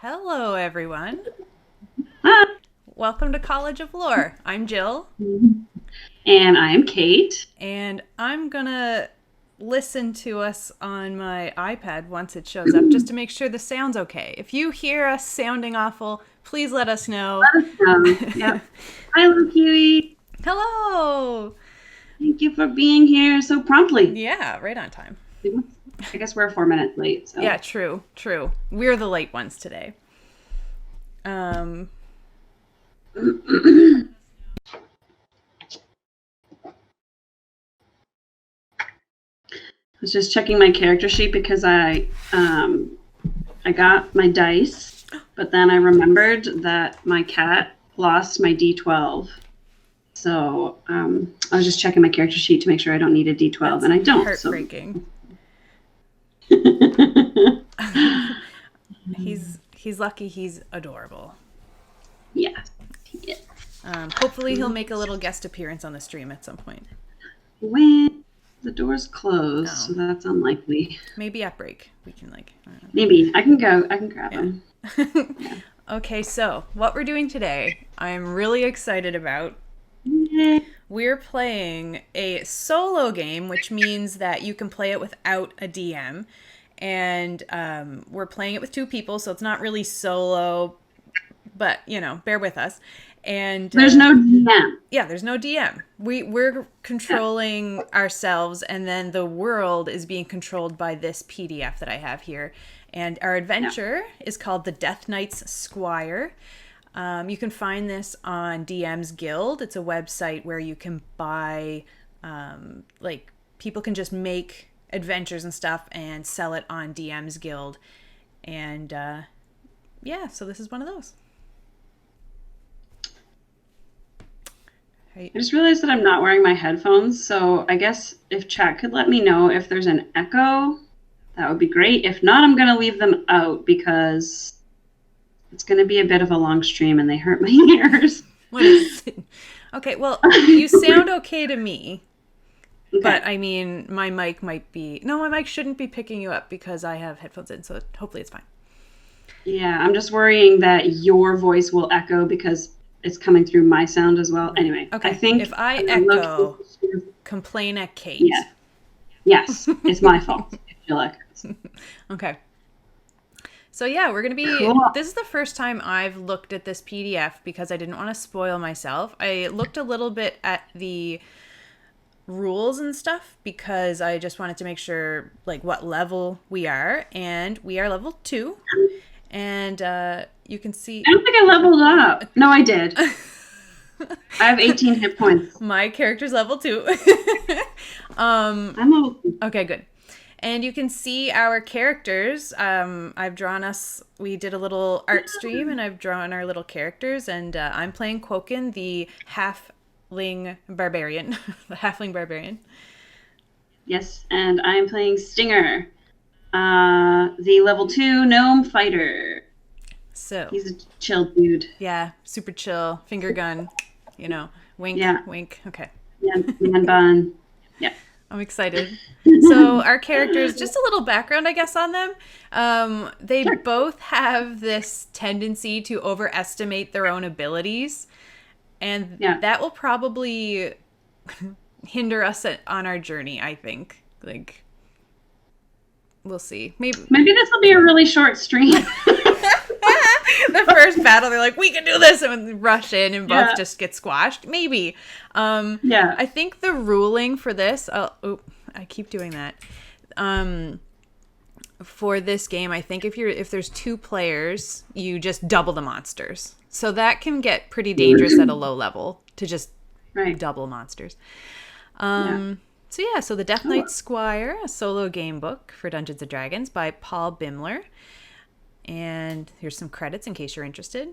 Hello, everyone. Hi. Welcome to College of Lore. I'm Jill, And I am Kate. and I'm gonna listen to us on my iPad once it shows up just to make sure the sound's okay. If you hear us sounding awful, please let us know. Let us know. Yep. Hi, Little Kiwi. Hello! Thank you for being here so promptly. Yeah, right on time. I guess we're 4 minutes late, Yeah, so. true. We're the late ones today. Um, I was just checking my character sheet because I got my dice, but then I remembered that my cat lost my D12. So I was just checking my character sheet to make sure I don't need a D12, that's and I don't. So heartbreaking. He's lucky. He's adorable. yeah. Yeah. Hopefully, he'll make a little guest appearance on the stream at some point. When the door's closed, so Oh, that's unlikely. maybe at break we can Maybe I can go. I can grab yeah. them. Yeah. Okay, so what we're doing today, I'm really excited about. Yay. We're playing a solo game, which means that you can play it without a DM, and we're playing it with two people, so it's not really solo, but bear with us. And There's no DM. yeah, there's no DM. We're Yeah. controlling ourselves, and then the world is being controlled by this PDF that I have here. And our Yeah. adventure is called The Death Knight's Squire. You can find this on DM's Guild. It's a website where you can buy, like, people can just make adventures and stuff and sell it on DM's Guild. And yeah, so this is one of those. I just realized that I'm not wearing my headphones, so I guess if chat could let me know if there's an echo, that would be great. If not, I'm gonna leave them out because it's gonna be a bit of a long stream and they hurt my ears. What is it? Okay, well, you sound okay to me. But Okay. I mean, my mic might be. No, my mic shouldn't be picking you up because I have headphones in, so hopefully it's fine. Yeah, I'm just worrying that your voice will echo because it's coming through my sound as well. Right. Anyway, I Okay. If think I look. echo, complain at Yeah. Kate. Yes, it's my fault. I feel like Okay. So yeah, we're going to be. cool. This is the first time I've looked at this PDF because I didn't want to spoil myself. I looked a little bit at the rules and stuff because I just wanted to make sure like what level we are, and we are level 2. And you can see I don't think I leveled up. No, I did. I have 18 hit points. my character's level 2. I'm a Okay, good. And you can see our characters. I've drawn us. We did a little art stream, and I've drawn our little characters. And I'm playing Quoken, the halfling barbarian. The halfling barbarian. yes, and I'm playing Stinger, the level 2 gnome fighter. So, He's a chill dude. yeah, super chill, finger gun, wink, Yeah, wink. Okay. yeah, man bun. Yeah. I'm excited. So our characters, just a little background, I guess, on them. They Sure. both have this tendency to overestimate their own abilities, and Yeah. that will probably hinder us on our journey. I think. Like, we'll see. Maybe Maybe this will be a really short stream. the first battle, they're like, "We can do this," and we rush in, and both Yeah. just get squashed. Maybe. Yeah. I think the ruling for this. Oh, I keep doing that. For this game, I think if there's two players, you just double the monsters. So that can get pretty dangerous at a low level to just Right. double monsters. Yeah. So yeah, so the Death Oh. Knight Squire, a solo game book for Dungeons and Dragons by Paul Bimler. And here's some credits in case you're interested.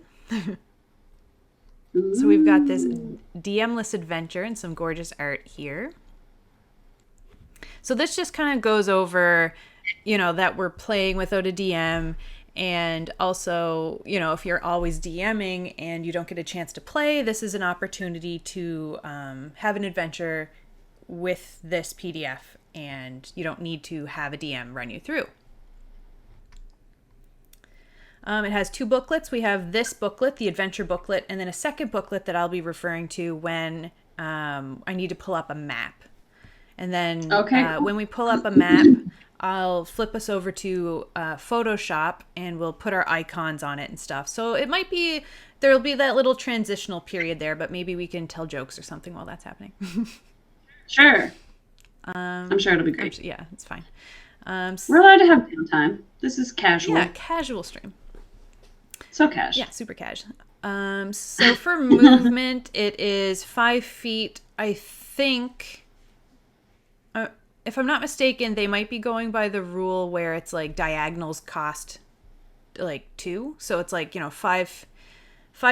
So we've got this DM-less adventure and some gorgeous art here. So this just kind of goes over, that we're playing without a DM. And also, if you're always DMing and you don't get a chance to play, this is an opportunity to have an adventure with this PDF. And you don't need to have a DM run you through. It has 2 booklets. We have this booklet, the adventure booklet, and then a second booklet that I'll be referring to when I need to pull up a map. And then Okay. when we pull up a map, I'll flip us over to Photoshop and we'll put our icons on it and stuff. So it might be, there'll be that little transitional period there, but maybe we can tell jokes or something while that's happening. Sure. I'm sure it'll be great. Yeah, it's fine. We're allowed to have downtime. This is casual. Yeah, casual stream. So cash. Yeah, super cash. So for movement, it is 5 feet. I think, if I'm not mistaken, they might be going by the rule where it's like diagonals cost like 2. So it's like, 5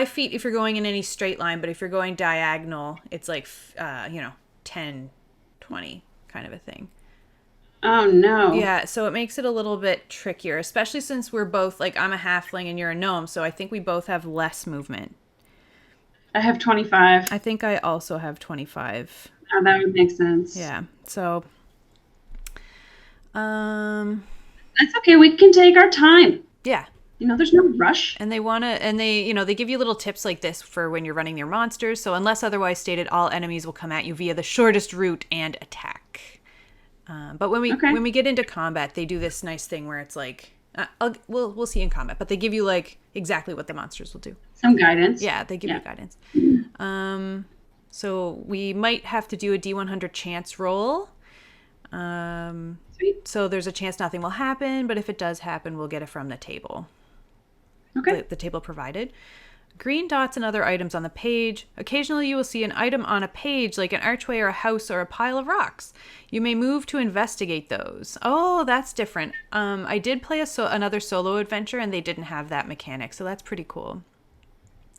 feet if you're going in any straight line, but if you're going diagonal, it's like, 10, 20 kind of a thing. Oh, no. Yeah, so it makes it a little bit trickier, especially since we're both, like, I'm a halfling and you're a gnome, so I think we both have less movement. I have 25. I think I also have 25. Oh, that would make sense. Yeah, so... That's okay. We can take our time. Yeah. There's no rush. And they give you little tips like this for when you're running your monsters. So unless otherwise stated, all enemies will come at you via the shortest route and attack. But when we get into combat, they do this nice thing where it's like, we'll see in combat, but they give you like exactly what the monsters will do. Some guidance. Yeah, they give you guidance. So we might have to do a D100 chance roll. Sweet. So there's a chance nothing will happen, but if it does happen, we'll get it from the table. Okay. The table provided. Green dots and other items on the page. Occasionally you will see an item on a page like an archway or a house or a pile of rocks. You may move to investigate those. Oh, that's different. I did play another solo adventure and they didn't have that mechanic, so that's pretty cool.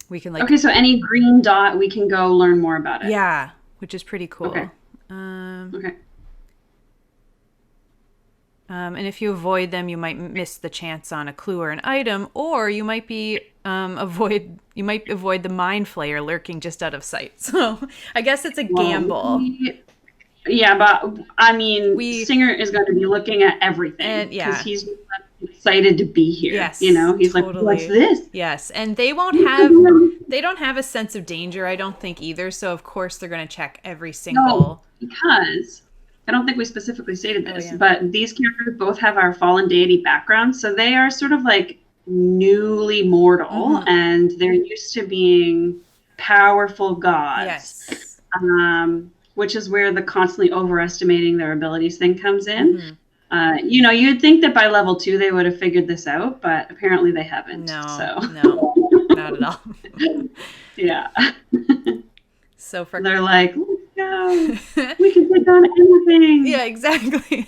We can Okay, so any green dot, we can go learn more about it. Yeah, which is pretty cool. Okay. Okay. And if you avoid them, you might miss the chance on a clue or an item, or you might avoid the mind flayer lurking just out of sight. So I guess it's a gamble. Yeah, but I mean, Singer is going to be looking at everything because he's excited to be here. Yes, he's totally. Like, what's this? Yes, and they don't have a sense of danger, I don't think either. So of course they're going to check every single. No, because I don't think we specifically stated this, but these characters both have our fallen deity background, so they are sort of like newly mortal, and they're used to being powerful gods. Yes. Which is where the constantly overestimating their abilities thing comes in. You'd think that by level 2 they would have figured this out, but apparently they haven't. No, not at all. Yeah. So they're like, let's go. We can take on anything. Yeah, exactly.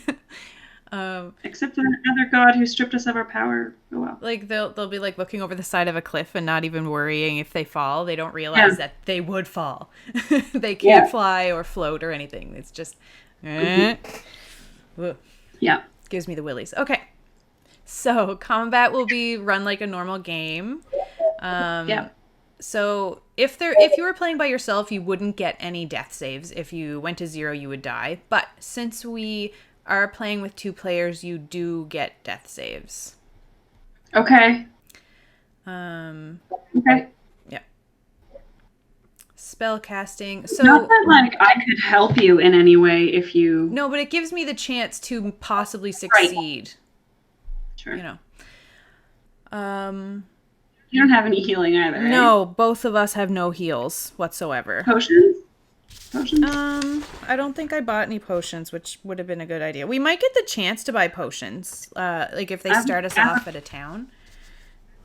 Except for another god who stripped us of our power. Oh well. Like they'll be like looking over the side of a cliff and not even worrying if they fall. They don't realize that they would fall. They can't fly or float or anything. It's just gives me the willies. Okay. So combat will be run like a normal game. So if you were playing by yourself, you wouldn't get any death saves. If you went to 0, you would die. But since we are playing with 2 players, you do get death saves. Okay. Okay. Yeah. Spell casting. So not that like I could help you in any way if you. No, but it gives me the chance to possibly succeed. Sure. You know. You don't have any healing either. No, both of us have no heals whatsoever. Potions? I don't think I bought any potions, which would have been a good idea. We might get the chance to buy potions, like if they start us off at a town.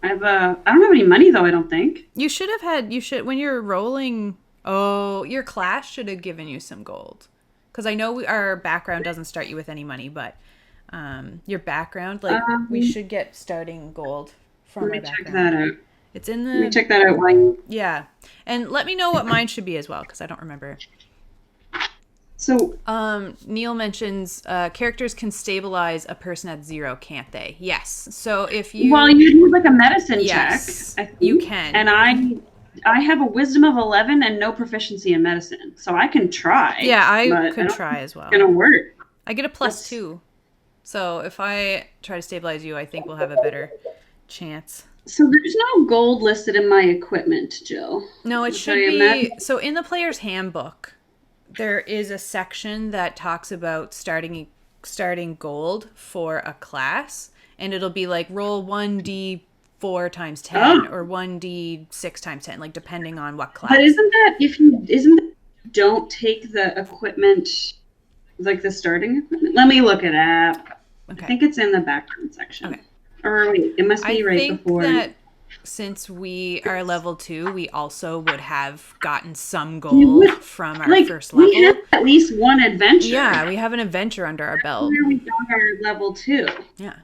I don't have any money though. I don't think you should have had. You should when you're rolling. Oh, your class should have given you some gold, because I know our background doesn't start you with any money, but your background, like we should get starting gold from our background. Check that out. It's in the. Let me check that out. Yeah, and let me know what mine should be as well, because I don't remember. So, Neil mentions characters can stabilize a person at 0, can't they? Yes. So if you... Well, you do like a medicine check. I think, you can. And I have a wisdom of 11 and no proficiency in medicine. So I can try. Yeah, I could try as well. It's going to work. I get a +2. So if I try to stabilize you, I think we'll have a better chance. So there's no gold listed in my equipment, Jill. No, it Which should I be. imagine- So in the player's handbook, there is a section that talks about starting gold for a class, and it'll be like roll 1d4 times 10 Oh, or 1d6 times 10, like depending on what but class. isn't that don't take the equipment, like the starting equipment? Let me look it up. I Okay. think it's in the background section. Okay. Or wait, it must I be right think before. that since we are level 2, we also would have gotten some You gold would- from our like first we level. have at least one adventure. Yeah, we have an adventure under our belt. Where we got our level 2. Yeah.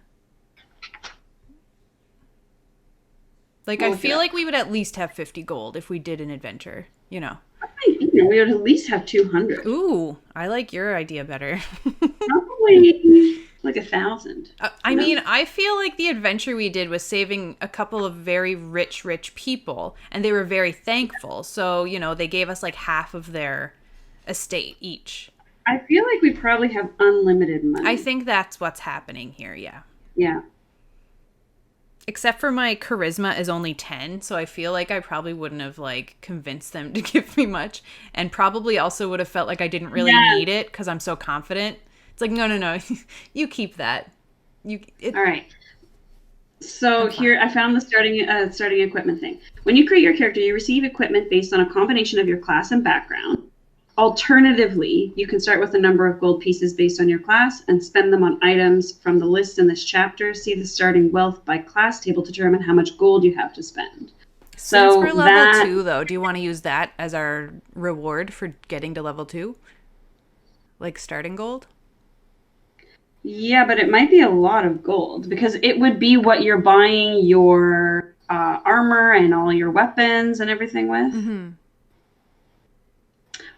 Like, I'll I look it feel up. like we would at least have 50 gold if we did an adventure, you know. I think, we would at least have 200. Ooh, I like your idea better. Probably like 1,000. I mean, I feel like the adventure we did was saving a couple of very rich people, and they were very thankful. So, you know, they gave us like half of their estate each. I feel like we probably have unlimited money. I think that's what's happening here, yeah. Yeah. Except for my charisma is only 10, so I feel like I probably wouldn't have like convinced them to give me much, and probably also would have felt like I didn't really need it because I'm so confident. It's like, no, you keep that. All right. So here, I found the starting equipment thing. When you create your character, you receive equipment based on a combination of your class and background. Alternatively, you can start with a number of gold pieces based on your class and spend them on items from the list in this chapter. See the starting wealth by class table to determine how much gold you have to spend. Since we're level 2, though, do you want to use that as our reward for getting to level 2? Like starting gold? Yeah, but it might be a lot of gold because it would be what you're buying your armor and all your weapons and everything with. Mm-hmm.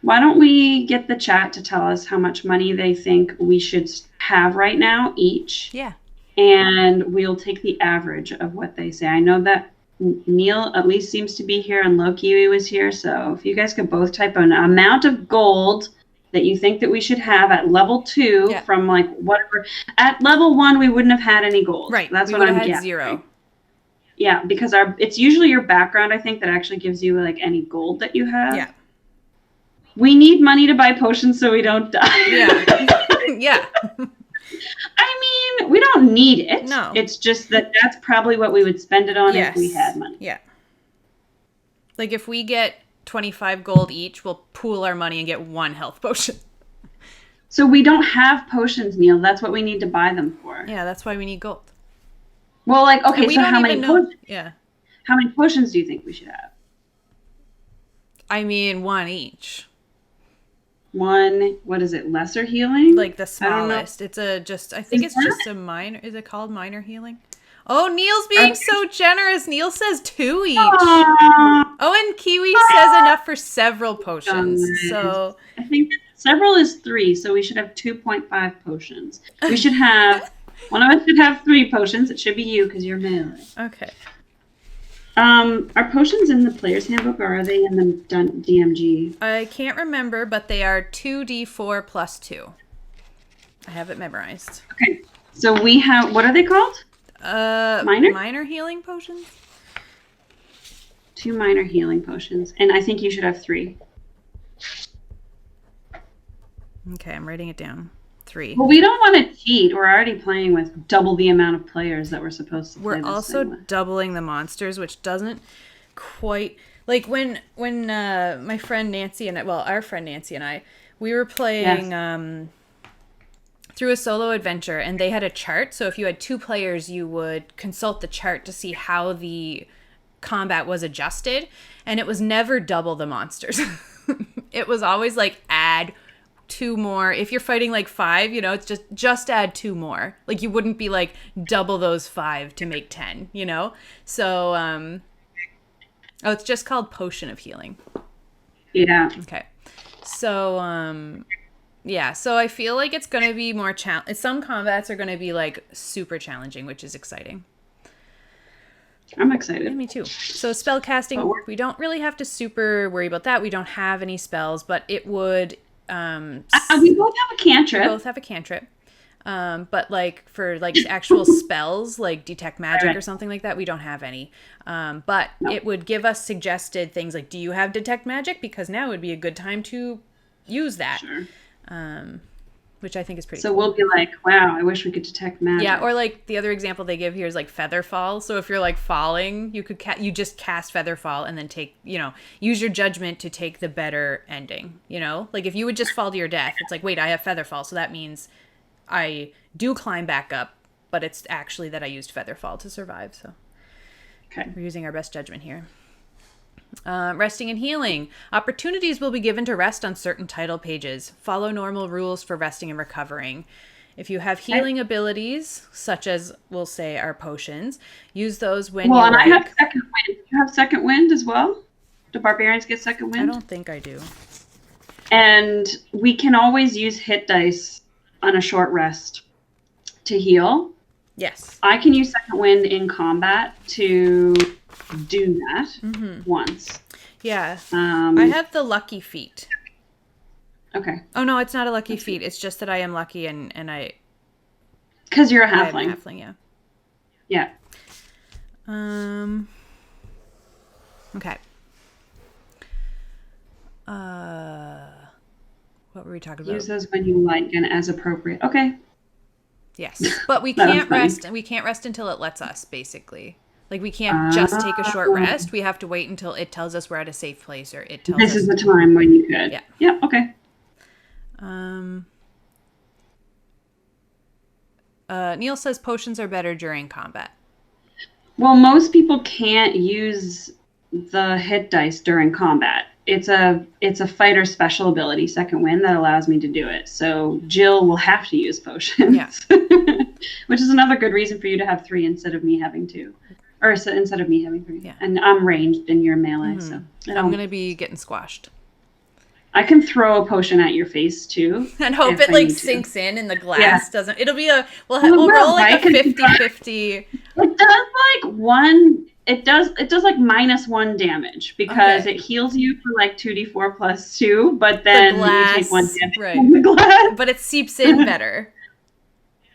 Why don't we get the chat to tell us how much money they think we should have right now each? Yeah. And we'll take the average of what they say. I know that Neil at least seems to be here and Loki was here. So if you guys could both type an amount of gold that you think that we should have at level 2 from like whatever. At level 1, we wouldn't have had any gold. Right. That's we what I'm had guessing. 0. Yeah, because it's usually your background, I think, that actually gives you like any gold that you have. Yeah. We need money to buy potions so we don't die. Yeah. Yeah. I mean, we don't need it. No. It's just that's probably what we would spend it on if we had money. Yeah. Like if we get 25 gold each, we'll pool our money and get 1 health potion. So we don't have potions, Neil. That's what we need to buy them for. Yeah, that's why we need gold. Well, like, okay, so how many potions? Yeah. How many potions do you think we should have? I mean, 1 each. 1, what is it, lesser healing? Like the smallest. It's I think it's just a minor. Is it called minor healing? Oh, Neil's being so generous. Neil says 2 each. Aww. Oh, and Kiwi says enough for several potions. So I think several is 3, so we should have 2.5 potions. We should have, one of us should have 3 potions. It should be you because you're melee. Okay. Are potions in the player's handbook or are they in the DMG? I can't remember, but they are 2d4 plus 2. I have it memorized. Okay. So we have, what are they called? Minor healing potions? 2 minor healing potions. And I think you should have 3. Okay, I'm writing it down. 3. Well, we don't want to cheat. We're already playing with double the amount of players that we're supposed to play. We're also doubling the monsters, which doesn't quite like when my friend Nancy and our friend Nancy and I, we were playing through a solo adventure, and they had a chart. So if you had 2 players, you would consult the chart to see how the combat was adjusted, and it was never double the monsters. It was always like add 2 more. If you're fighting like 5, you know, it's just add 2 more. Like you wouldn't be like double those 5 to make 10, you know? So it's just called Potion of Healing. Yeah. Okay. So yeah, so I feel like it's going to be more some combats are going to be like super challenging, which is exciting. I'm excited. Yeah, me too. So spell casting, we don't really have to super worry about that. We don't have any spells, but it would we both have a cantrip. We both have a cantrip. But like for like actual spells, like detect magic Right. or something like that, we don't have any. But No. it would give us suggested things like, do you have detect magic? Because now would be a good time to use that, Sure. which I think is pretty So cool. we'll be like, wow, I wish we could detect magic. Yeah, or like the other example they give here is like feather fall. So if you're like falling, you could you just cast feather fall and then take, use your judgment to take the better ending, Like if you would just fall to your death, it's like, wait, I have feather fall, so that means I do climb back up, but it's actually that I used feather fall to survive. So Okay. we're using our best judgment here. Resting and healing. Opportunities will be given to rest on certain title pages. Follow normal rules for resting and recovering. If you have healing abilities, such as we'll say our potions, use those when Well, you and like. I have second wind. You have second wind as well? Do barbarians get second I wind? don't think I do. And we can always use hit dice on a short rest to heal. Yes. I can use second wind in combat to do that once. Yeah. Um, I have the lucky feat. Okay. Oh no, it's not a lucky feat. It's just that I am lucky and I Because you're a I am halfling. a halfling, yeah. Yeah. Okay. What were we talking about? Use those when you like and as appropriate. Okay. Yes, but we That was can't funny. rest. We can't rest until it lets us. Basically, like we can't just take a short rest. We have to wait until it tells us we're at a safe place, or it tells This us. is the time when you could. Yeah. Yeah. Okay. Neil says potions are better during combat. Well, most people can't use the hit dice during combat. It's a fighter special ability, second wind, that allows me to do it. So Jill will have to use potions. Yeah. Which is another good reason for you to have 3 instead of me having 2. Or instead of me having 3. Yeah. And I'm ranged and you're melee, so I'm gonna be getting squashed. I can throw a potion at your face too. And hope if it I like need to. sinks in and the glass doesn't. It'll be a we'll Well, roll like I a can 50-50. It does like one. It does like -1 damage because Okay. it heals you for like 2d4 plus 2, but then you take 1 glass, damage right. from the glass. But it seeps in better.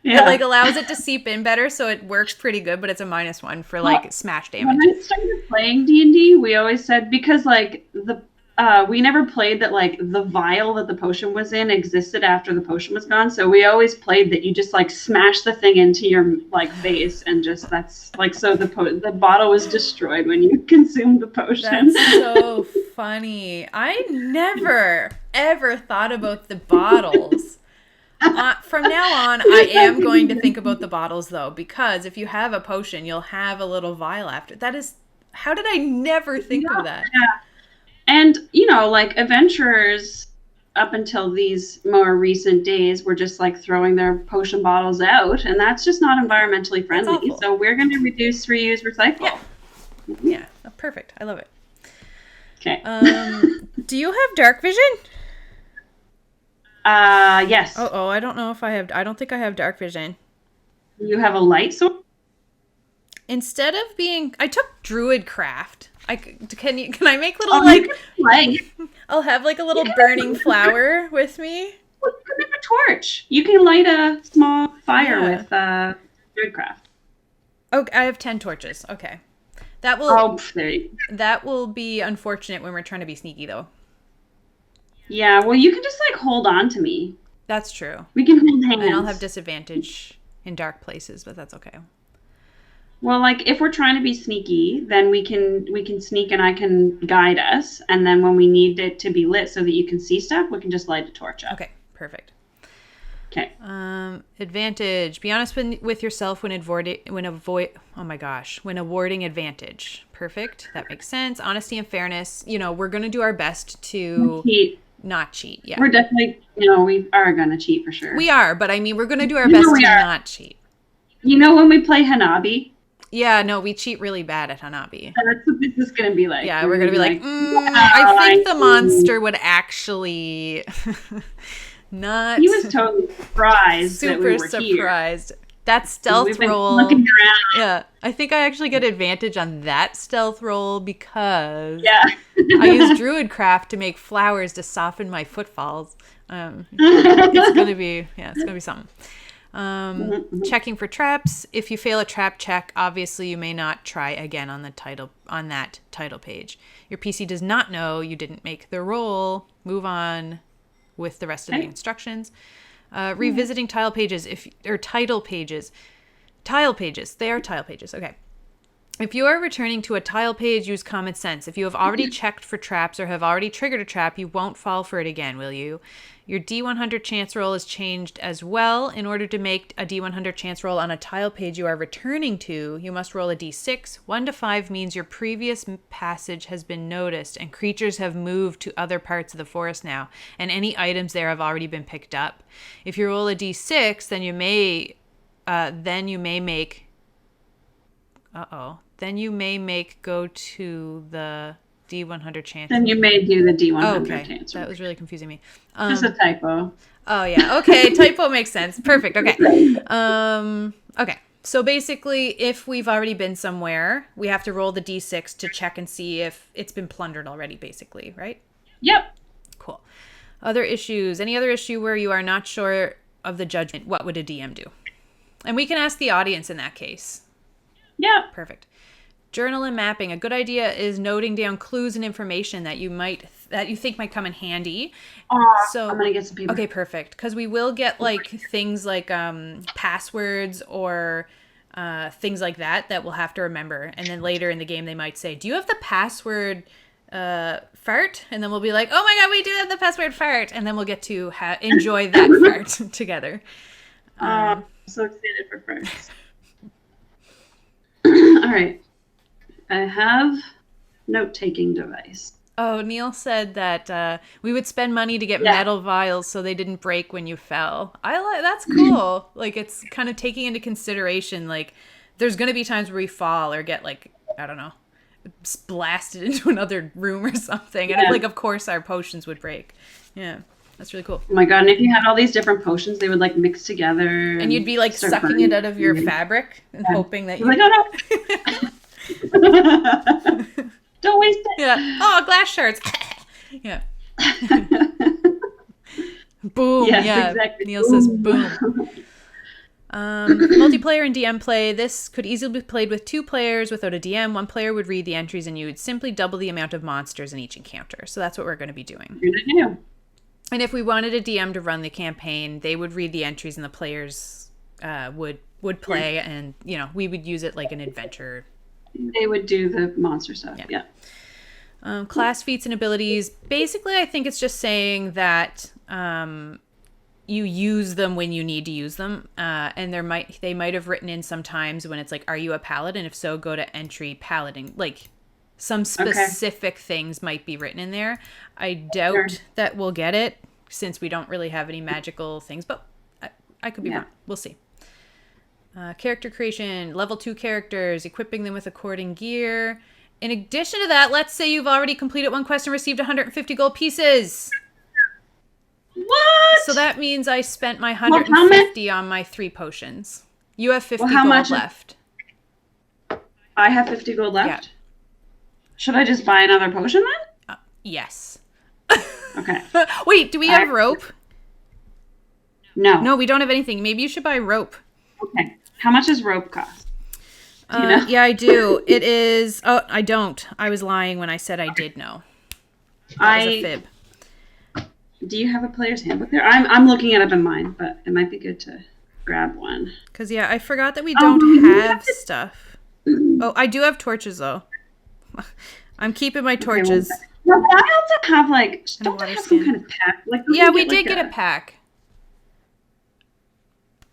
Yeah. It like allows it to seep in better, so it works pretty good. But it's a -1 for like smash damage. When I started playing D&D, we always said, because like we never played that like the vial that the potion was in existed after the potion was gone. So we always played that you just like smash the thing into your like face and just that's like so the bottle was destroyed when you consumed the potion. That's so funny. I never ever thought about the bottles. From now on, I am going to think about the bottles though, because if you have a potion, you'll have a little vial after. That is, how did I never think of that? Yeah. And, like adventurers up until these more recent days were just like throwing their potion bottles out, and that's just not environmentally friendly. awful. So we're going to reduce, reuse, recycle. Yeah, perfect. I love it. Okay. Do you have dark vision? Yes. Oh, I don't know if I have. I don't think I have dark vision. You have a light sword? Instead of being, I took druid craft. Can I make little Light. I'll have like a little burning flower with me. Well, you can make a torch. You can light a small fire Yeah. with druidcraft. Oh, I have 10 torches. Okay, that will There you go. that will be unfortunate when we're trying to be sneaky though. Yeah, well, you can just like hold on to me. That's true. We can hold hands. And I'll have disadvantage in dark places, but that's okay. Well, like if we're trying to be sneaky, then we can sneak and I can guide us, and then when we need it to be lit so that you can see stuff, we can just light a torch up. Okay, perfect. Okay. Advantage. Be honest with yourself when awarding advantage. Perfect. That makes sense. Honesty and fairness. We're gonna do our best to Cheat. not cheat. Yeah, We're definitely, we are gonna cheat for sure. we are, but I mean, we're gonna do our best to not cheat. When we play Hanabi, Yeah, no, we cheat really bad at Hanabi. that's what this is gonna be like. Yeah, we're gonna be like, "Wow, I think the see." monster would actually not. He was totally surprised that we super were here. surprised. That stealth We've been roll. looking around. Yeah, I think I actually get advantage on that stealth roll because Yeah. I use druidcraft to make flowers to soften my footfalls. It's gonna be something. Checking for traps. If you fail a trap check, obviously you may not try again on that title page. Your PC does not know you didn't make the roll. Move on with the rest of the instructions. Revisiting tile pages title pages. Tile pages. They are tile pages. Okay. If you are returning to a tile page, use common sense. If you have already checked for traps or have already triggered a trap, you won't fall for it again, will you? Your D100 chance roll is changed as well. In order to make a D100 chance roll on a tile page you are returning to, you must roll a D6. 1 to 5 means your previous passage has been noticed and creatures have moved to other parts of the forest now, and any items there have already been picked up. If you roll a D6, then you may make... Then you may make go to the D100 chance. Then you may do the D100 chance. That was really confusing me. Just a typo. Oh, yeah. Okay, typo makes sense. Perfect. Okay. Okay. So basically, if we've already been somewhere, we have to roll the D6 to check and see if it's been plundered already, basically, right? Yep. Cool. Other issues. Any other issue where you are not sure of the judgment? What would a DM do? And we can ask the audience in that case. Yeah. Perfect. Journal and mapping. A good idea is noting down clues and information that you think might come in handy. So I'm gonna get some paper. Okay, perfect. Because we will get things like passwords or things like that we'll have to remember. And then later in the game, they might say, "Do you have the password fart?" And then we'll be like, "Oh my god, we do have the password fart!" And then we'll get to enjoy that fart together. I'm so excited for farts. All right. I have note-taking device. Oh, Neil said that we would spend money to get metal vials so they didn't break when you fell. That's cool. It's kind of taking into consideration, there's going to be times where we fall or get, I don't know, blasted into another room or something. And, of course, our potions would break. Yeah, that's really cool. Oh, my God. And if you had all these different potions, they would, mix together. And you'd be, sucking it out of your fabric and hoping that you... oh, no. Don't waste it. Yeah. Oh, glass shards. Yeah. Boom. Yes, yeah. Exactly. Neil says boom. Multiplayer and DM play. This could easily be played with 2 players without a DM. 1 player would read the entries and you would simply double the amount of monsters in each encounter. So that's what we're going to be doing. And if we wanted a DM to run the campaign, they would read the entries and the players would play and, we would use it like an adventure. They would do the monster stuff. Yeah. Class feats and abilities. Basically, I think it's just saying that you use them when you need to use them. And they might have written in sometimes when it's are you a paladin? If so, go to entry paladin. Some specific things might be written in there. I doubt that we'll get it since we don't really have any magical things, but I could be wrong. We'll see. Character creation, level 2 characters, equipping them with according gear. In addition to that, let's say you've already completed 1 quest and received 150 gold pieces. What? So that means I spent my 150 on my 3 potions. You have 50 gold left. I have 50 gold left? Yeah. Should I just buy another potion then? Yes. Okay. Wait, do we have rope? No. No, we don't have anything. Maybe you should buy rope. Okay. How much does rope cost? Do you know? Yeah, I do. It is... Oh, I don't. I was lying when I said I did know. That was a fib. Do you have a player's handbook there? I'm looking it up in mine, but it might be good to grab one. Because, yeah, I forgot that we don't have stuff. Oh, I do have torches, though. I'm keeping my torches. Well, but I also have, don't I have some kind of pack? Yeah, we did get a pack.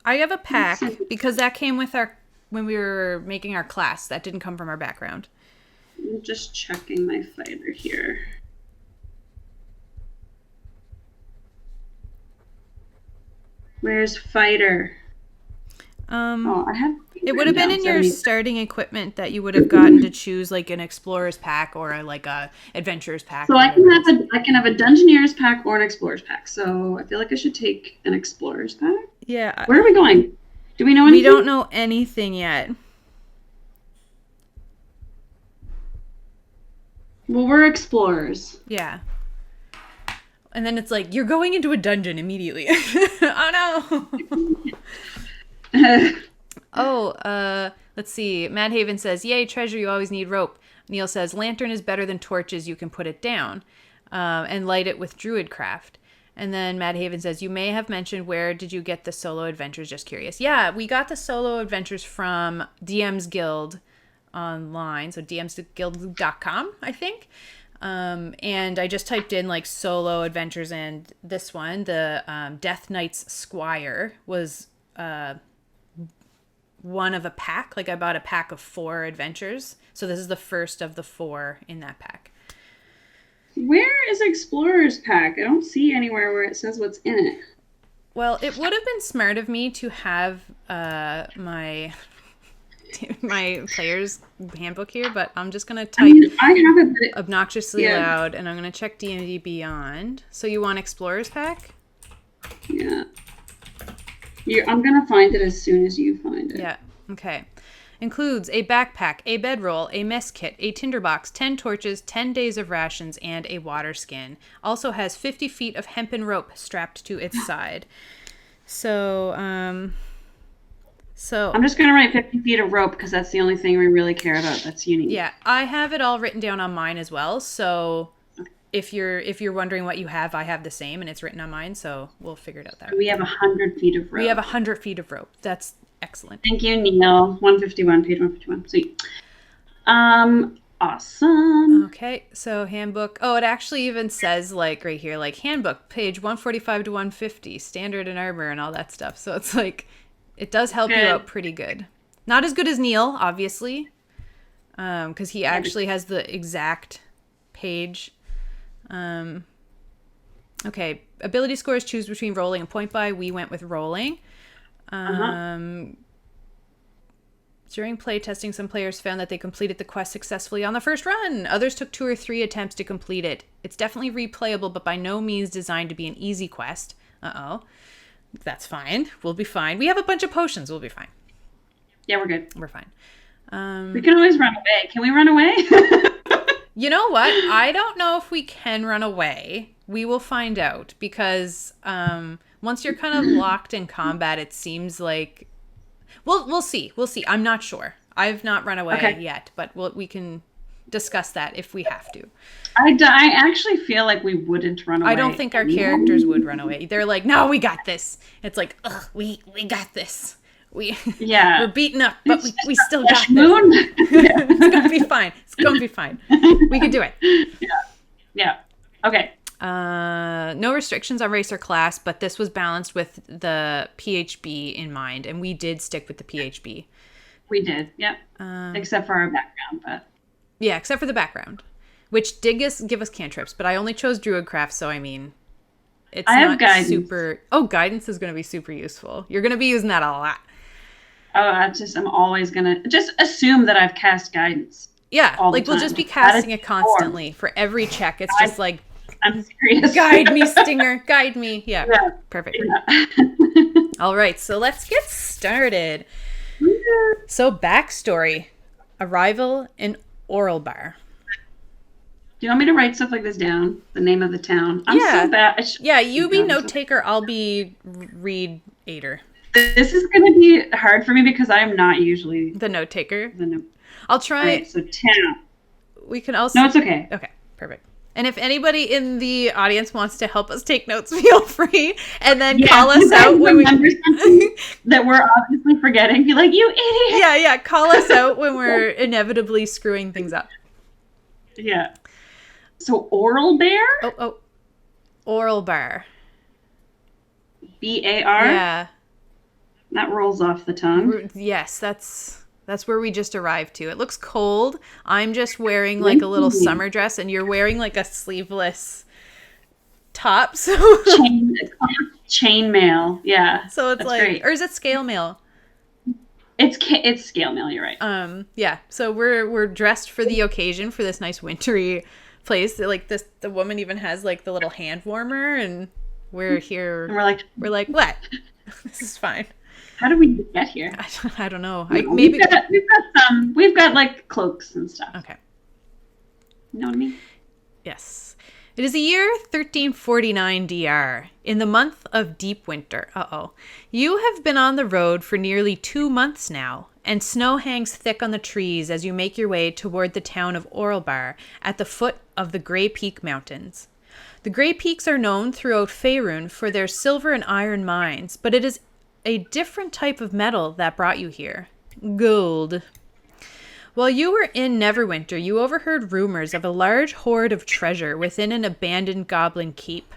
I have a pack because that came with when we were making our class. That didn't come from our background. I'm just checking my fighter here. Where's fighter? I have. It would have been in your starting equipment that you would have gotten to choose an explorer's pack or a adventurer's pack. So I can have a dungeoneer's pack or an explorer's pack. So I feel like I should take an explorer's pack. Yeah. Where are we going? Do we know anything? We don't know anything yet. Well, we're explorers. Yeah. And then it's you're going into a dungeon immediately. Oh, no. Let's see. Mad Haven says, "Yay, treasure! You always need rope." Neil says, "Lantern is better than torches. You can put it down, and light it with Druidcraft." And then Mad Haven says, "You may have mentioned where did you get the solo adventures? Just curious." Yeah, we got the solo adventures from DM's Guild online, so dmsguild.com, I think. And I just typed in like solo adventures, and this one, the Death Knight's Squire, was one of a pack. Like I bought a pack of 4 adventures, so this is the first of the 4 in that pack. Where is Explorer's Pack? I don't see anywhere where it says what's in it. Well, it would have been smart of me to have my player's handbook here, but I'm just gonna type I have it, but obnoxiously loud, and I'm gonna check D&D Beyond. So you want Explorer's Pack? Yeah. I'm gonna find it as soon as you find it. Yeah. Okay. Includes a backpack, a bedroll, a mess kit, a tinderbox, 10 torches, 10 days of rations, and a water skin. Also has 50 feet of hempen rope strapped to its side. So I'm just going to write 50 feet of rope because that's the only thing we really care about that's unique. Yeah, I have it all written down on mine as well. So if you're wondering what you have, I have the same, and it's written on mine. So we'll figure it out that way. We have 100 feet of rope. We have 100 feet of rope. That's excellent. Thank you, Neil. 151, page 151. Sweet. Awesome. Okay, so handbook. Oh, it actually even says like right here, like handbook, page 145 to 150, standard and armor and all that stuff. So it's like, it does help you out pretty good. Not as good as Neil, obviously, because he actually has the exact page. Okay, ability scores, choose between rolling and point buy. We went with rolling. During playtesting, some players found that they completed the quest successfully on the first run. Others took 2 or 3 attempts to complete it. It's definitely replayable, but by no means designed to be an easy quest. That's fine. We'll be fine. We have a bunch of potions. We'll be fine. Yeah, we're good. We're fine. We can always run away. Can we run away? You know what? I don't know if we can run away. We will find out, because once you're kind of locked in combat, it seems like... We'll see. We'll see. I'm not sure. I've not run away yet, but we can discuss that if we have to. I actually feel like we wouldn't run away. I don't think our characters would run away. They're like, no, we got this. It's like, ugh, we got this. We're beaten up, but we still got this. It's gonna be fine. It's gonna be fine. We can do it. Yeah. Okay. No restrictions on race or class, but this was balanced with the PHB in mind, and we did stick with the PHB. We did, yep. Except for our background, but... Yeah, except for the background, which did give us cantrips, but I only chose Druidcraft, so I mean, it's not super... Oh, guidance is going to be super useful. You're going to be using that a lot. Oh, I'm always going to... Just assume that I've cast guidance. Yeah, like we'll just be casting it constantly. For every check, it's just like... I'm serious. Guide me, Stinger. Guide me. Yeah. Perfect. Yeah. All right. So let's get started. So backstory. Arrival in Oralbar. Do you want me to write stuff like this down? The name of the town? I'm so bad. Yeah, you be note taker. I'll be read-ater. This is going to be hard for me because I am not usually... The note taker? I'll try... All right, so town. We can also... No, it's okay. Okay, perfect. And if anybody in the audience wants to help us take notes, feel free. And then call us out when we that we're obviously forgetting. Be like, you idiot. Yeah. Call us out when we're inevitably screwing things up. Yeah. So Oral Bear? Oh. Oralbar. B-A-R? Yeah. That rolls off the tongue. Yes, that's where we just arrived to. It looks cold. I'm just wearing like a little summer dress, and you're wearing like a sleeveless top. So chainmail, yeah. So it's like, great. Or is it scale mail? It's scale mail. You're right. Yeah. So we're dressed for the occasion for this nice wintry place. Like this, the woman even has like the little hand warmer, and we're here. And we're like, what? This is fine. How did we get here? I don't know. We've got like cloaks and stuff. Okay. You know what I mean? Yes. It is the year 1349 DR, in the month of deep winter. You have been on the road for nearly 2 months now, and snow hangs thick on the trees as you make your way toward the town of Orlebar at the foot of the Grey Peak Mountains. The Grey Peaks are known throughout Faerun for their silver and iron mines, but it is a different type of metal that brought you here. Gold. While you were in Neverwinter, you overheard rumors of a large hoard of treasure within an abandoned goblin keep.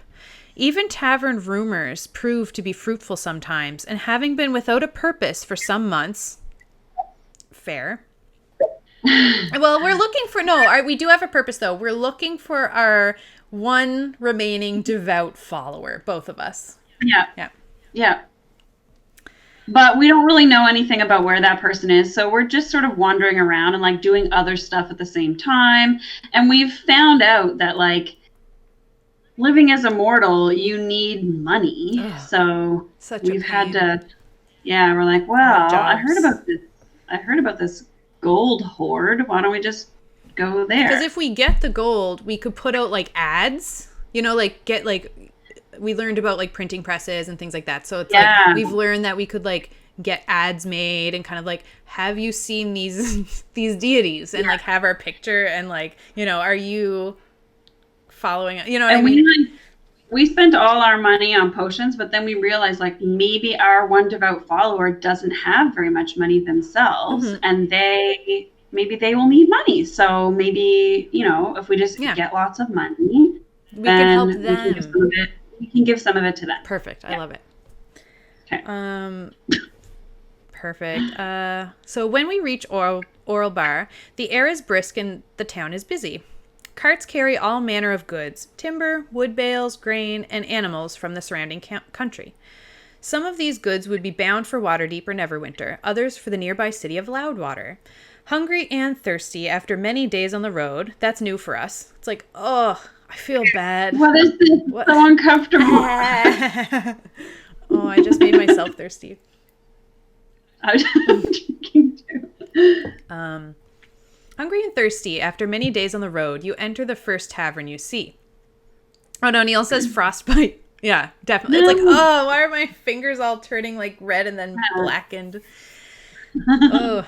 Even tavern rumors prove to be fruitful sometimes, and having been without a purpose for some months... Fair. Well, we're looking for... No, we do have a purpose, though. We're looking for our one remaining devout follower, both of us. Yeah. But we don't really know anything about where that person is, so we're just sort of wandering around and like doing other stuff at the same time. And we've found out that like living as a mortal, you need money. So we've had to. Yeah, we're like, well, I heard about this gold hoard. Why don't we just go there? Because if we get the gold, we could put out like ads. You know, like get like. We learned about like printing presses and things like that. So it's like we've learned that we could like get ads made and kind of like, have you seen these these deities, and like have our picture and like, you know, are you following, you know what I mean? We spent all our money on potions, but then we realized like maybe our one devout follower doesn't have very much money themselves, and maybe they will need money. So maybe, you know, if we just get lots of money, we can help them. We can give some of it to them. Perfect. I love it. Okay. Perfect. So when we reach Orlebar, the air is brisk and the town is busy. Carts carry all manner of goods, timber, wood bales, grain, and animals from the surrounding country. Some of these goods would be bound for Waterdeep or Neverwinter, others for the nearby city of Loudwater. Hungry and thirsty after many days on the road, that's new for us. It's like, I feel bad. What is this? What? So uncomfortable. I just made myself thirsty. I'm drinking too. Hungry and thirsty after many days on the road, you enter the first tavern you see. Oh no, Neil says frostbite. Yeah, definitely. It's like, why are my fingers all turning like red and then blackened? So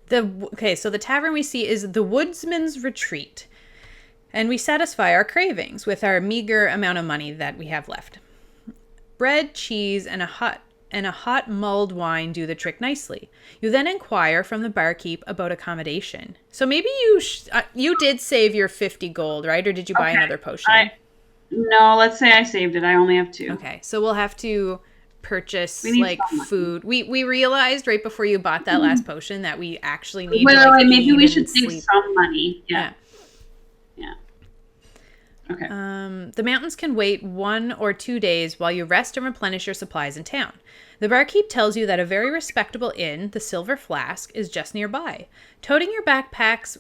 the tavern we see is the Woodsman's Retreat. And we satisfy our cravings with our meager amount of money that we have left. Bread, cheese, and a hot mulled wine do the trick nicely. You then inquire from the barkeep about accommodation. So maybe you did save your 50 gold, right? Or did you buy another potion? No, let's say I saved it. I only have 2. Okay, so we'll have to purchase like food. We realized right before you bought that last potion that we actually need to maybe we should save some money. Yeah. Okay. The mountains can wait 1 or 2 days while you rest and replenish your supplies in town. The barkeep tells you that a very respectable inn, the Silver Flask, is just nearby. Toting your backpacks,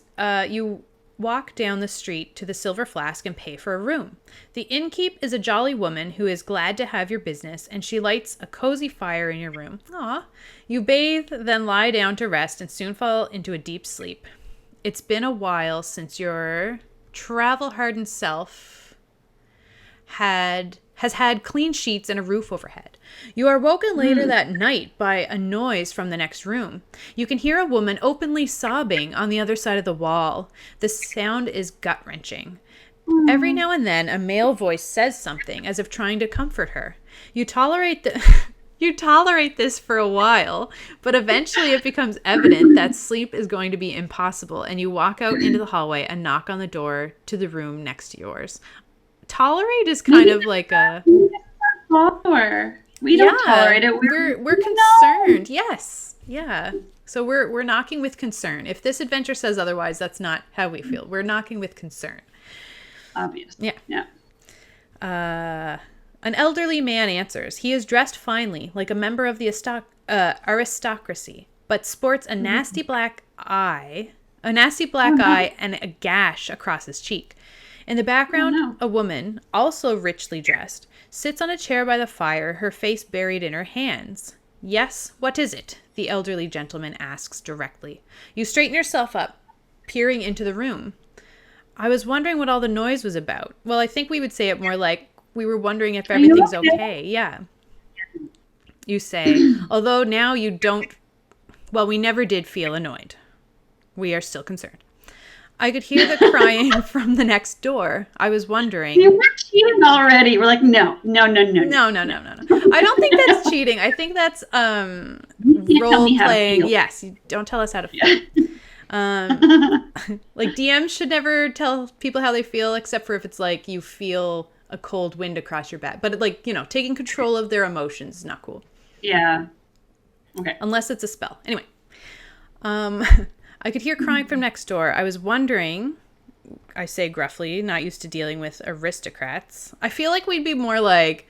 you walk down the street to the Silver Flask and pay for a room. The innkeep is a jolly woman who is glad to have your business, and she lights a cozy fire in your room. You bathe, then lie down to rest and soon fall into a deep sleep. It's been a while since your travel-hardened self has had clean sheets and a roof overhead. You are woken later that night by a noise from the next room. You can hear a woman openly sobbing on the other side of the wall. The sound is gut-wrenching. Every now and then, a male voice says something as if trying to comfort her. You tolerate this for a while, but eventually it becomes evident that sleep is going to be impossible, and you walk out into the hallway and knock on the door to the room next to yours. Tolerate is kind of like a follower. We don't tolerate it. We're concerned. Yes. Yeah. So we're knocking with concern. If this adventure says otherwise, that's not how we feel. We're knocking with concern. Obvious. Yeah. An elderly man answers. He is dressed finely, like a member of the aristocracy, but sports a nasty black eye and a gash across his cheek. In the background, a woman, also richly dressed, sits on a chair by the fire, her face buried in her hands. Yes, what is it? The elderly gentleman asks directly. You straighten yourself up, peering into the room. I was wondering what all the noise was about. Well, I think we would say it more like we were wondering if Are you everything's okay? okay. Yeah. You say, although now you don't, well, we never did feel annoyed. We are still concerned. I could hear the crying from the next door. I was wondering. You were cheating already. We're like, no. No. I don't think that's cheating. I think that's You tell me how to role-playing. feel. Yes, you don't tell us how to feel. Like DMs should never tell people how they feel, except for if it's like you feel a cold wind across your back. But like, taking control of their emotions is not cool. Yeah. Okay. Unless it's a spell. Anyway. I could hear crying from next door. I was wondering, I say gruffly, not used to dealing with aristocrats. I feel like we'd be more like,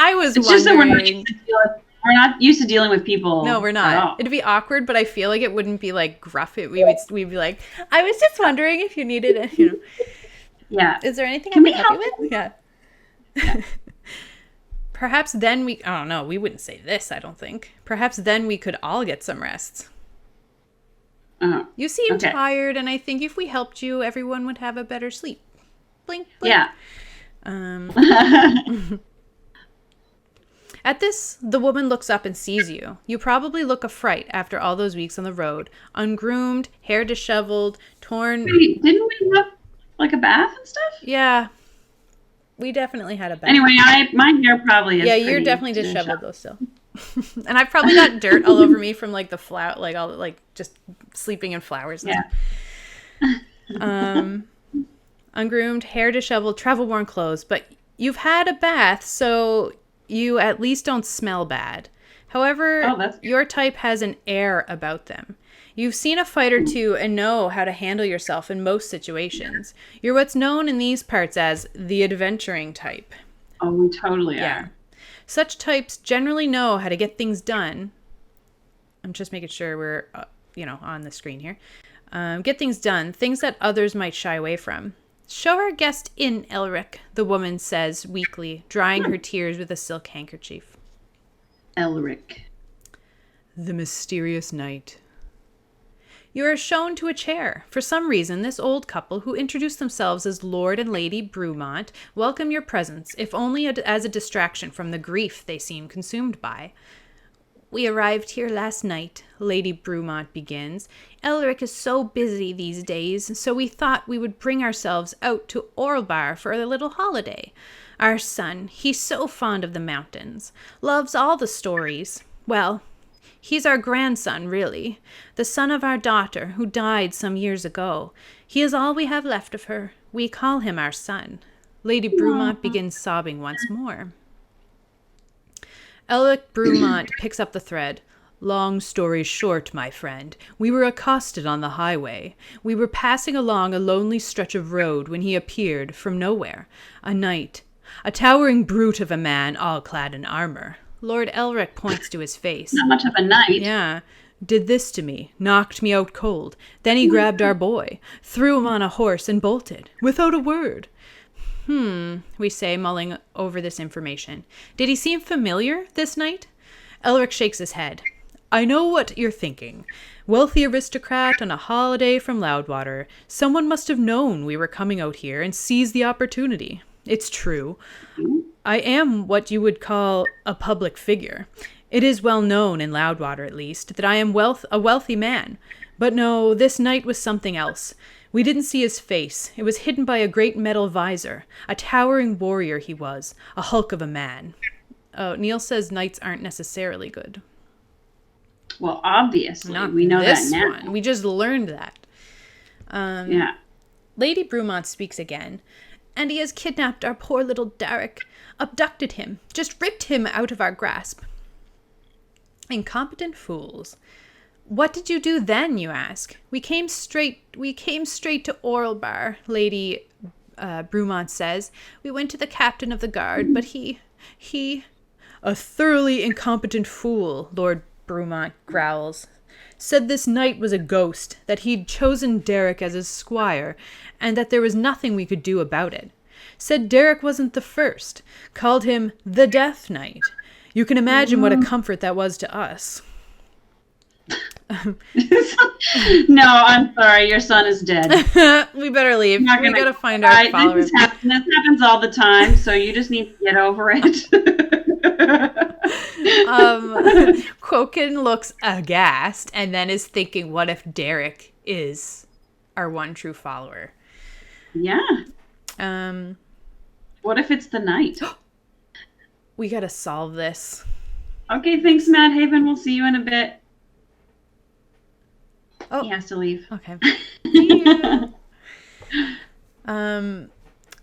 I was It's wondering. just that we're not used to dealing with people. No, we're not. It'd be awkward, but I feel like it wouldn't be like gruff. We'd be like, I was just wondering if you needed it. Yeah. Is there anything Can I we can help you help with? Yeah. Perhaps then I don't know, we wouldn't say this, I don't think. Perhaps then we could all get some rest. You seem tired, and I think if we helped you, everyone would have a better sleep. Blink, blink. Yeah. At this, the woman looks up and sees you. You probably look a fright after all those weeks on the road. Ungroomed, hair disheveled, torn. Wait, didn't we have like a bath and stuff? Yeah. We definitely had a bath. Anyway, my hair probably is. Yeah, you're definitely disheveled though still. And I've probably got dirt all over me from like the flower, like all like just sleeping in flowers. Yeah. Ungroomed, hair disheveled, travel worn clothes, but you've had a bath, so you at least don't smell bad. However, your type has an air about them. You've seen a fight or two and know how to handle yourself in most situations. You're what's known in these parts as the adventuring type. Oh, we totally are. Such types generally know how to get things done. I'm just making sure we're, on the screen here. Get things done, things that others might shy away from. Show our guest in, Elric, the woman says weakly, drying her tears with a silk handkerchief. Elric. The mysterious night. You are shown to a chair. For some reason, this old couple, who introduce themselves as Lord and Lady Brumont, welcome your presence, if only as a distraction from the grief they seem consumed by. We arrived here last night, Lady Brumont begins. Elric is so busy these days, so we thought we would bring ourselves out to Orlebar for a little holiday. Our son, he's so fond of the mountains, loves all the stories. Well, he's our grandson, really, the son of our daughter, who died some years ago. He is all we have left of her. We call him our son. Lady Brumont begins sobbing once more. Elric Brumont picks up the thread. Long story short, my friend, we were accosted on the highway. We were passing along a lonely stretch of road when he appeared from nowhere. A knight, a towering brute of a man, all clad in armor. Lord Elric points to his face. Not much of a knight. Yeah. Did this to me, knocked me out cold. Then he grabbed our boy, threw him on a horse and bolted, without a word. We say, mulling over this information. Did he seem familiar, this knight? Elric shakes his head. I know what you're thinking. Wealthy aristocrat on a holiday from Loudwater. Someone must have known we were coming out here and seized the opportunity. It's true. I am what you would call a public figure. It is well known, in Loudwater at least, that I am a wealthy man. But no, this knight was something else. We didn't see his face. It was hidden by a great metal visor. A towering warrior he was, a hulk of a man. Oh, Neil says knights aren't necessarily good. Well, obviously, Not we know this that now. one. We just learned that. Yeah. Lady Brumont speaks again. And he has kidnapped our poor little Derek, abducted him, just ripped him out of our grasp. Incompetent fools. What did you do then, you ask? We came straight to Orlebar, Lady Brumont says. We went to the captain of the guard, but he... A thoroughly incompetent fool, Lord Brumont growls. Said this knight was a ghost, that he'd chosen Derek as his squire, and that there was nothing we could do about it. Said Derek wasn't the first. Called him the Death Knight. You can imagine what a comfort that was to us. No, I'm sorry. Your son is dead. We better leave. Not We gonna gotta find our follower. this happens all the time, so you just need to get over it. Quoken looks aghast and then is thinking, what if Derek is our one true follower? Yeah. What if it's the knight? We gotta solve this. Okay, thanks, Matt Haven. We'll see you in a bit. Oh, he has to leave. Okay. See you.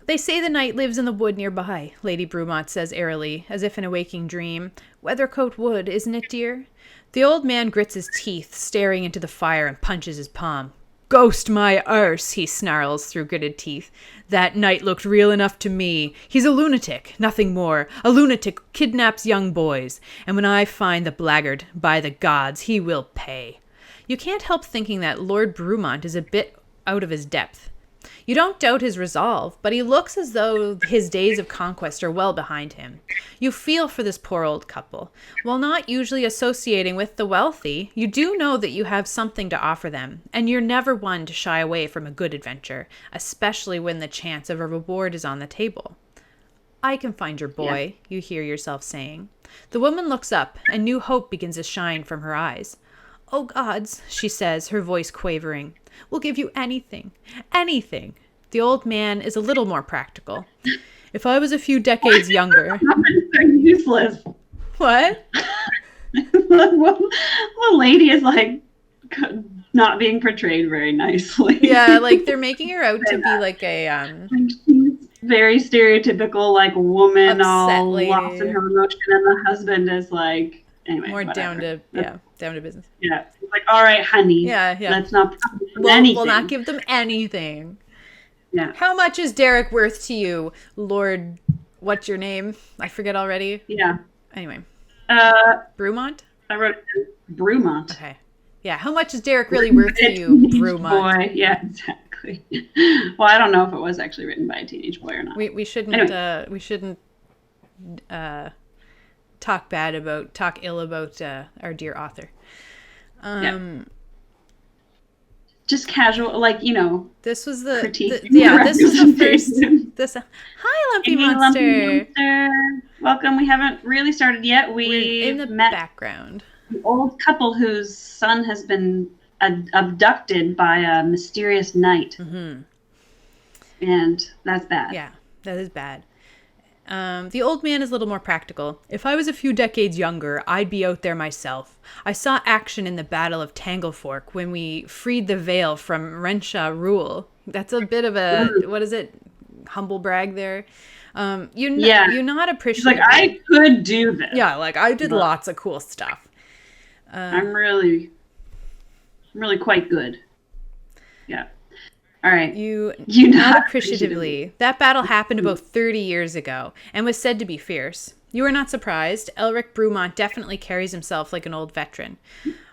They say the knight lives in the wood nearby, Lady Brumont says airily, as if in a waking dream. Weathercote Wood, isn't it, dear? The old man grits his teeth, staring into the fire, and punches his palm. Ghost my arse, he snarls through gritted teeth. That knight looked real enough to me. He's a lunatic, nothing more. A lunatic kidnaps young boys. And when I find the blackguard, by the gods, he will pay. You can't help thinking that Lord Brumont is a bit out of his depth. You don't doubt his resolve, but he looks as though his days of conquest are well behind him. You feel for this poor old couple. While not usually associating with the wealthy, you do know that you have something to offer them, and you're never one to shy away from a good adventure, especially when the chance of a reward is on the table. I can find your boy, you hear yourself saying. The woman looks up, and new hope begins to shine from her eyes. Oh, gods, she says, her voice quavering. We'll give you anything. Anything. The old man is a little more practical. If I was a few decades younger... They're useless. What? The lady is like not being portrayed very nicely. Yeah, like they're making her out to be like a... She's very stereotypical, like woman all lady. lost in her emotion, and the husband is like... Anyway, more whatever. down to business. Yeah. It's like, all right, honey. Yeah. Let's not anything. We'll not give them anything. Yeah. How much is Derek worth to you, Lord? What's your name? I forget already. Yeah. Anyway. Brumont. I wrote Brumont. Okay. Yeah. How much is Derek really worth to you, Brumont? Boy. Yeah, exactly. Well, I don't know if it was actually written by a teenage boy or not. We shouldn't. Anyway. We shouldn't. Talk ill about our dear author. Just casual, like, This was the critique. this was the first. Hi, Lumpy Monster. Welcome. We haven't really started yet. We're in the background. An old couple whose son has been abducted by a mysterious knight, and that's bad. Yeah, that is bad. The old man is a little more practical. If I was a few decades younger, I'd be out there myself. I saw action in the Battle of Tanglefork when we freed the Vale from Renshaw rule. That's a bit of a, what is it, humble brag there. You're not appreciative. He's like, I could do this. Yeah, like I did lots of cool stuff. I'm really quite good. Yeah. All right. You not appreciatively. That battle happened about 30 years ago and was said to be fierce. You are not surprised. Elric Brumont definitely carries himself like an old veteran.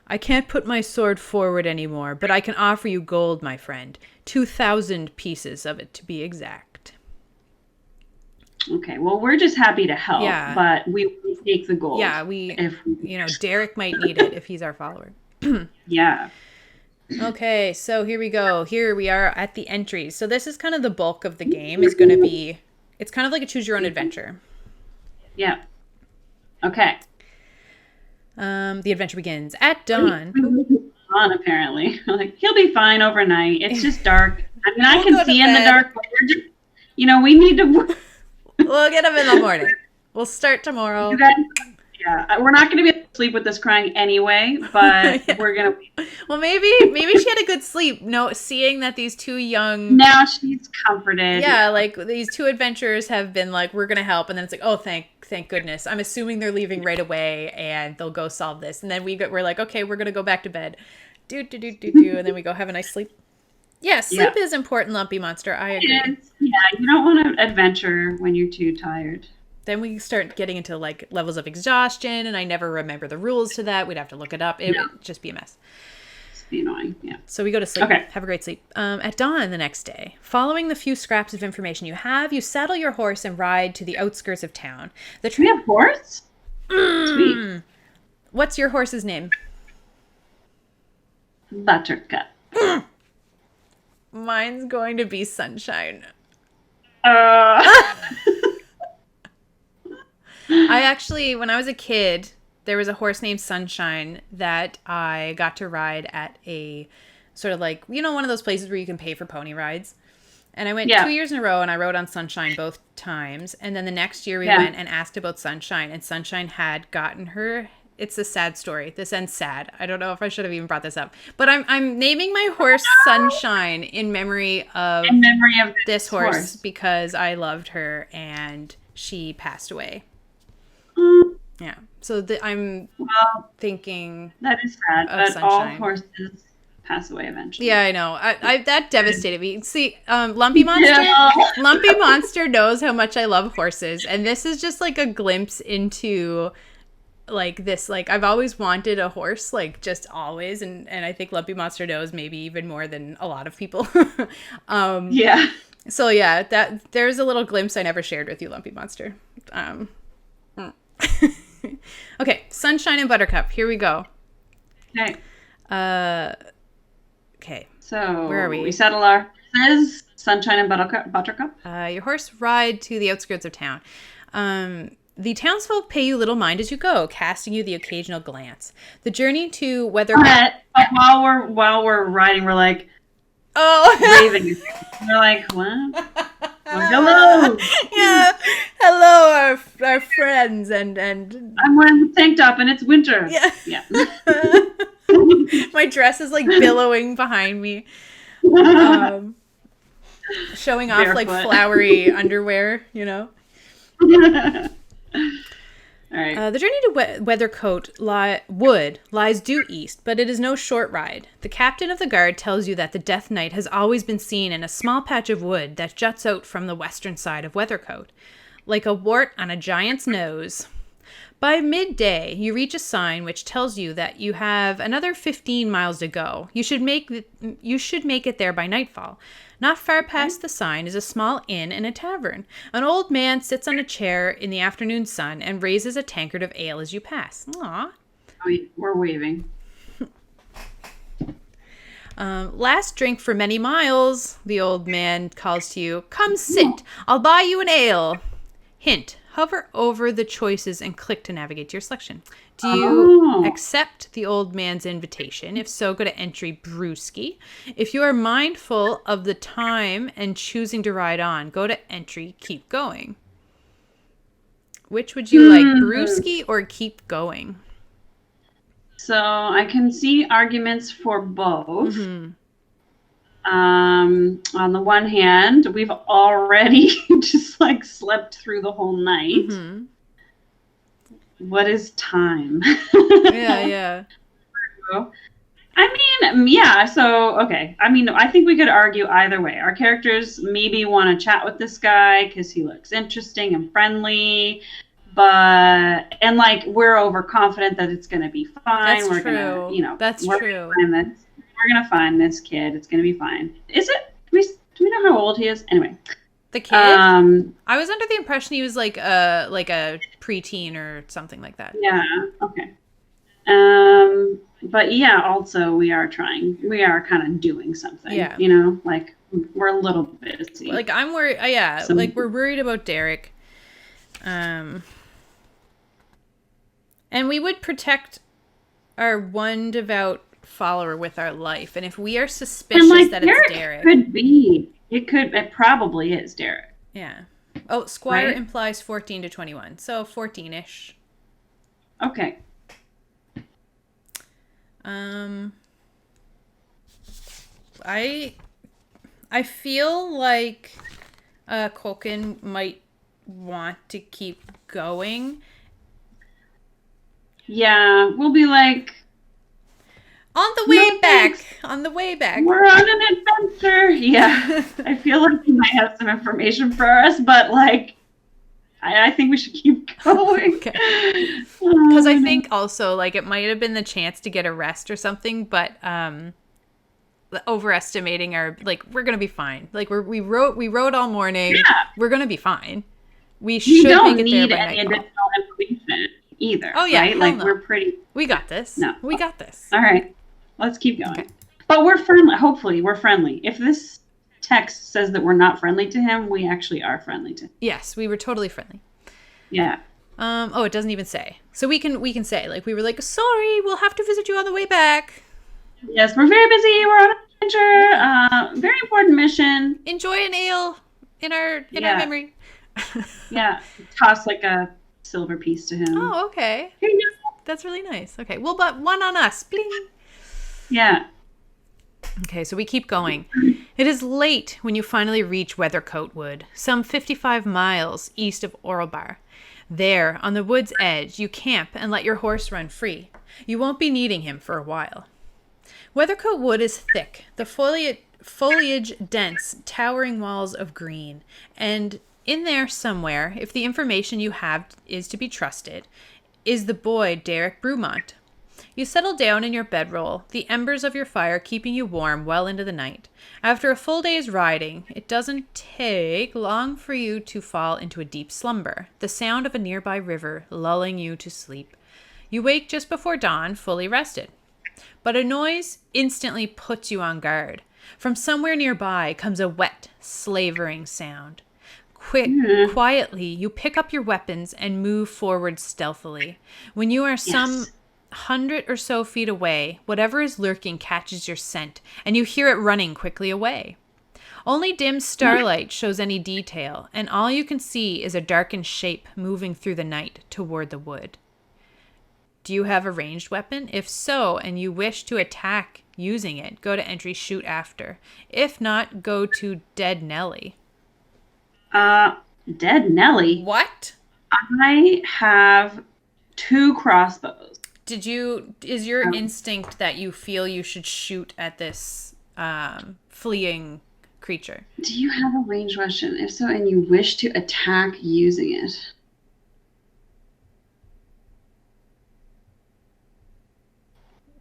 I can't put my sword forward anymore, but I can offer you gold, my friend. 2,000 pieces of it, to be exact. Okay, well, we're just happy to help, but we take the gold. Yeah, Derek might need it if he's our follower. Yeah. Okay, so here we go. Here we are at the entries. So this is kind of the bulk of the game. Is going to be, it's kind of like a choose your own adventure. Yeah. Okay. The adventure begins at dawn. On apparently, like he'll be fine overnight. It's just dark. I mean, I can see in the dark. But we're just, we need to. We'll get him in the morning. We'll start tomorrow. Yeah, we're not going to be able to sleep with this crying anyway, but we're going to... Well, maybe she had a good sleep. No, seeing that these two young... Now she's comforted. Yeah, like these two adventurers have been like, we're going to help. And then it's like, oh, thank goodness. I'm assuming they're leaving right away and they'll go solve this. And then we're like, okay, we're going to go back to bed. And then we go have a nice sleep. Yeah, sleep is important, Lumpy Monster. I agree. Yeah, you don't want to adventure when you're too tired. Then we start getting into like levels of exhaustion, and I never remember the rules to that. We'd have to look it up. It would just be a mess. Just be annoying, yeah. So we go to sleep. Okay. Have a great sleep. At dawn the next day, following the few scraps of information you have, you saddle your horse and ride to the outskirts of town. We have horse? Sweet. What's your horse's name? Buttercup. Mine's going to be Sunshine. Uh, I actually, when I was a kid, there was a horse named Sunshine that I got to ride at a sort of like, one of those places where you can pay for pony rides. And I went 2 years in a row and I rode on Sunshine both times. And then the next year we went and asked about Sunshine, and Sunshine had gotten her. It's a sad story. This ends sad. I don't know if I should have even brought this up. But I'm naming my horse Sunshine in memory of this horse because I loved her and she passed away. Yeah. So I'm thinking that is sad, but Sunshine. All horses pass away eventually. Yeah, I know. I that devastated me. See, Lumpy Monster knows how much I love horses, and this is just like a glimpse into like this. Like I've always wanted a horse, like just always, and I think Lumpy Monster knows maybe even more than a lot of people. Yeah. So yeah, that there's a little glimpse I never shared with you, Lumpy Monster. Okay, Sunshine and Buttercup. Here we go. Okay. Okay. So where are we? We settle our horses. Sunshine and Buttercup. Your horse ride to the outskirts of town. The townsfolk pay you little mind as you go, casting you the occasional glance. The journey to Weathercote. But while we're riding, we're like, waving. We're like, what? Hello. Yeah. Hello, our friends, and I'm wearing the tank top and it's winter. Yeah. My dress is like billowing behind me. Showing off Barefoot. like flowery underwear, All right. The journey to Weathercote lies due east, but it is no short ride. The captain of the guard tells you that the Death Knight has always been seen in a small patch of wood that juts out from the western side of Weathercote, like a wart on a giant's nose. By midday, you reach a sign which tells you that you have another 15 miles to go. You should make it there by nightfall. Not far past the sign is a small inn and a tavern. An old man sits on a chair in the afternoon sun and raises a tankard of ale as you pass. Aww. We're waving. Last drink for many miles, the old man calls to you. Come sit. I'll buy you an ale. Hint. Hover over the choices and click to navigate to your selection. Do you accept the old man's invitation? If so, go to entry brewski. If you are mindful of the time and choosing to ride on, go to entry keep going. Which would you like, brewski or keep going? So I can see arguments for both. Mm-hmm. On the one hand, we've already just like slept through the whole night. Mm-hmm. What is time? Yeah. I mean, yeah, so, okay. I mean, I think we could argue either way. Our characters maybe want to chat with this guy because he looks interesting and friendly, and like, we're overconfident that it's going to be fine. That's we're true. Gonna, That's true. We're going to find this kid. It's going to be fine. Is it? Do we know how old he is? Anyway. The kid? I was under the impression he was like a preteen or something like that. Yeah, okay. But yeah, also we are kind of doing something. Yeah. Like we're a little busy. Like I'm worried. Yeah, like we're worried about Derek. And we would protect our one devout follower with our life. And if we are suspicious that it's Derek, could be. It probably is Derek. Yeah. Oh, Squire implies 14 to 21, so 14-ish. Okay. I feel like Culkin might want to keep going. Yeah, we'll be like, on the way back. We're on an adventure. Yeah. I feel like he might have some information for us, but like, I think we should keep going. Okay. Because I think also like it might have been the chance to get a rest or something, but overestimating our we're gonna be fine. Like we rode all morning. Yeah. We're gonna be fine. We should don't make it need there by any nightfall. additional information either. Oh yeah, right? Like no. we're pretty. We got this. No. We got this. All right, let's keep going. Okay. But we're friendly. Hopefully, we're friendly. If this text says that we're not friendly to him, we actually are friendly to him. Yes, we were totally friendly. Yeah. Oh, it doesn't even say. So we can say, like, we were like, sorry, we'll have to visit you on the way back. Yes, we're very busy. We're on an adventure. Very important mission. Enjoy an ale in our memory. Yeah. Toss like a silver piece to him. Oh, okay. Here you go. That's really nice. Okay, well, but one on us. Bling. Yeah. Okay, so we keep going. It is late when you finally reach Weathercoat Wood, some 55 miles east of Orlebar. There, on the wood's edge, you camp and let your horse run free. You won't be needing him for a while. Weathercoat Wood is thick, the foliage dense, towering walls of green, and in there somewhere, if the information you have is to be trusted, is the boy Derek Brumont. You settle down in your bedroll, the embers of your fire keeping you warm well into the night. After a full day's riding, it doesn't take long for you to fall into a deep slumber, the sound of a nearby river lulling you to sleep. You wake just before dawn, fully rested. But a noise instantly puts you on guard. From somewhere nearby comes a wet, slavering sound. Quietly, you pick up your weapons and move forward stealthily. When you are some 100 or so feet away, whatever is lurking catches your scent, and you hear it running quickly away. Only dim starlight shows any detail, and all you can see is a darkened shape moving through the night toward the wood. Do you have a ranged weapon? If so, and you wish to attack using it, go to entry shoot after. If not, go to Dead Nelly. Dead Nelly? What? I have 2 crossbows. Is your instinct that you feel you should shoot at this fleeing creature? Do you have a ranged weapon? If so, and you wish to attack using it?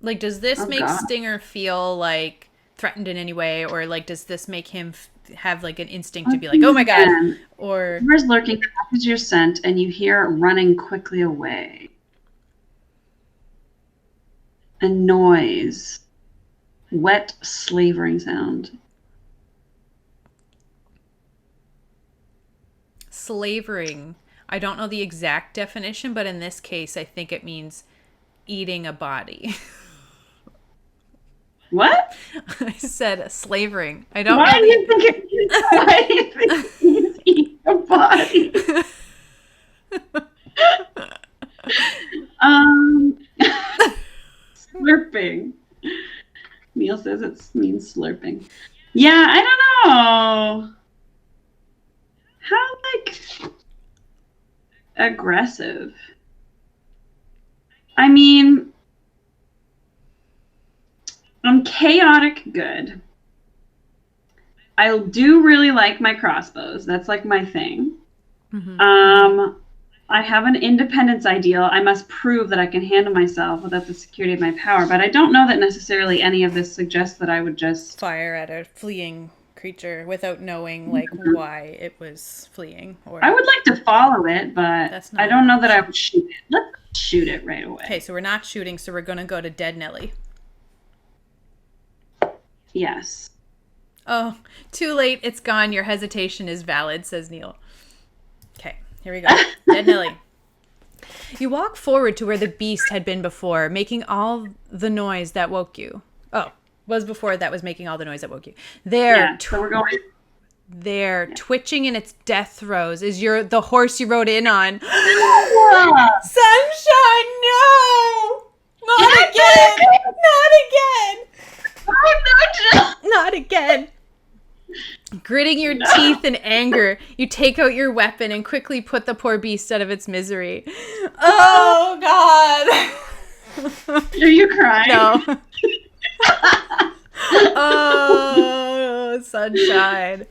Like, does this make Stinger feel like threatened in any way, or like does this make him have like an instinct to be like, oh my god, or whoever's lurking catches your scent and you hear it running quickly away? A noise. Wet, slavering sound. Slavering. I don't know the exact definition, but in this case, I think it means eating a body. What? I said slavering. I don't why know. Do you think it means eating a body? Slurping. Neil says it means slurping. Yeah, I don't know. How, like, aggressive. I mean, I'm chaotic good. I do really like my crossbows. That's like my thing. Mm-hmm. I have an independence ideal. I must prove that I can handle myself without the security of my power. But I don't know that necessarily any of this suggests that I would just fire at a fleeing creature without knowing like why it was fleeing. Or I would like to follow it, but I don't know that I would shoot it. Let's shoot it right away. Okay, so we're not shooting, so we're going to go to Dead Nelly. Yes. Oh, too late. It's gone. Your hesitation is valid, says Neil. Okay, here we go. Dead Nelly. You walk forward to where the beast had been before, making all the noise that woke you. Oh, was before that was making all the noise that woke you. There, so we're going. There, twitching in its death throes, is the horse you rode in on. Sunshine, no! Not again! Not again! Oh no, Jill! Not again! Gritting your teeth in anger, you take out your weapon and quickly put the poor beast out of its misery. Oh, God! Are you crying? No. Oh, sunshine.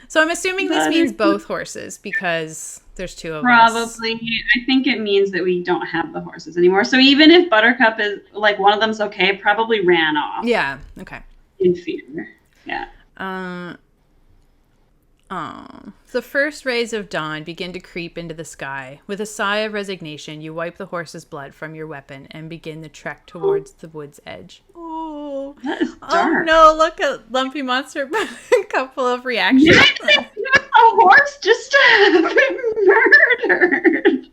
So I'm assuming this means both horses because there's 2 of us. Probably. I think it means that we don't have the horses anymore. So even if Buttercup is, like, one of them's okay, probably ran off. Yeah, okay. In fear. Yeah. Oh. The first rays of dawn begin to creep into the sky. With a sigh of resignation, you wipe the horse's blood from your weapon and begin the trek towards the wood's edge. Oh. That is Oh dark. no, look at Lumpy Monster put a couple of reactions. Did I think a horse just have been murdered?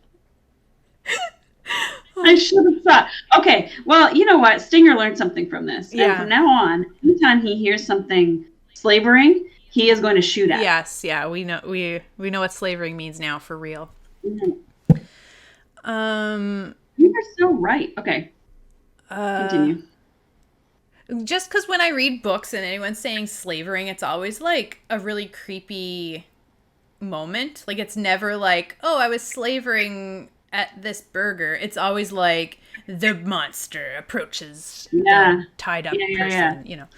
I should have thought. Okay, well, you know what? Stinger learned something from this. Yeah. And from now on, anytime he hears something slavering, he is going to shoot at it. Yes, yeah, we know what slavering means now for real. Mm-hmm. You are so right. Okay. Continue. Just because when I read books and anyone's saying slavering, it's always like a really creepy moment. Like it's never like, oh, I was slavering at this burger. It's always like the monster approaches the tied up person, you know.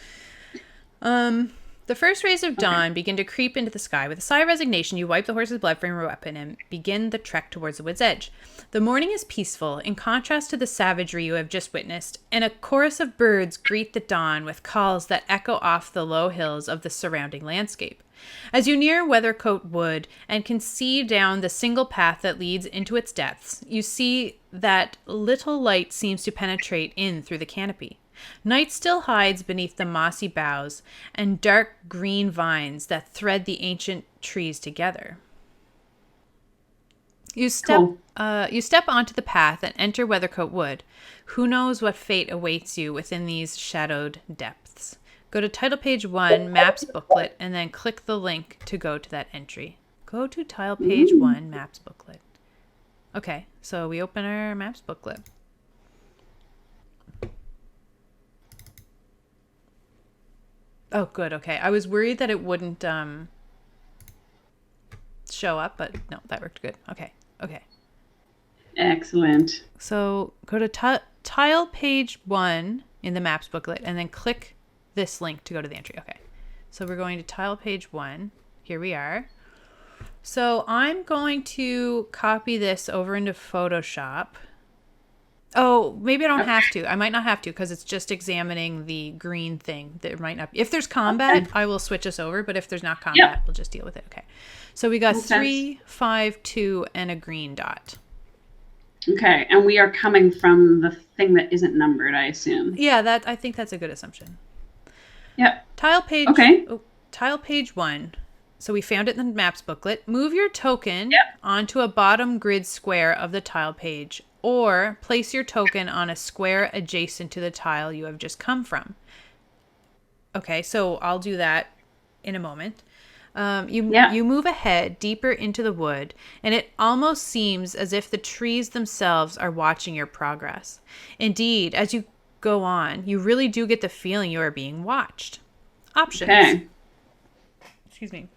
The first rays of dawn begin to creep into the sky. With a sigh of resignation, you wipe the horse's blood from your weapon and begin the trek towards the wood's edge. The morning is peaceful, in contrast to the savagery you have just witnessed, and a chorus of birds greet the dawn with calls that echo off the low hills of the surrounding landscape. As you near Weathercote Wood and can see down the single path that leads into its depths, you see that little light seems to penetrate in through the canopy. Night still hides beneath the mossy boughs and dark green vines that thread the ancient trees together. You step onto the path and enter Weathercote Wood. Who knows what fate awaits you within these shadowed depths? Go to title page 1, Maps booklet, and then click the link to go to that entry. Go to title page 1, Maps booklet. Okay, so we open our Maps booklet. Oh, good. Okay. I was worried that it wouldn't show up, but no, that worked good. Okay. Excellent. So go to tile page 1 in the Maps booklet and then click this link to go to the entry. Okay. So we're going to tile page 1. Here we are. So I'm going to copy this over into Photoshop. Oh, maybe I don't have to. I might not have to because it's just examining the green thing. There might not be. If there's combat, I will switch us over. But if there's not combat, we'll just deal with it. Okay. So we got 3, 5, 2, and a green dot. Okay, and we are coming from the thing that isn't numbered, I assume. Yeah, I think that's a good assumption. Yep. Tile page. Okay. Tile page 1. So we found it in the Maps booklet. Move your token onto a bottom grid square of the tile page, or place your token on a square adjacent to the tile you have just come from. Okay, so I'll do that in a moment. You move ahead deeper into the wood, and it almost seems as if the trees themselves are watching your progress. Indeed, as you go on, you really do get the feeling you are being watched. Options. Okay. Excuse me.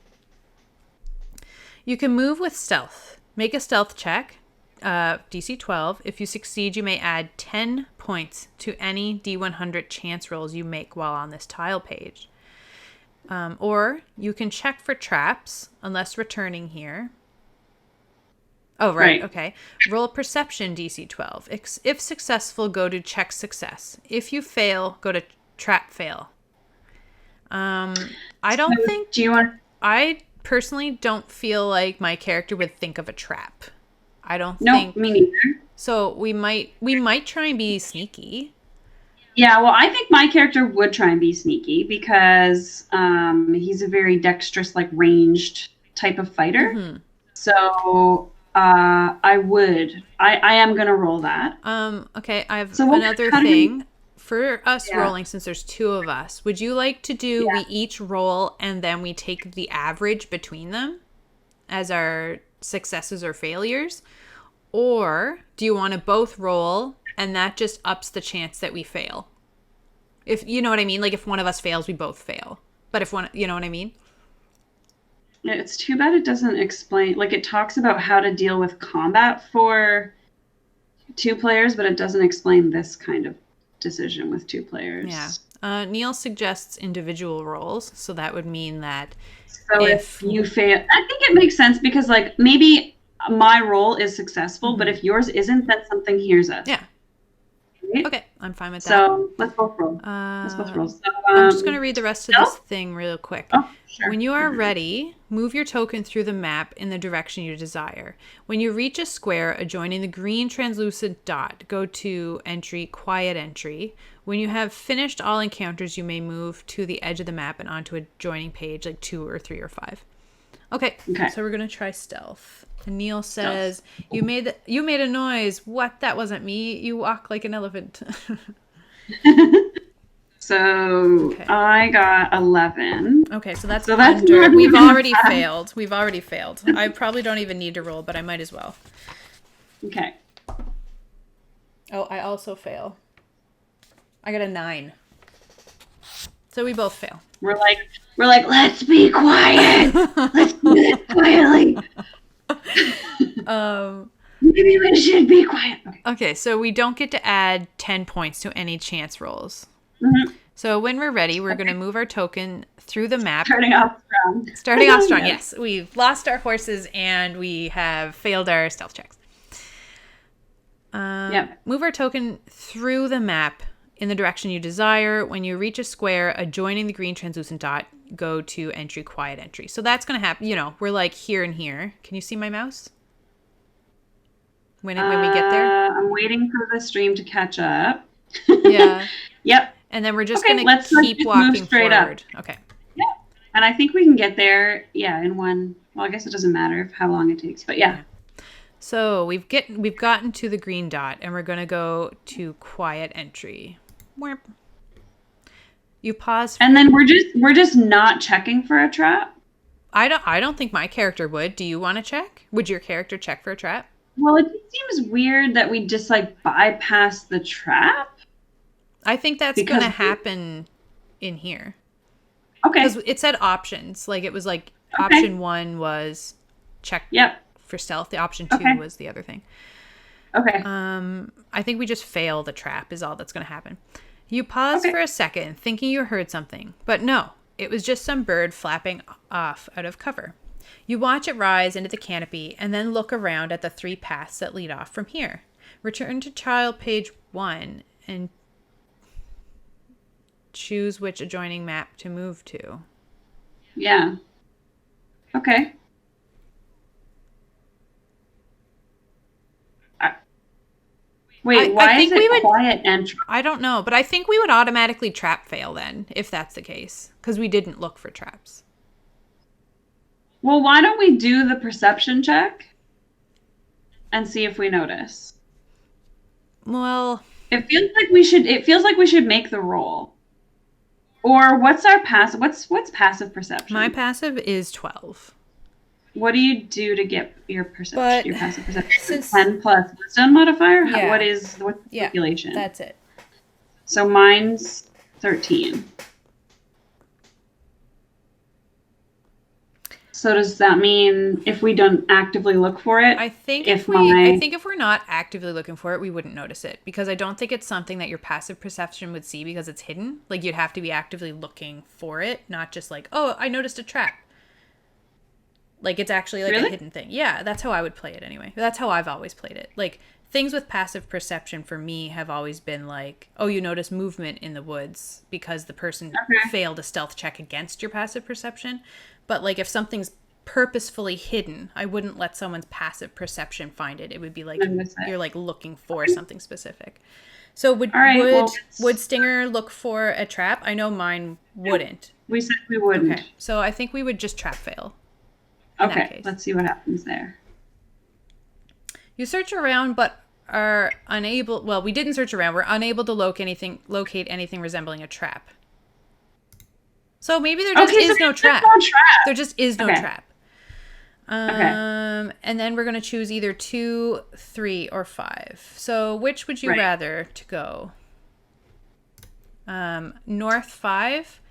You can move with stealth. Make a stealth check, DC 12. If you succeed, you may add 10 points to any D100 chance rolls you make while on this tile page. Or you can check for traps, unless returning here. Oh, right. Okay. Roll perception DC 12. If successful, go to check success. If you fail, go to trap fail. I don't think... Do you want... I personally don't feel like my character would think of a trap. I don't think... No, me neither. So we might try and be sneaky. Yeah, well, I think my character would try and be sneaky because he's a very dexterous, like ranged type of fighter. Mm-hmm. So I would. I am going to roll that. Okay, I have another thing. For us rolling, since there's 2 of us, would you like to do we each roll and then we take the average between them as our successes or failures? Or do you want to both roll and that just ups the chance that we fail? If you know what I mean? Like if one of us fails, we both fail. But if one, you know what I mean? Yeah, it's too bad it doesn't explain, like it talks about how to deal with combat for 2 players, but it doesn't explain this kind of decision with 2 players. Yeah. Neil suggests individual rolls, so that would mean that if you fail, I think it makes sense because like maybe my roll is successful, but if yours isn't, then something hears us. Yeah. right? Okay, I'm fine with that. So let's both roll. Let's both roll. So, I'm just going to read the rest of this stealth? thing real quick. Oh, sure. When you are ready, move your token through the map in the direction you desire. When you reach a square adjoining the green translucent dot, go to entry, quiet entry. When you have finished all encounters, you may move to the edge of the map and onto a joining page, like 2 or 3 or 5. Okay. So we're going to try stealth. And Neil says, you made a noise. What? That wasn't me. You walk like an elephant. So I got 11. Okay, so that's not under. We've even already bad. failed. We've already failed. I probably don't even need to roll, but I might as well. Okay. Oh, I also fail. I got a 9. So we both fail. We're like, let's be quiet. Let's do this quietly. Maybe we should be quiet. Okay, so we don't get to add 10 points to any chance rolls. Mm-hmm. So when we're ready, we're going to move our token through the map. Starting off strong. Yes. We've lost our horses and we have failed our stealth checks. Move our token through the map in the direction you desire. When you reach a square adjoining the green translucent dot, go to entry, quiet entry. So that's going to happen. You know, we're like here and here. Can you see my mouse? When we get there? I'm waiting for the stream to catch up. Yeah. Yep. And then we're just going to keep walking forward. Okay. Yeah. And I think we can get there, in one. Well, I guess it doesn't matter how long it takes, but yeah. So we've gotten to the green dot, and we're going to go to quiet entry. You pause. And then we're just not checking for a trap. I don't think my character would. Do you want to check? Would your character check for a trap? Well, it seems weird that we just bypass the trap. I think that's going to happen in here. Okay. Because it said options. Like, it was like option 1 was check for stealth. The option 2 was the other thing. Okay. I think we just fail the trap is all that's going to happen. You pause for a second, thinking you heard something. But no, it was just some bird flapping off out of cover. You watch it rise into the canopy and then look around at the 3 paths that lead off from here. Return to child page 1 and choose which adjoining map to move to. Yeah. Okay. Wait, why is it quiet entry? I don't know, but I think we would automatically trap fail then, if that's the case, because we didn't look for traps. Well, why don't we do the perception check and see if we notice? Well, it feels like we should make the roll. Or what's our passive? What's passive perception? My passive is 12. What do you do to get your perception? Your passive perception? 10 plus wisdom modifier? Yeah. What's the calculation? That's it. So mine's 13. So does that mean if we don't actively look for it? I think if we're not actively looking for it, we wouldn't notice it, because I don't think it's something that your passive perception would see because it's hidden. Like, you'd have to be actively looking for it, not just like, oh, I noticed a trap. Like, it's actually like a hidden thing. Yeah, that's how I would play it anyway. That's how I've always played it. Like, things with passive perception for me have always been like, oh, you notice movement in the woods because the person failed a stealth check against your passive perception. But, like, if something's purposefully hidden, I wouldn't let someone's passive perception find it. It would be like you're, like, looking for something specific. So would Stinger look for a trap? I know mine wouldn't. We said we wouldn't. Okay, so I think we would just trap fail. Okay, let's see what happens there. You search around, but are unable... Well, we didn't search around. We're unable to locate anything resembling a trap. So maybe there just is no trap. There just is no trap. And then we're going to choose either 2, 3, or 5. So which would you rather to go? North 5,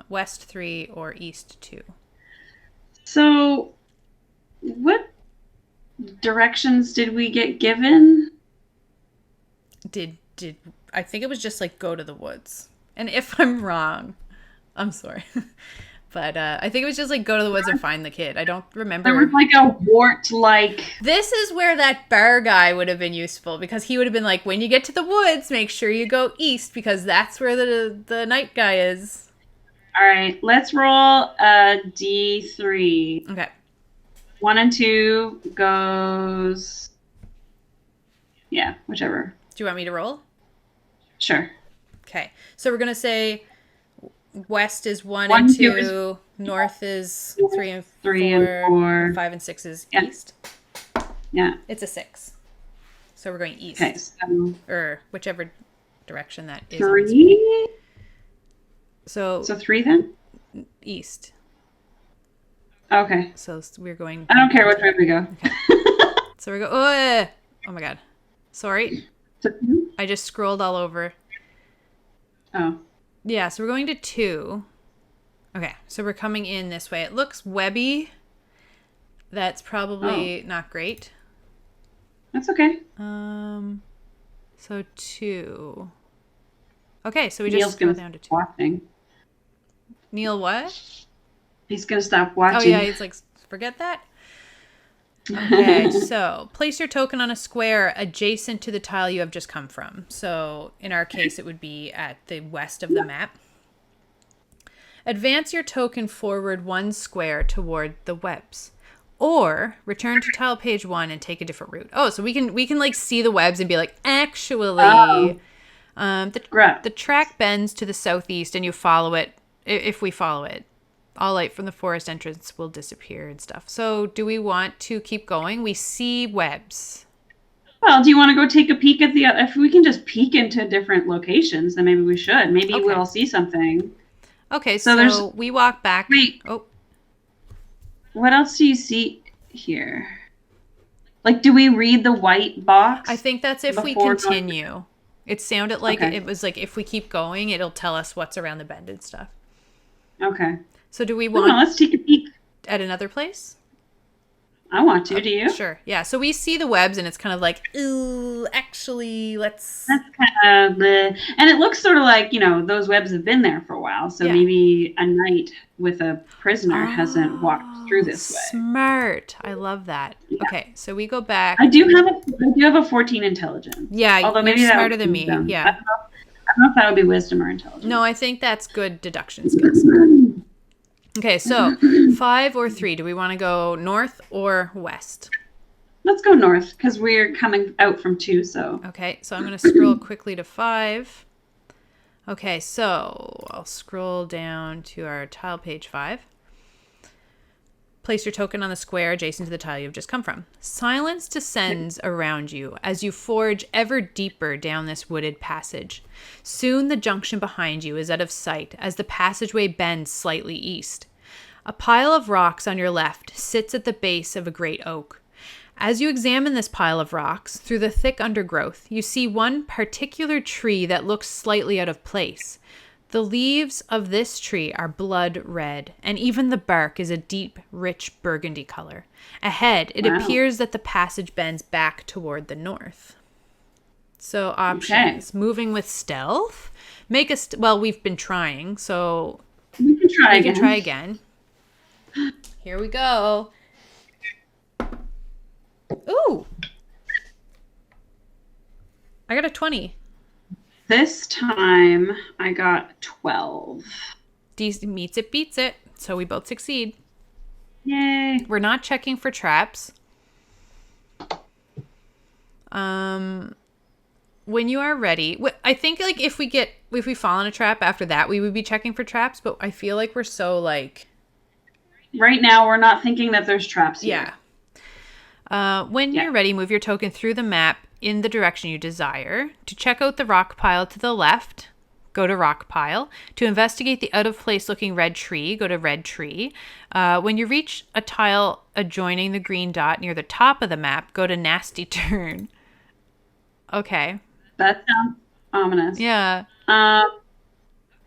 west 3, or east 2? So what directions did we get given? I think it was just like go to the woods. And if I'm wrong, I'm sorry. But I think it was just like go to the woods and find the kid. I don't There remember. was like a wart-like. This is where that bar guy would have been useful because he would have been like, when you get to the woods, make sure you go east because that's where the night guy is. All right, let's roll a D3. Okay. 1 and 2 goes. Yeah, whichever. Do you want me to roll? Sure. Okay. So we're going to say west is 1 1 and and 2 2, north is 3 and 3 and 4. and 5 and 6 is Yeah. east. Yeah. It's a 6. So we're going east. Okay, so Or whichever direction that is. 3. So 3 then? east. Okay. So we're going. I don't care which way we go. So we go. Oh my god. Sorry. I just scrolled all over. Oh. Yeah, so we're going to 2. Okay, so we're coming in this way. It looks webby. That's probably not great. That's okay. So 2. Okay, so we Neil's just go gonna down to 2. watching. Neil, what? He's gonna stop Oh watching. yeah, he's like, forget that. Okay, so place your token on a square adjacent to the tile you have just come from. So in our case, it would be at the west of the map. Advance your token forward 1 square toward the webs. Or return to tile page 1 and take a different route. Oh, so we can like see the webs and be like, actually, the track bends to the southeast and you follow it. If we follow it, all light from the forest entrance will disappear and stuff. So do we want to keep going? We see webs. Well, do you want to go take a peek at if we can just peek into different locations, then maybe we should. Maybe Okay. we'll see something. Okay, So there's- we walk back. Wait. Oh, What else do you see here? Like, do we read the white box? I think that's if we before continue. It sounded like Okay. it was like if we keep going, it'll tell us what's around the bend and stuff. Okay. So do we Come want on, let's take a peek. at another place? I want to. Do you? Sure. Yeah. So we see the webs and it's kind of like, ooh, actually, let's. That's kind of bleh. And it looks sort of like, those webs have been there for a while. So Yeah. maybe a knight with a prisoner hasn't walked through this way. Smart. I love that. Yeah. Okay. So we go back. I do have a 14 intelligence. Yeah. Although maybe you're that smarter would than be me. wisdom. Yeah. I don't know if that would be wisdom or intelligence. No, I think that's good deduction skills. Okay. So 5 or 3. Do we want to go north or west? Let's go north because we're coming out from 2. So Okay, so I'm going to scroll quickly to 5. Okay, so I'll scroll down to our tile page 5. Place your token on the square adjacent to the tile you've just come from. Silence descends around you as you forge ever deeper down this wooded passage. Soon the junction behind you is out of sight as the passageway bends slightly east. A pile of rocks on your left sits at the base of a great oak. As you examine this pile of rocks, through the thick undergrowth, you see one particular tree that looks slightly out of place. The leaves of this tree are blood red, and even the bark is a deep, rich burgundy color. Ahead, it appears that the passage bends back toward the north. So options. Okay. Moving with stealth. Make a... well, we've been trying, so we can try we again. can try again. Here we go. Ooh. I got a 20. This time I got 12. D meets it, beats it. So we both succeed. Yay. We're not checking for traps. When you are ready, I think like if we fall in a trap after that, we would be checking for traps, but I feel like we're so like... Right now we're not thinking that there's traps here. Yeah. When you're ready, move your token through the map in the direction you desire. To check out the rock pile to the left, go to rock pile. To investigate the out-of-place looking red tree, go to red tree. When you reach a tile adjoining the green dot near the top of the map, go to nasty turn. Okay. That sounds ominous. Yeah.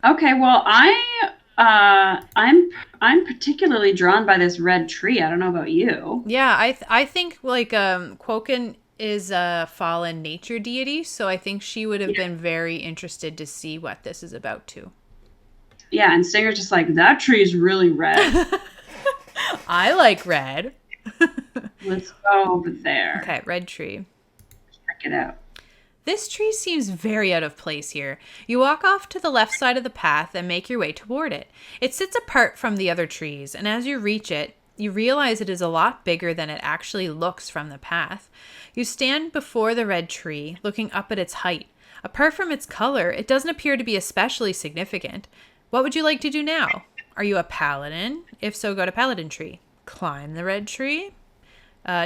Okay, well, I'm particularly drawn by this red tree. I don't know about you. Yeah, I think like Quoken is a fallen nature deity, so I think she would have been very interested to see what this is about too. Yeah, and Stinger's just like, that tree's really red. I like red. Let's go over there. Okay, red tree. Check it out. This tree seems very out of place here. You walk off to the left side of the path and make your way toward it. It sits apart from the other trees, and as you reach it, you realize it is a lot bigger than it actually looks from the path. You stand before the red tree, looking up at its height. Apart from its color, it doesn't appear to be especially significant. What would you like to do now? Are you a paladin? If so, go to paladin tree. Climb the red tree.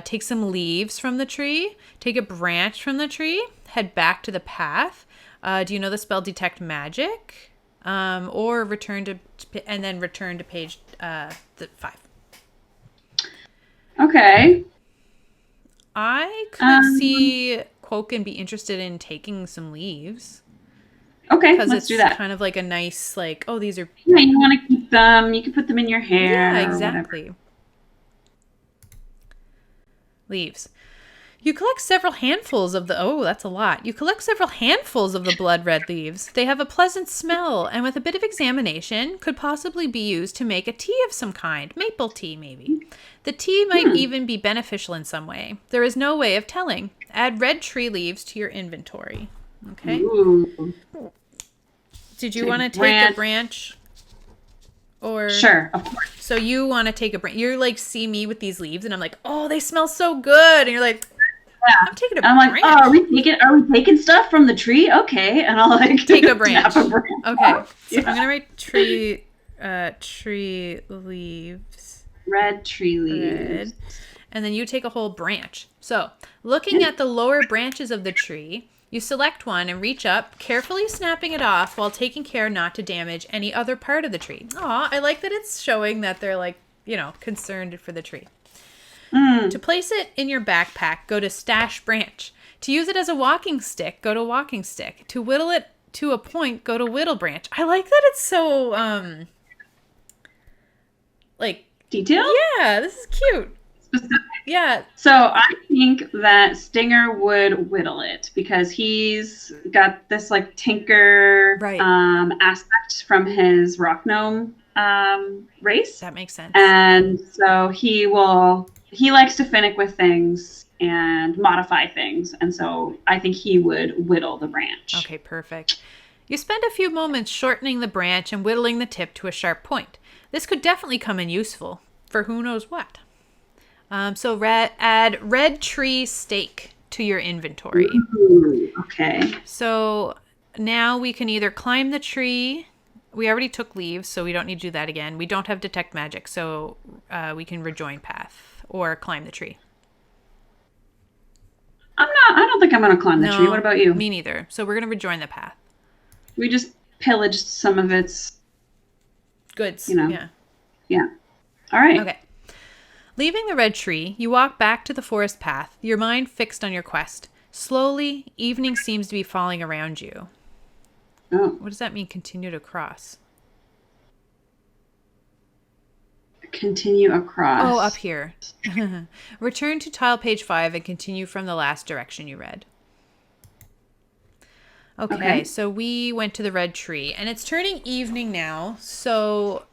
Take some leaves from the tree. Take a branch from the tree. Head back to the path. Do you know the spell detect magic? Or return to page 5. Okay. I could see Quoken be interested in taking some leaves. Okay, Because let's it's do that. kind of like a nice, like, oh, these are... Yeah, you want to keep them. You can put them in your hair. Yeah, or exactly. Leaves. You collect several handfuls of the... Oh, that's a lot. You collect several handfuls of the blood red leaves. They have a pleasant smell, and with a bit of examination, could possibly be used to make a tea of some kind. Maple tea, maybe. The tea might even be beneficial in some way. There is no way of telling. Add red tree leaves to your inventory. Okay. Ooh. Did you want to take a branch? Or... Sure, of course. So you want to take a branch. You're like, see me with these leaves, and I'm like, oh, they smell so good. And you're like... Yeah. I'm taking a I'm branch. like, oh, are we taking stuff from the tree? Okay, and I'll like Take a branch. snap a branch. Okay, so Yeah. I'm gonna write tree leaves. Red tree leaves. Red. And then you take a whole branch. So, looking at the lower branches of the tree, you select one and reach up, carefully snapping it off while taking care not to damage any other part of the tree. Aw, I like that it's showing that they're like, concerned for the tree. To place it in your backpack, go to stash branch. To use it as a walking stick, go to walking stick. To whittle it to a point, go to whittle branch. I like that it's so, Detail? yeah, this is cute. Specific. Yeah. So I think that Stinger would whittle it because he's got this like tinker Right. aspect from his rock gnome race. That makes sense. And so he likes to finick with things and modify things. And so I think he would whittle the branch. Okay, perfect. You spend a few moments shortening the branch and whittling the tip to a sharp point. This could definitely come in useful for who knows what. So add red tree stake to your inventory. Ooh, okay. So now we can either climb the tree. We already took leaves, so we don't need to do that again. We don't have detect magic, so we can rejoin path or climb the tree. I don't think I'm going to climb the tree. What about you? Me neither. So we're going to rejoin the path. We just pillaged some of its goods. Yeah. Yeah. All right. Okay. Leaving the red tree, you walk back to the forest path, your mind fixed on your quest. Slowly, evening seems to be falling around you. Oh. What does that mean, continue to cross? Continue across. Oh, up here. Return to tile page 5 and continue from the last direction you read. Okay, so we went to the red tree, and it's turning evening now, so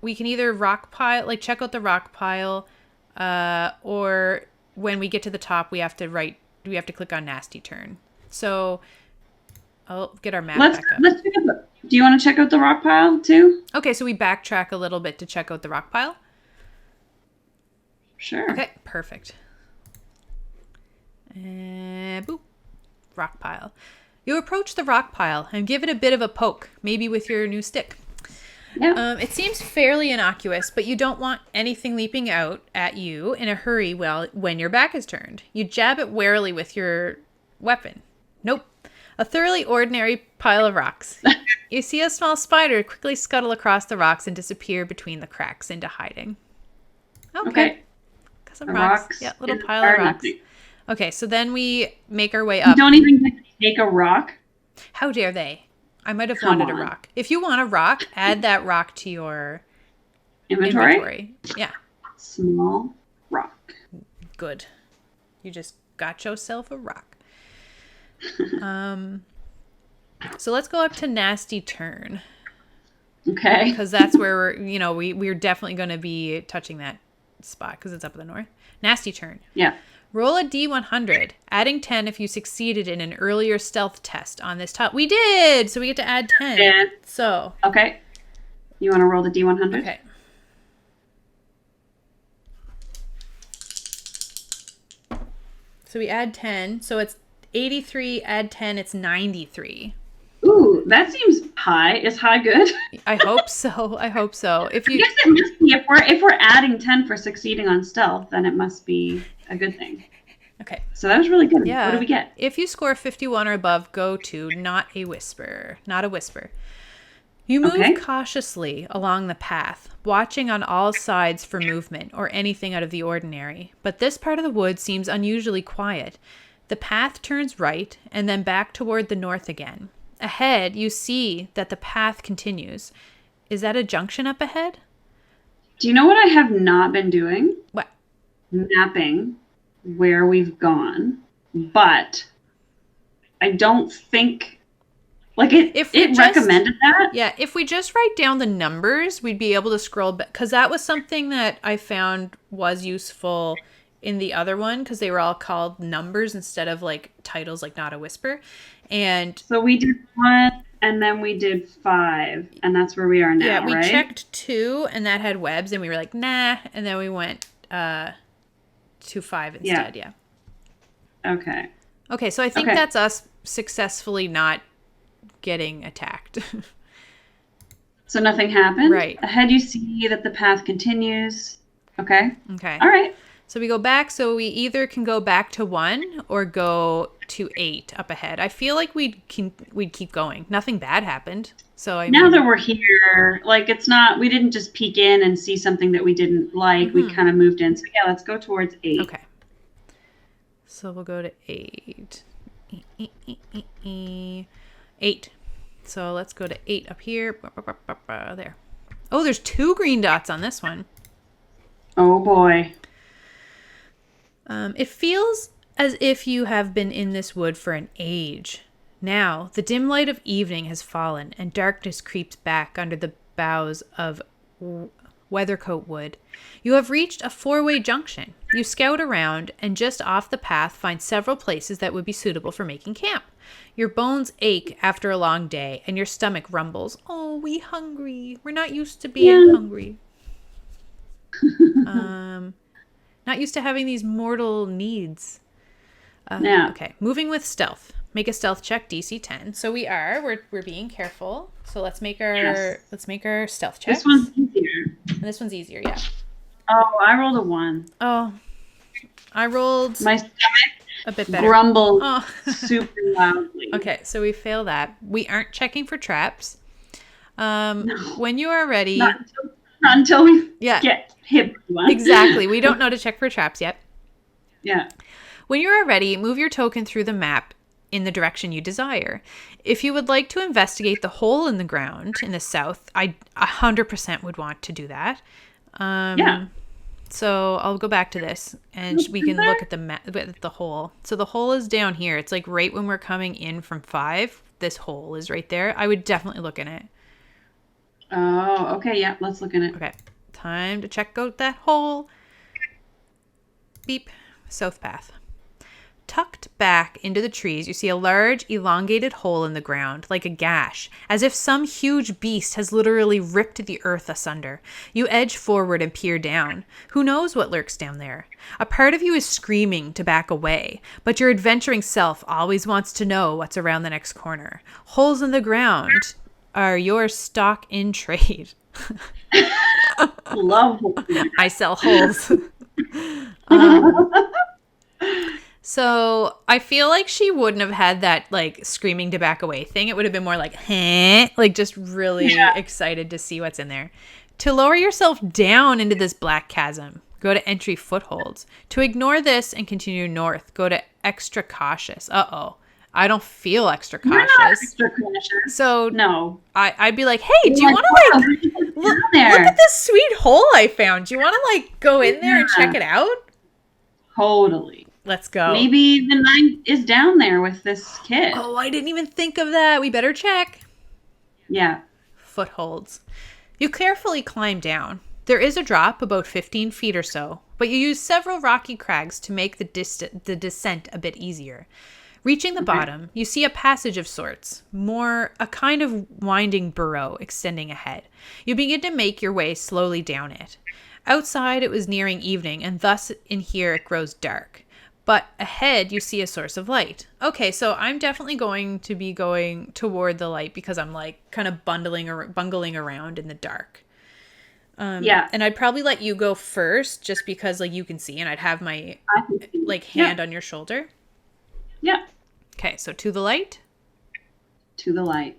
we can either check out the rock pile, or when we get to the top, we have to click on Nasty Turn. So I'll get our map back up. Do you want to check out the rock pile too? Okay, so we backtrack a little bit to check out the rock pile. Sure. Okay, perfect. And boop. Rock pile. You approach the rock pile and give it a bit of a poke, maybe with your new stick. Yeah. It seems fairly innocuous, but you don't want anything leaping out at you in a hurry when your back is turned. You jab it warily with your weapon. Nope. A thoroughly ordinary pile of rocks. You see a small spider quickly scuttle across the rocks and disappear between the cracks into hiding. Okay. Got some rocks. Yeah, little pile of rocks. Nothing. Okay, so then we make our way up. You don't even get to take a rock? How dare they? I might have wanted a rock. If you want a rock, add that rock to your inventory. Yeah. Small rock. Good. You just got yourself a rock. So let's go up to Nasty Turn. Okay. because that's where we're definitely going to be touching that spot because it's up in the north. Nasty turn. Yeah. Roll a d100, adding 10 if you succeeded in an earlier stealth test on this top. We did! So we get to add 10. Yeah. So. Okay. You want to roll the D100? Okay. So we add 10. So it's 83, add 10, it's 93. Ooh, that seems high. Is high good? I hope so. I hope so. I guess it must be if we're adding 10 for succeeding on stealth, then it must be a good thing. Okay. So that was really good. Yeah. What do we get? If you score 51 or above, go to not a whisper. Not a whisper. You move cautiously along the path, watching on all sides for movement or anything out of the ordinary. But this part of the wood seems unusually quiet. The path turns right and then back toward the north again. Ahead, you see that the path continues. Is that a junction up ahead? Do you know what I have not been doing? What? Mapping where we've gone, but I don't think it recommended that. Yeah, if we just write down the numbers, we'd be able to scroll back, because that was something that I found was useful in the other one, because they were all called numbers instead of like titles, like Not a Whisper. And so we did 1 and then we did 5, and that's where we are now. Yeah, we right? checked 2 and that had webs, and we were like, nah, and then we went to 5 instead. Yeah. Okay, so I think that's us successfully not getting attacked. So nothing happened? Right. Ahead you see that the path continues. Okay. Okay. All right. So we go back, so we either can go back to 1 or go to 8 up ahead. I feel like we'd keep going. Nothing bad happened. So now that we're here, like it's not, we didn't just peek in and see something that we didn't like. Mm-hmm. We kind of moved in. So yeah, let's go towards 8. Okay. So we'll go to 8. 8. So let's go to 8 up here. There. Oh, there's 2 green dots on this one. Oh boy. It feels as if you have been in this wood for an age. Now, the dim light of evening has fallen, and darkness creeps back under the boughs of Weathercoat Wood. You have reached a 4-way junction. You scout around, and just off the path find several places that would be suitable for making camp. Your bones ache after a long day, and your stomach rumbles. Oh, we hungry. We're not used to being hungry. Not used to having these mortal needs. Okay, moving with stealth. Make a stealth check, DC 10. So we're being careful. So let's make our stealth check. This one's easier. And this one's easier, yeah. Oh, I rolled a 1. Oh, I rolled my stomach a bit better. Grumbled super loudly. Okay, so we fail that. We aren't checking for traps. No. When you are ready. Not until we get hit with one. Exactly. We don't know to check for traps yet. Yeah. When you are ready, move your token through the map in the direction you desire. If you would like to investigate the hole in the ground in the south, I 100% would want to do that. Yeah. So I'll go back to this, and we can look at the hole. So the hole is down here. It's like right when we're coming in from 5. This hole is right there. I would definitely look in it. Oh, okay. Yeah, let's look in it. Okay. Time to check out that hole. Beep. South path. Tucked back into the trees, you see a large, elongated hole in the ground, like a gash, as if some huge beast has literally ripped the earth asunder. You edge forward and peer down. Who knows what lurks down there? A part of you is screaming to back away, but your adventuring self always wants to know what's around the next corner. Holes in the ground are your stock in trade. Love holes. I sell holes. So I feel like she wouldn't have had that like screaming to back away thing. It would have been more like, huh? Like just really excited to see what's in there. To lower yourself down into this black chasm, go to entry footholds. To ignore this and continue north, go to extra cautious. Uh-oh. I don't feel extra cautious. You're not extra cautious. So no. I'd be like, hey, do you want to look at this sweet hole I found? Do you want to like go in there and check it out? Totally. Let's go. Maybe the knight is down there with this kid. Oh, I didn't even think of that. We better check. Yeah. footholds. You carefully climb down. There is a drop about 15 feet or so, but you use several rocky crags to make the descent a bit easier. Reaching the bottom, you see a passage of sorts, more a kind of winding burrow extending ahead. You begin to make your way slowly down it. Outside, it was nearing evening, and thus in here it grows dark. But ahead, you see a source of light. Okay, so I'm definitely going to be going toward the light because I'm like kind of bungling around in the dark. Yeah. And I'd probably let you go first just because like you can see, and I'd have my like hand on your shoulder. Yeah. Okay, so to the light. To the light.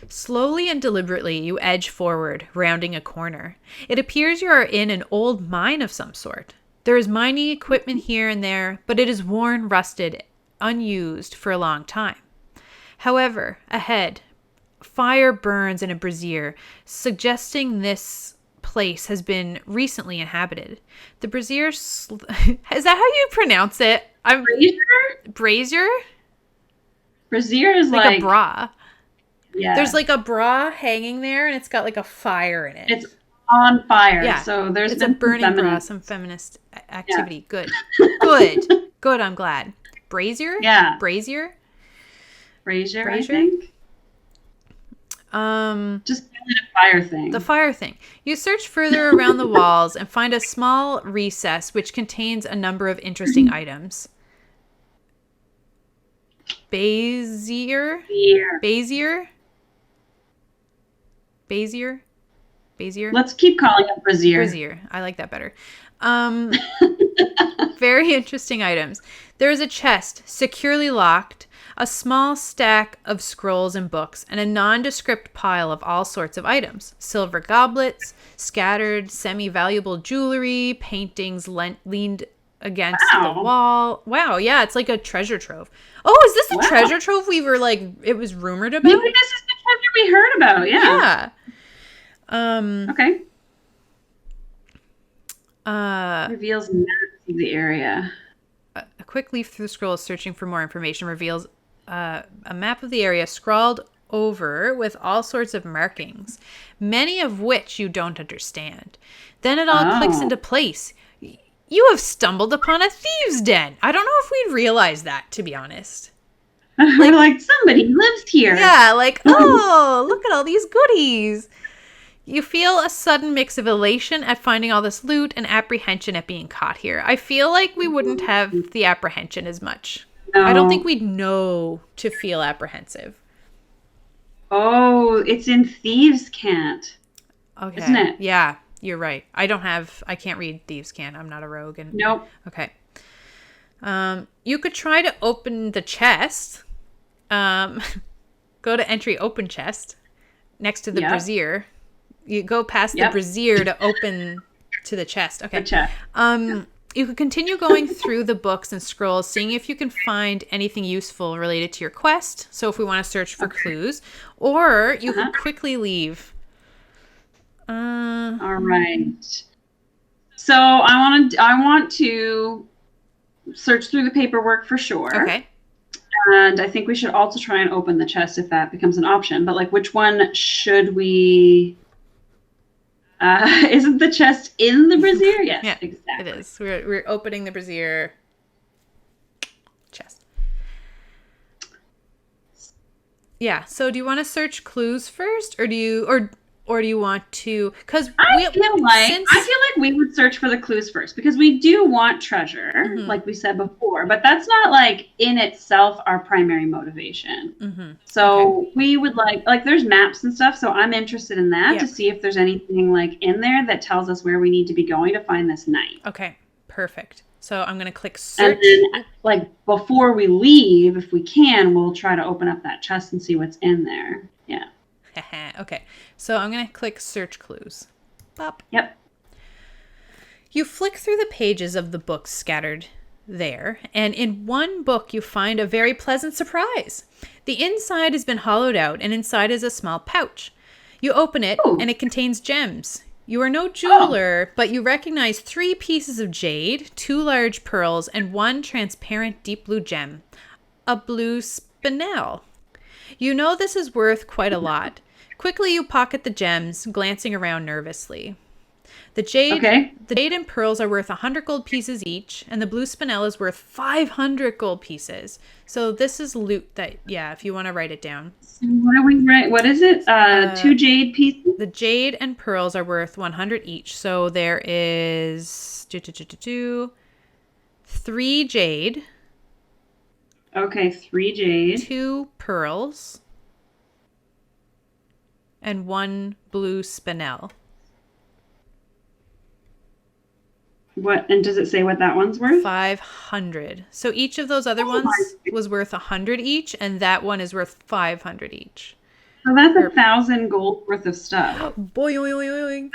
Slowly and deliberately, you edge forward, rounding a corner. It appears you are in an old mine of some sort. There is mining equipment here and there, but it is worn, rusted, unused for a long time. However, ahead, fire burns in a brazier, suggesting this place has been recently inhabited. The brazier... is that how you pronounce it? Brazier? Brazier is like a bra. Yeah. There's like a bra hanging there, and it's got like a fire in it. It's on fire. Yeah. So there's it's a burning bra, some feminist activity. Yeah. Good. I'm glad. Brazier? Yeah. Brazier, I think. Just a fire thing. The fire thing. You search further around the walls and find a small recess which contains a number of interesting items. Bazier. Let's keep calling it brazier. Brazier. I like that better. Very interesting items. There is a chest, securely locked, a small stack of scrolls and books, and a nondescript pile of all sorts of items. Silver goblets, scattered semi-valuable jewelry, paintings leaned against the wall. Wow, yeah, it's like a treasure trove. Oh, is this the treasure trove we were like, it was rumored about? Maybe this is the treasure we heard about, yeah. Okay. Reveals maps of the area. A quick leaf through the scrolls searching for more information reveals a map of the area scrawled over with all sorts of markings, many of which you don't understand. Then it all clicks into place. You have stumbled upon a thieves' den. I don't know if we'd realize that, to be honest. Like somebody lives here. Yeah, like, oh, look at all these goodies. You feel a sudden mix of elation at finding all this loot and apprehension at being caught here. I feel like we wouldn't have the apprehension as much. No. I don't think we'd know to feel apprehensive. Oh, it's in Thieves' Cant. Okay. Isn't it? Yeah, you're right. I can't read Thieves' Cant. I'm not a rogue. Nope. Okay. You could try to open the chest. Go to entry open chest next to the brazier. You go past the brazier to open to the chest. Okay. The chest. You could continue going through the books and scrolls, seeing if you can find anything useful related to your quest. So if we want to search for clues, or you could quickly leave. All right. So I want to search through the paperwork for sure. Okay. And I think we should also try and open the chest if that becomes an option. But like, which one should we? Isn't the chest in the brazier? Yes, yeah, exactly. It is. We're opening the brazier chest. Yeah. So do you want to search clues first, or do you want to? Because I feel like we would search for the clues first because we do want treasure, like we said before. But that's not like in itself our primary motivation. So we would like there's maps and stuff. So I'm interested in that to see if there's anything like in there that tells us where we need to be going to find this knight. Okay, perfect. So I'm gonna click search. And then, like before we leave, if we can, we'll try to open up that chest and see what's in there. Yeah. Okay, so I'm going to click search clues. Pop. Yep. You flick through the pages of the books scattered there, and in one book you find a very pleasant surprise. The inside has been hollowed out, and inside is a small pouch. You open it, and it contains gems. You are no jeweler, but you recognize 3 pieces of jade, 2 large pearls, and 1 transparent deep blue gem. A blue spinel. You know this is worth quite a lot. Quickly you pocket the gems, glancing around nervously. The jade and pearls are worth 100 gold pieces each, and the blue spinel is worth 500 gold pieces. So this is loot that, yeah, if you want to write it down. So what do we write? What is it? 2 jade pieces? The jade and pearls are worth 100 each. So there is 3 jade. Okay, 3 jade. 2 pearls. And 1 blue spinel. What, and does it say what that one's worth? 500. So each of those other ones was worth 100 each, and that one is worth 500 each. So that's 1,000 gold worth of stuff. Boing.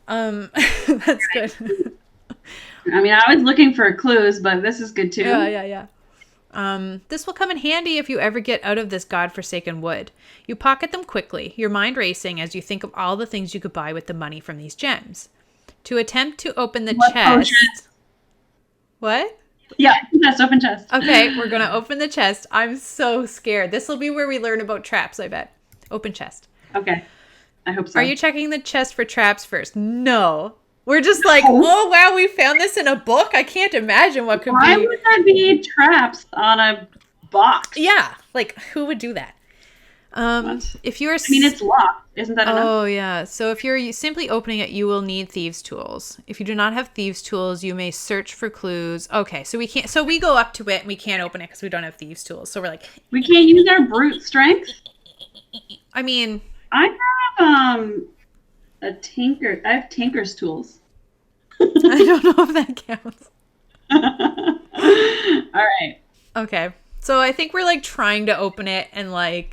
That's good. I mean, I was looking for clues, but this is good too. Yeah. This will come in handy if you ever get out of this godforsaken wood. You pocket them quickly, your mind racing as you think of all the things you could buy with the money from these gems. To attempt to open the chest. What? Yeah, open chest. Okay, we're going to open the chest. I'm so scared. This will be where we learn about traps, I bet. Open chest. Okay. I hope so. Are you checking the chest for traps first? No. We're just like, oh, wow, we found this in a book? I can't imagine what could be. Why would there be traps on a box? Yeah, like, who would do that? If you're... I mean, it's locked. Isn't that enough? Oh, yeah. So if you're simply opening it, you will need thieves' tools. If you do not have thieves' tools, you may search for clues. Okay, so we can't... So we go up to it, and we can't open it because we don't have thieves' tools. So we're like... We can't use our brute strength? I mean... I have, a tinker... I have tinker's tools. I don't know if that counts. All right. Okay. So I think we're, like, trying to open it and, like...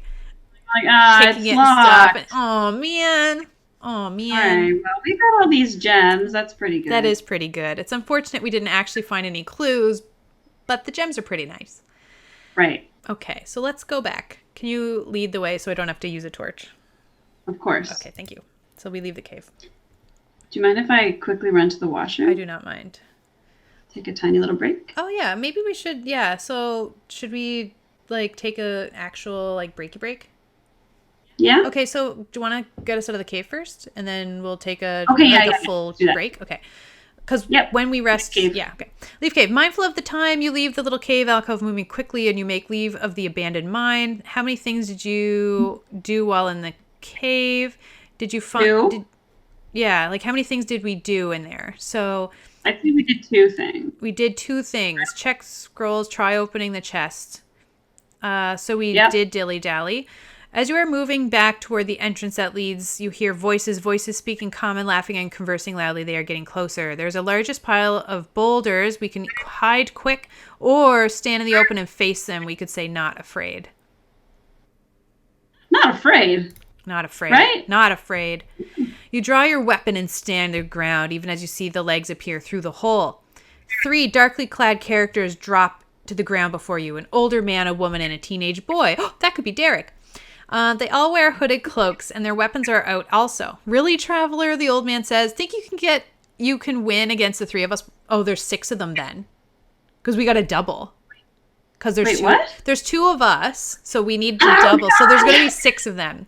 It's locked. Oh, man. All right. Well, we got all these gems. That's pretty good. That is pretty good. It's unfortunate we didn't actually find any clues, but the gems are pretty nice. Right. Okay, so let's go back. Can you lead the way so I don't have to use a torch? Of course. Okay, thank you. So we leave the cave. Do you mind if I quickly run to the washroom? I do not mind. Take a tiny little break? Oh, yeah. Maybe we should, yeah. So should we, like, take a actual, like, breaky break? Yeah. Okay, so do you want to get us out of the cave first? And then we'll take a, full break? Okay. Because when we rest... Yeah, okay. Leave cave. Mindful of the time, you leave the little cave alcove moving quickly and you make leave of the abandoned mine. How many things did you do while in the cave? Did you find... Yeah, like how many things did we do in there? So... I think we did 2 things. We did 2 things. Check scrolls, try opening the chest. So we did dilly-dally. As you are moving back toward the entrance that leads, you hear voices speaking common, laughing, and conversing loudly. They are getting closer. There's a largest pile of boulders. We can hide quick or stand in the open and face them. We could say not afraid. Not afraid. Not afraid. Right? Not afraid. You draw your weapon and stand their ground, even as you see the legs appear through the hole. 3 darkly clad characters drop to the ground before you. An older man, a woman, and a teenage boy. Oh, that could be Derek. They all wear hooded cloaks, and their weapons are out also. Really, traveler, the old man says, think you can win against the 3 of us? Oh, there's 6 of them then. Because we got a double. Because there's There's 2 of us, so we need to double. God. So there's going to be 6 of them.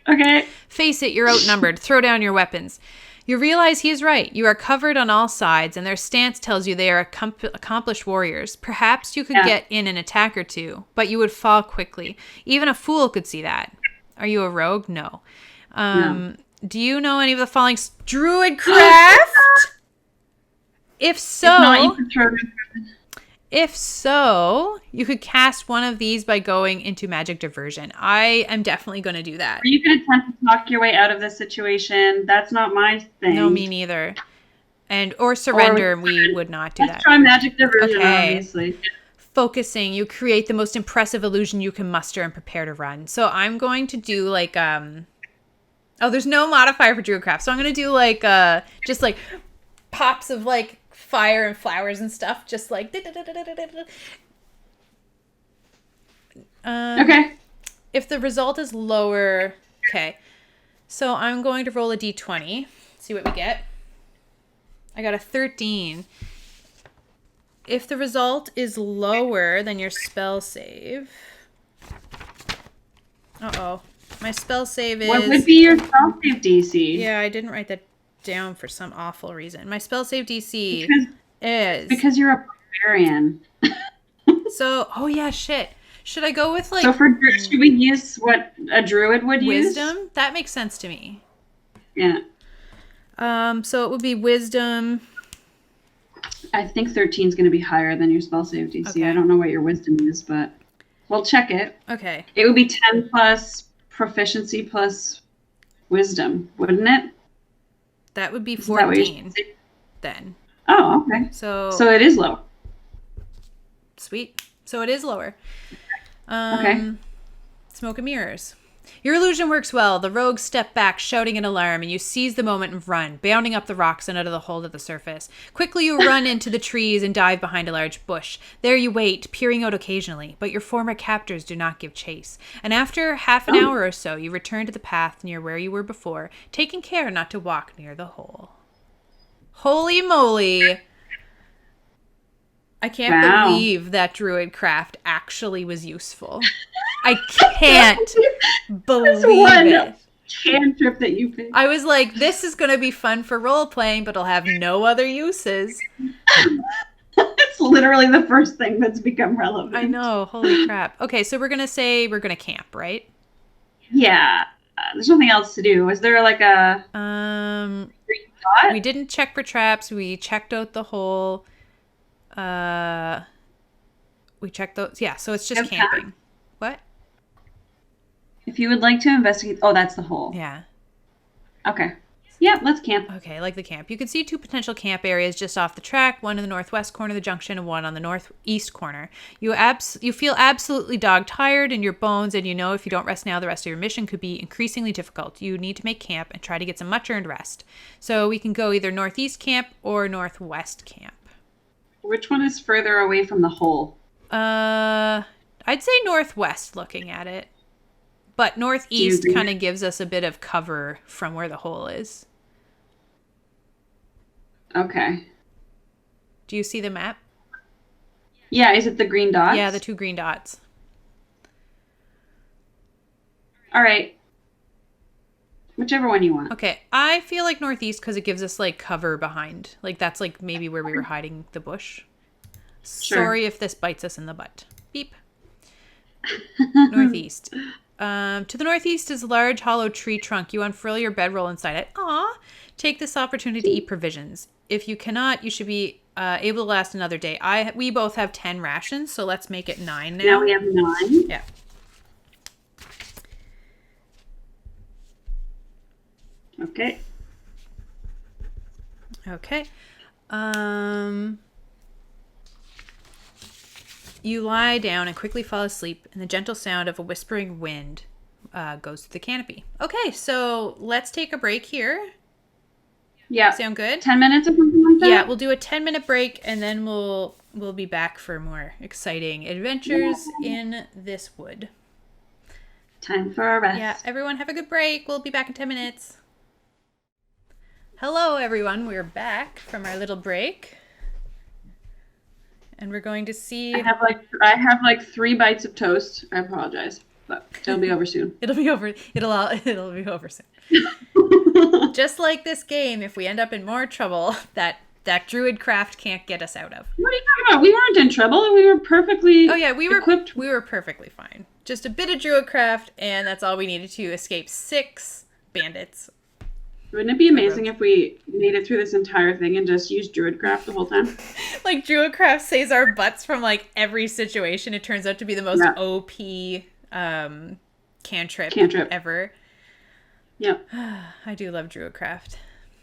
Okay. Face it, you're outnumbered. Throw down your weapons. You realize he is right. You are covered on all sides, and their stance tells you they are accomplished warriors. Perhaps you could get in an attack or 2, but you would fall quickly. Even a fool could see that. Are you a rogue? No. No. Do you know any of the following druid craft? If so... If so, you could cast one of these by going into magic diversion. I am definitely going to do that. You could attempt to talk your way out of this situation. That's not my thing. No, me neither. Or surrender, we would not do that. Let's try magic diversion, obviously. Focusing, you create the most impressive illusion you can muster and prepare to run. So I'm going to do like, oh, there's no modifier for druidcraft. So I'm going to do like, just like pops of like, fire and flowers and stuff, just like okay. If the result is lower, okay. So I'm going to roll a d20, see what we get. I got a 13. If the result is lower than your spell save, Uh-oh. My spell save is... What would be your spell save DC? Yeah, I didn't write that down for some awful reason. My spell save DC is... Because you're a barbarian. So, oh yeah, shit. Should I go with, like... So should we use what a druid would use? Wisdom? That makes sense to me. Yeah. So it would be wisdom. I think 13 is going to be higher than your spell save DC. Okay. I don't know what your wisdom is, but we'll check it. Okay. It would be 10 plus proficiency plus wisdom, wouldn't it? That would be Is that what 14 then. Oh, okay. So it is low. Sweet. So it is lower. Okay. Smoke and mirrors. Your illusion works well. The rogues step back, shouting in alarm, and you seize the moment and run, bounding up the rocks and out of the hold of the surface. Quickly you run into the trees and dive behind a large bush. There you wait, peering out occasionally, but your former captors do not give chase. And after half an hour or so, you return to the path near where you were before, taking care not to walk near the hole. Holy moly! I can't believe that druid craft actually was useful. I can't believe it. Cantrip that you picked. I was like, this is going to be fun for role playing, but it'll have no other uses. It's literally the first thing that's become relevant. I know. Holy crap. Okay, so we're going to say we're going to camp, right? Yeah. There's nothing else to do. Is there like a green dot? We didn't check for traps. We checked out the hole. We checked those. Yeah, so it's just camping. What? If you would like to investigate... Oh, that's the hole. Yeah. Okay. Yeah, let's camp. Okay, like the camp. You can see two potential camp areas just off the track, one in the northwest corner of the junction and one on the northeast corner. You feel absolutely dog-tired in your bones, and you know if you don't rest now, the rest of your mission could be increasingly difficult. You need to make camp and try to get some much-earned rest. So we can go either northeast camp or northwest camp. Which one is further away from the hole? I'd say northwest looking at it. But northeast kind of gives us a bit of cover from where the hole is. Okay. Do you see the map? Yeah, is it the green dots? Yeah, the two green dots. All right. Whichever one you want. Okay, I feel like northeast because it gives us like cover behind. Like that's like maybe where we were hiding the bush. Sure. Sorry if this bites us in the butt. Beep. Northeast. To the northeast is a large hollow tree trunk. You unfurl your bedroll inside it. Aw. Take this opportunity to eat provisions. If you cannot, you should be able to last another day. We both have 10 rations, so let's make it 9 now. Now we have 9? Yeah. Okay. Okay. You lie down and quickly fall asleep, and the gentle sound of a whispering wind goes through the canopy. Okay, so let's take a break here. Yeah. Sound good? 10 minutes or something like that? Yeah, we'll do a 10-minute break, and then we'll be back for more exciting adventures in this wood. Time for a rest. Yeah, everyone have a good break. We'll be back in 10 minutes. Hello, everyone. We're back from our little break. And we're going to see... I have like 3 bites of toast. I apologize, but it'll be over soon. It'll be over soon. Just like this game, if we end up in more trouble, that druid craft can't get us out of. What are you talking about? We weren't in trouble. We were perfectly equipped. We were perfectly fine. Just a bit of druid craft, and that's all we needed to escape 6 bandits. Wouldn't it be amazing if we made it through this entire thing and just used Druidcraft the whole time? Like, Druidcraft saves our butts from, like, every situation. It turns out to be the most OP cantrip ever. Yeah. I do love Druidcraft.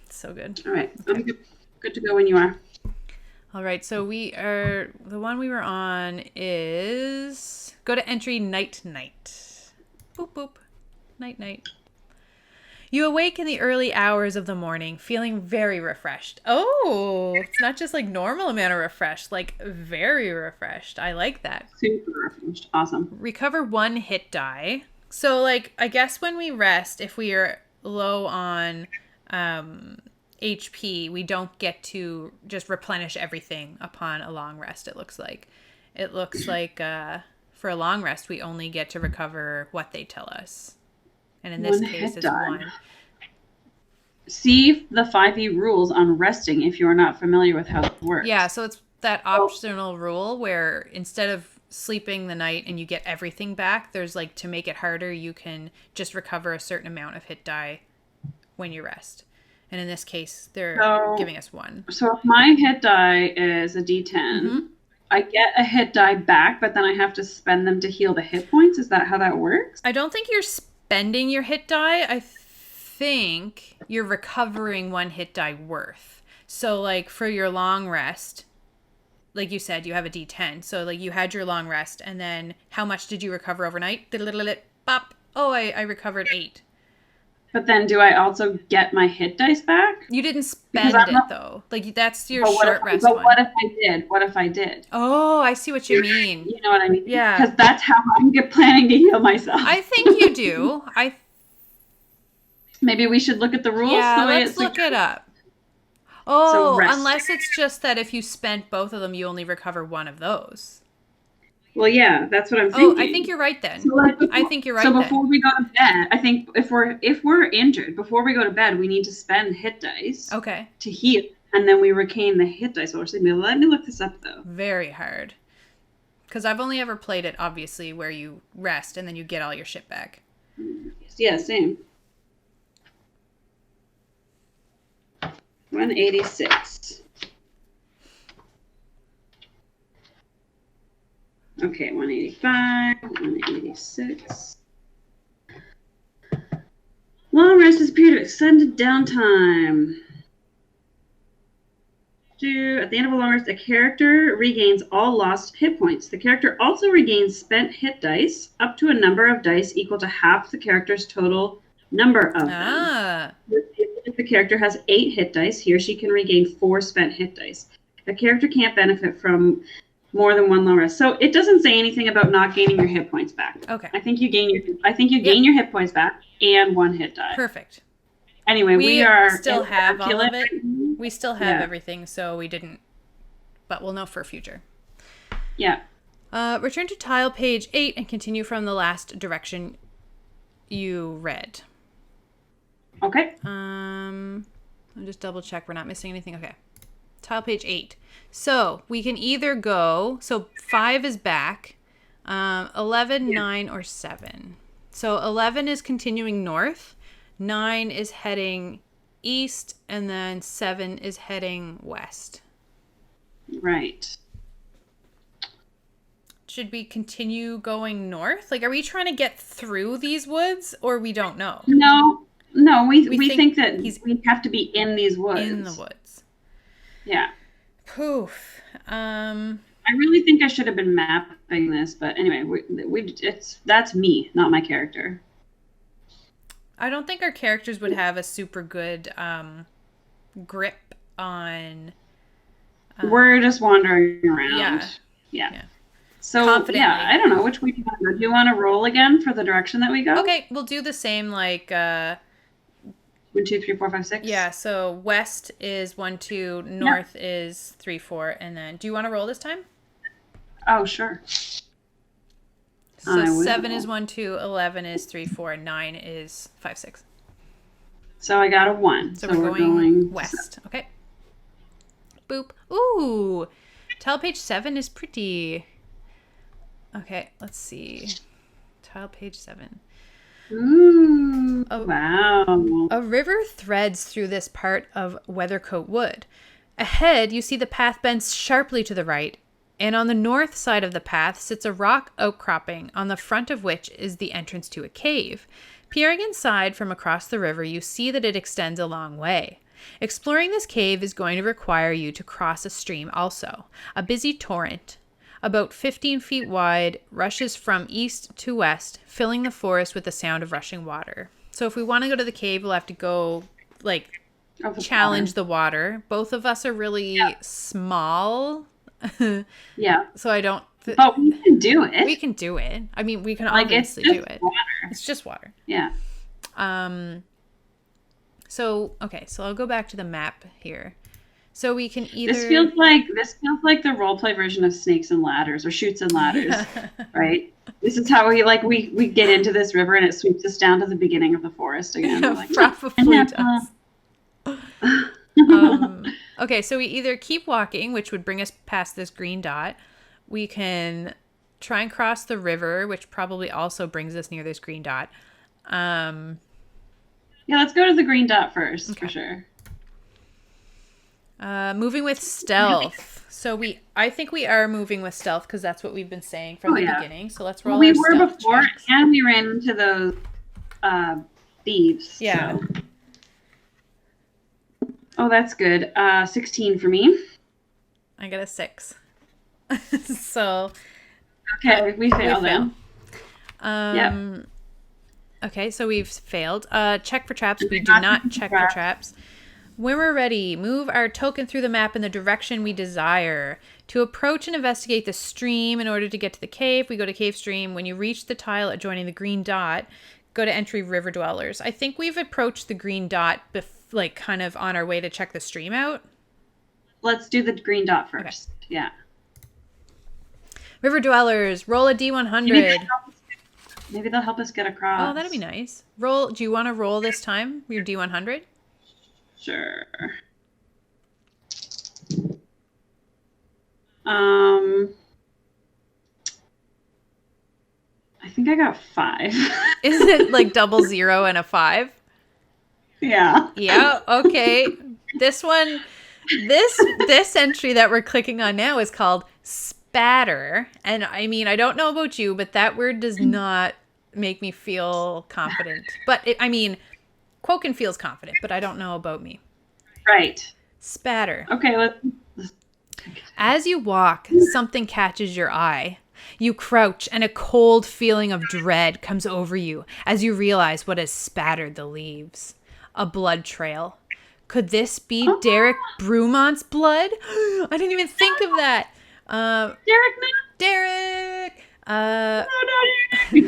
It's so good. All right. Okay. Good to go when you are. All right. So the one we were on is go to entry night. Boop, boop. Night. You awake in the early hours of the morning, feeling very refreshed. Oh, it's not just like normal amount of refreshed, like very refreshed. I like that. Super refreshed. Awesome. Recover 1 hit die. So, like, I guess when we rest, if we are low on HP, we don't get to just replenish everything upon a long rest, it looks like. It looks like for a long rest, we only get to recover what they tell us. And in this One case, hit it's die. 1. See the 5e rules on resting if you are not familiar with how it works. Yeah, so it's that optional rule where instead of sleeping the night and you get everything back, there's like, to make it harder, you can just recover a certain amount of hit die when you rest. And in this case, they're giving us 1. So if my hit die is a d10, I get a hit die back, but then I have to spend them to heal the hit points? Is that how that works? I don't think you're spending your hit die. I think you're recovering 1 hit die worth. So like for your long rest, like you said, you have a d10. So like you had your long rest, and then how much did you recover overnight? Bop. Oh, I recovered 8. But then do I also get my hit dice back? You didn't spend it though. Like that's your short rest one. one. What if I did? What if I did? Oh, I see what you mean. You know what I mean? Yeah. Because that's how I'm planning to heal myself. I think you do. Maybe we should look at the rules. Yeah, let's look it up. Oh, So unless it's just that if you spent both of them, you only recover 1 of those. Well, yeah, that's what I'm thinking. Oh, I think you're right then. So like I think you're right So then. before we go to bed, I think if we're injured, before we go to bed, we need to spend hit dice to heal, and then we regain the hit dice. Let me look this up, though. Very hard. Because I've only ever played it, obviously, where you rest and then you get all your shit back. Yeah, same. 186. Okay, 185, 186. Long rest is a period of extended downtime. At the end of a long rest, a character regains all lost hit points. The character also regains spent hit dice up to a number of dice equal to half the character's total number of them. If the character has 8 hit dice, he or she can regain 4 spent hit dice. The character can't benefit from more than 1 long rest. So it doesn't say anything about not gaining your hit points back. Okay. I think you gain your hit points back and 1 hit die. Perfect. Anyway, we still have all of it. We still have everything, so we didn't, but we'll know for future. Yeah. Return to tile page 8 and continue from the last direction you read. Okay. I'll just double check we're not missing anything. Okay. Tile page 8. So we can either go, so 5 is back, 11, 9, or 7. So 11 is continuing north, 9 is heading east, and then 7 is heading west. Right. Should we continue going north? Like, are we trying to get through these woods, or we don't know? No, we think that we have to be in these woods. In the woods. Yeah. Poof. I really think I should have been mapping this, but anyway, that's me, not my character. I don't think our characters would have a super good grip on. We're just wandering around. Yeah. So I don't know which way do you want to go. Do you want to roll again for the direction that we go? Okay, we'll do the same 1, 2, 3, 4, 5, 6. Yeah, so west is 1, 2, north is 3, 4, and then do you want to roll this time? Oh, sure. So 7 is 1, 2, 11 is 3, 4, and 9 is 5, 6. So I got a 1. So we're going west. Okay. Boop. Ooh. Tile page 7 is pretty. Okay, let's see. Tile page 7. Ooh, wow. A river threads through this part of Weathercoat Wood. Ahead, you see the path bends sharply to the right, and on the north side of the path sits a rock outcropping, on the front of which is the entrance to a cave. Peering inside from across the river, you see that it extends a long way. Exploring this cave is going to require you to cross a stream also. A busy torrent, about 15 feet wide, rushes from east to west, filling the forest with the sound of rushing water. So if we want to go to the cave, we'll have to go, challenge the water. Both of us are really small. Yeah. So I don't... But we can do it. We can do it. I mean, we can obviously do it. Water. It's just water. Yeah. So I'll go back to the map here. So we can either... This feels like the role play version of Snakes and Ladders or Chutes and Ladders, right? This is how we get into this river and it sweeps us down to the beginning of the forest again. Yeah, Like, probably does. Okay, so we either keep walking, which would bring us past this green dot. We can try and cross the river, which probably also brings us near this green dot. Yeah, let's go to the green dot first, for sure. Moving with stealth. So I think we are moving with stealth because that's what we've been saying from the beginning. So let's roll our stealth we were before, checks. and we ran into those thieves. Yeah. So. Oh, that's good. 16 for me. I got a 6. So... Okay, we failed then. Yep. Okay, so we've failed. Check for traps. We do not check for traps. When we're ready, move our token through the map in the direction we desire. To approach and investigate the stream in order to get to the cave, we go to cave stream. When you reach the tile adjoining the green dot, go to entry river dwellers. I think we've approached the green dot like kind of on our way to check the stream out. Let's do the green dot first. Okay. Yeah. River dwellers, roll a D100. Maybe they'll help us get across. Oh, that'd be nice. Roll. Do you want to roll this time? Your D100? Sure. I think I got 5. Is it like 00 and a 5? Yeah. Yeah. Okay. This one, this entry that we're clicking on now is called spatter. And I mean, I don't know about you, but that word does not make me feel confident. But Quoken feels confident, but I don't know about me. Right. Spatter. Okay. Let's... As you walk, something catches your eye. You crouch, and a cold feeling of dread comes over you as you realize what has spattered the leaves. A blood trail. Could this be Derek Brumont's blood? I didn't even think of that. Derek! No.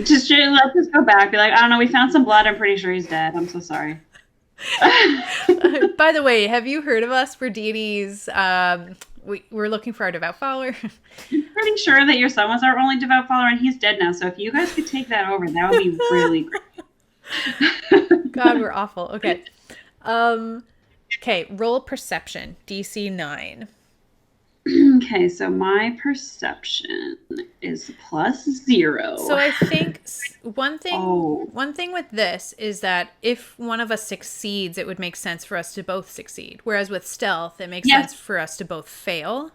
Just let's just go back. Be like, I don't know, we found some blood. I'm pretty sure he's dead. I'm so sorry. By the way, have you heard of us for deities? We're looking for our devout follower. I'm pretty sure that your son was our only devout follower, and he's dead now. So if you guys could take that over, that would be really great. God, we're awful. Okay. Okay, roll perception. DC 9. Okay, so my perception is +0. So I think one thing with this is that if one of us succeeds, it would make sense for us to both succeed. Whereas with stealth, it makes sense for us to both fail.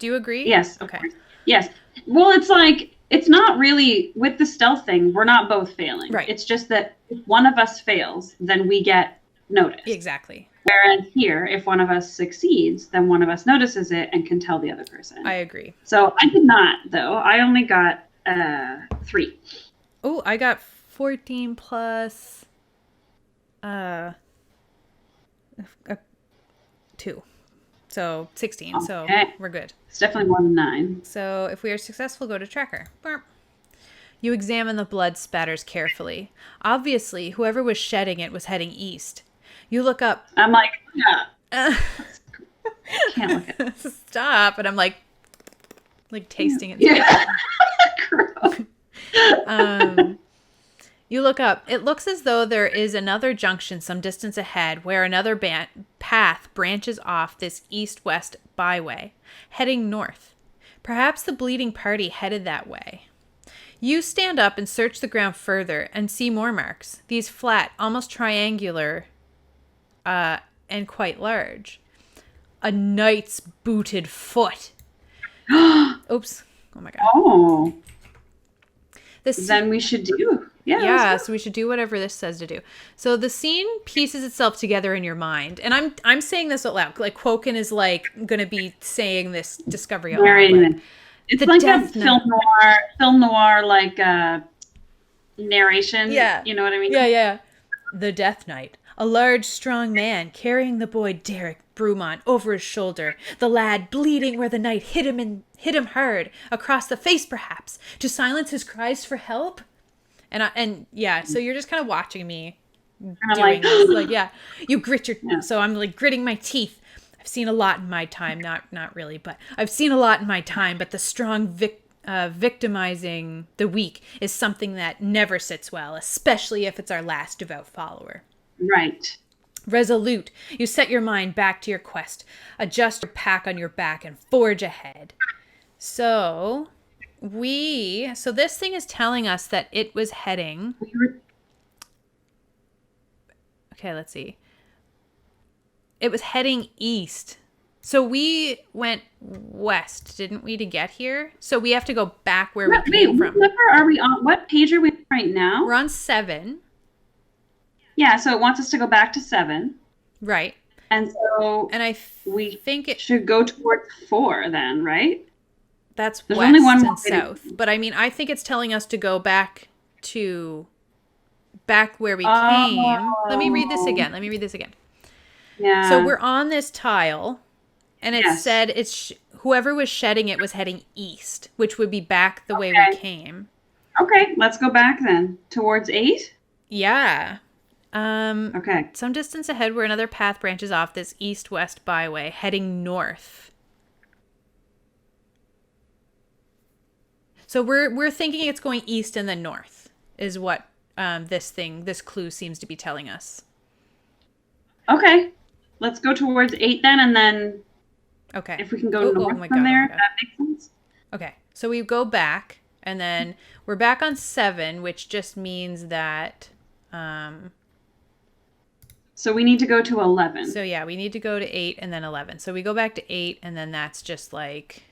Do you agree? Yes. Okay. Yes. Well, it's like, it's not really, with the stealth thing, we're not both failing. Right. It's just that if one of us fails, then we get noticed. Exactly. Whereas here, if one of us succeeds, then one of us notices it and can tell the other person. I agree. So I did not, though. I only got 3. Oh, I got 14 plus 2. So 16. Okay. So we're good. It's definitely more than 9. So if we are successful, go to tracker. Burp. You examine the blood spatters carefully. Obviously, whoever was shedding it was heading east. You look up. I'm like, yeah. Can't look at it. Stop. And I'm like tasting it. Yeah. You look up. It looks as though there is another junction some distance ahead where another path branches off this east-west byway, heading north. Perhaps the bleeding party headed that way. You stand up and search the ground further and see more marks. These flat, almost triangular, and quite large. A knight's booted foot. Oops. Oh my god. Oh. Then we should do. Yeah, so we should do whatever this says to do. So the scene pieces itself together in your mind. And I'm saying this out loud. Like, Quoken is like going to be saying this discovery out loud. It's like a film noir like narration. Yeah. You know what I mean? Yeah. The Death Knight. A large, strong man carrying the boy Derek Brumont over his shoulder. The lad bleeding where the knight hit him hard, across the face perhaps, to silence his cries for help. And so you're just kind of watching me doing this. Like, yeah, you grit your... Yeah. So I'm like gritting my teeth. I've seen a lot in my time. Not really, but I've seen a lot in my time. But the strong victimizing the weak is something that never sits well, especially if it's our last devout follower. Right. Resolute, you set your mind back to your quest, adjust your pack on your back, and forge ahead. So this thing is telling us that it was heading. Okay, let's see. It was heading east. So we went west, didn't we, to get here? So we have to go back where we came from. What number are we on? What page are we on right now? We're on 7. Yeah, so it wants us to go back to 7. Right. And so I think it should go towards 4 then, right? That's There's west only one more and south. But I mean, I think it's telling us to go back where we came. Let me read this again. Yeah. So we're on this tile, and it said whoever was shedding it was heading east, which would be back the way we came. Okay, let's go back then. Towards 8? Yeah. Okay. Some distance ahead where another path branches off this east-west byway, heading north. So we're thinking it's going east and then north, is what this clue seems to be telling us. Okay. Let's go towards 8 then, and then if we can go north from there, if that makes sense. Okay. So we go back, and then we're back on 7, which just means that... So we need to go to 11. So yeah, we need to go to 8 and then 11. So we go back to 8, and then that's just like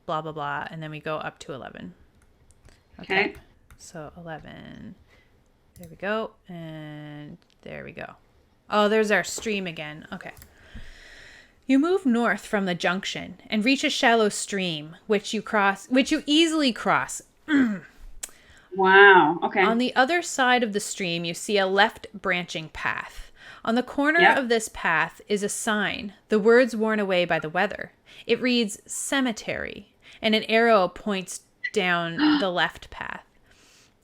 blah, blah, blah. And then we go up to 11. Okay. So 11. There we go. And there we go. Oh, there's our stream again. Okay. You move north from the junction and reach a shallow stream, which you easily cross. Wow. Okay. On the other side of the stream, you see a left branching path. On the corner of this path is a sign, the words worn away by the weather. It reads cemetery, and an arrow points down the left path.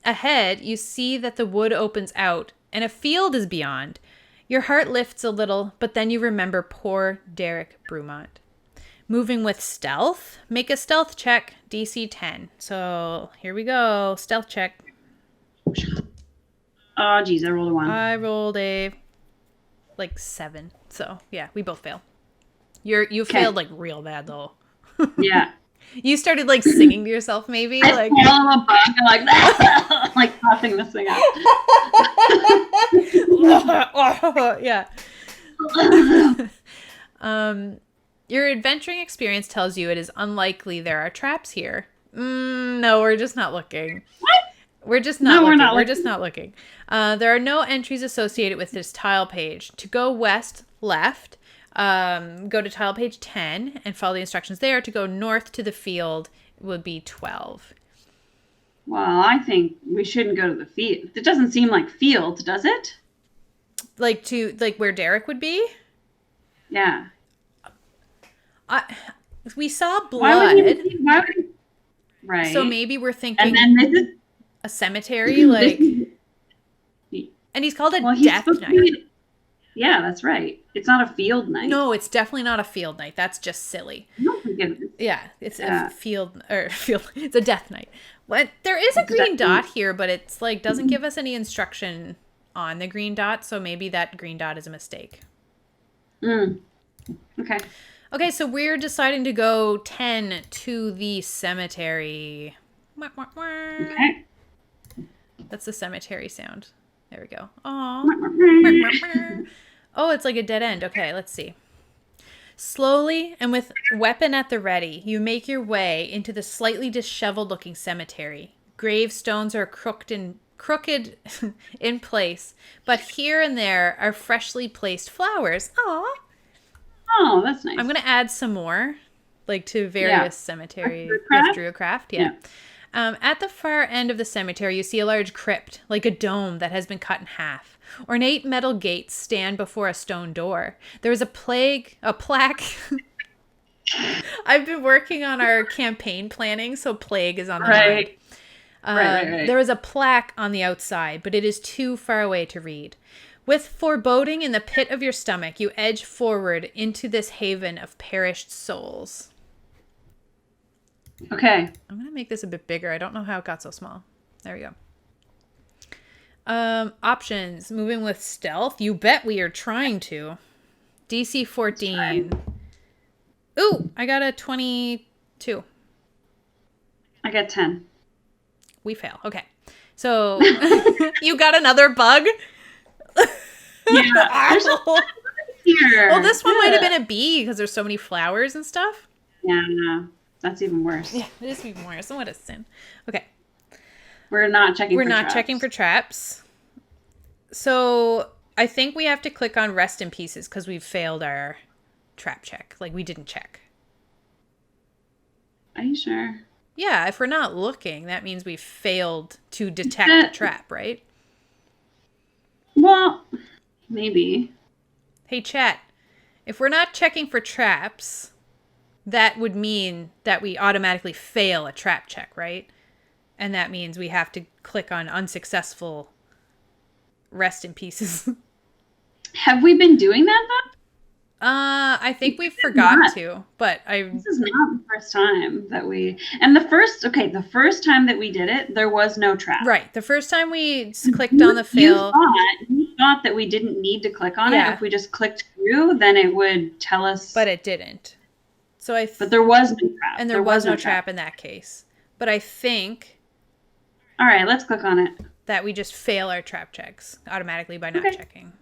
Ahead, you see that the wood opens out, and a field is beyond. Your heart lifts a little, but then you remember poor Derek Brumont. Moving with stealth, make a stealth check, DC 10. So here we go, stealth check. Oh, geez, I rolled a 1. I rolled a 7. So yeah, we both fail. You failed like real bad though. Yeah. You started like singing to yourself, maybe. I like swallow a bug and like that, like coughing this thing out. Yeah. Your adventuring experience tells you it is unlikely there are traps here. No, we're just not looking. What? We're just not looking. We're just not looking. There are no entries associated with this tile page. To go west, left, go to tile page 10 and follow the instructions there. To go north to the field would be 12. Well, I think we shouldn't go to the field. It doesn't seem like fields, does it? Like where Derek would be? Yeah. We saw blood. Why would he, right. So maybe we're thinking and then this is a cemetery, like... And he's called a death knight. Yeah, that's right. It's not a field knight. No, it's definitely not a field knight. That's just silly. Yeah, it's a field. It's a death knight. What? There is a green dot here, but it's like doesn't give us any instruction on the green dot. So maybe that green dot is a mistake. Okay. Okay, so we're deciding to go 10 to the cemetery. Okay. That's the cemetery sound. There we go. Aww. Oh, it's like a dead end. Okay, let's see. Slowly and with weapon at the ready, you make your way into the slightly disheveled-looking cemetery. Gravestones are crooked in place, but here and there are freshly placed flowers. Aww. Oh, that's nice. I'm going to add some more, like to various cemeteries with Druidcraft. Yeah. At the far end of the cemetery, you see a large crypt, like a dome that has been cut in half. Ornate metal gates stand before a stone door. There is a plaque. I've been working on our campaign planning, so plague is on the mind. Right. There is a plaque on the outside, but it is too far away to read. With foreboding in the pit of your stomach, you edge forward into this haven of perished souls. Okay. I'm going to make this a bit bigger. I don't know how it got so small. There we go. Options. Moving with stealth. You bet we are trying to. DC 14. Ooh, I got a 22. I got 10. We fail. Okay. So you got another bug? Yeah. There's a here. Well, this one might have been a bee because there's so many flowers and stuff. Yeah, no. That's even worse. Yeah, it is even worse. What a sin. Okay. We're not checking We're for not traps. checking for traps. So I think we have to click on rest in pieces because we've failed our trap check. Like, we didn't check. Are you sure? Yeah, if we're not looking, that means we failed to detect the trap, right? Well, maybe. Hey, chat. If we're not checking for traps, that would mean that we automatically fail a trap check, right? And that means we have to click on unsuccessful rest in pieces. Have we been doing that though? I think we forgot to, but This is not the first time that we. And the first time that we did it, there was no trap. Right. The first time we clicked on the fail. You thought that we didn't need to click on it. Yeah. If we just clicked through, then it would tell us. But it didn't. So But there was no trap. And there was no trap in that case. But I think. All right, let's click on it. That we just fail our trap checks automatically by not checking.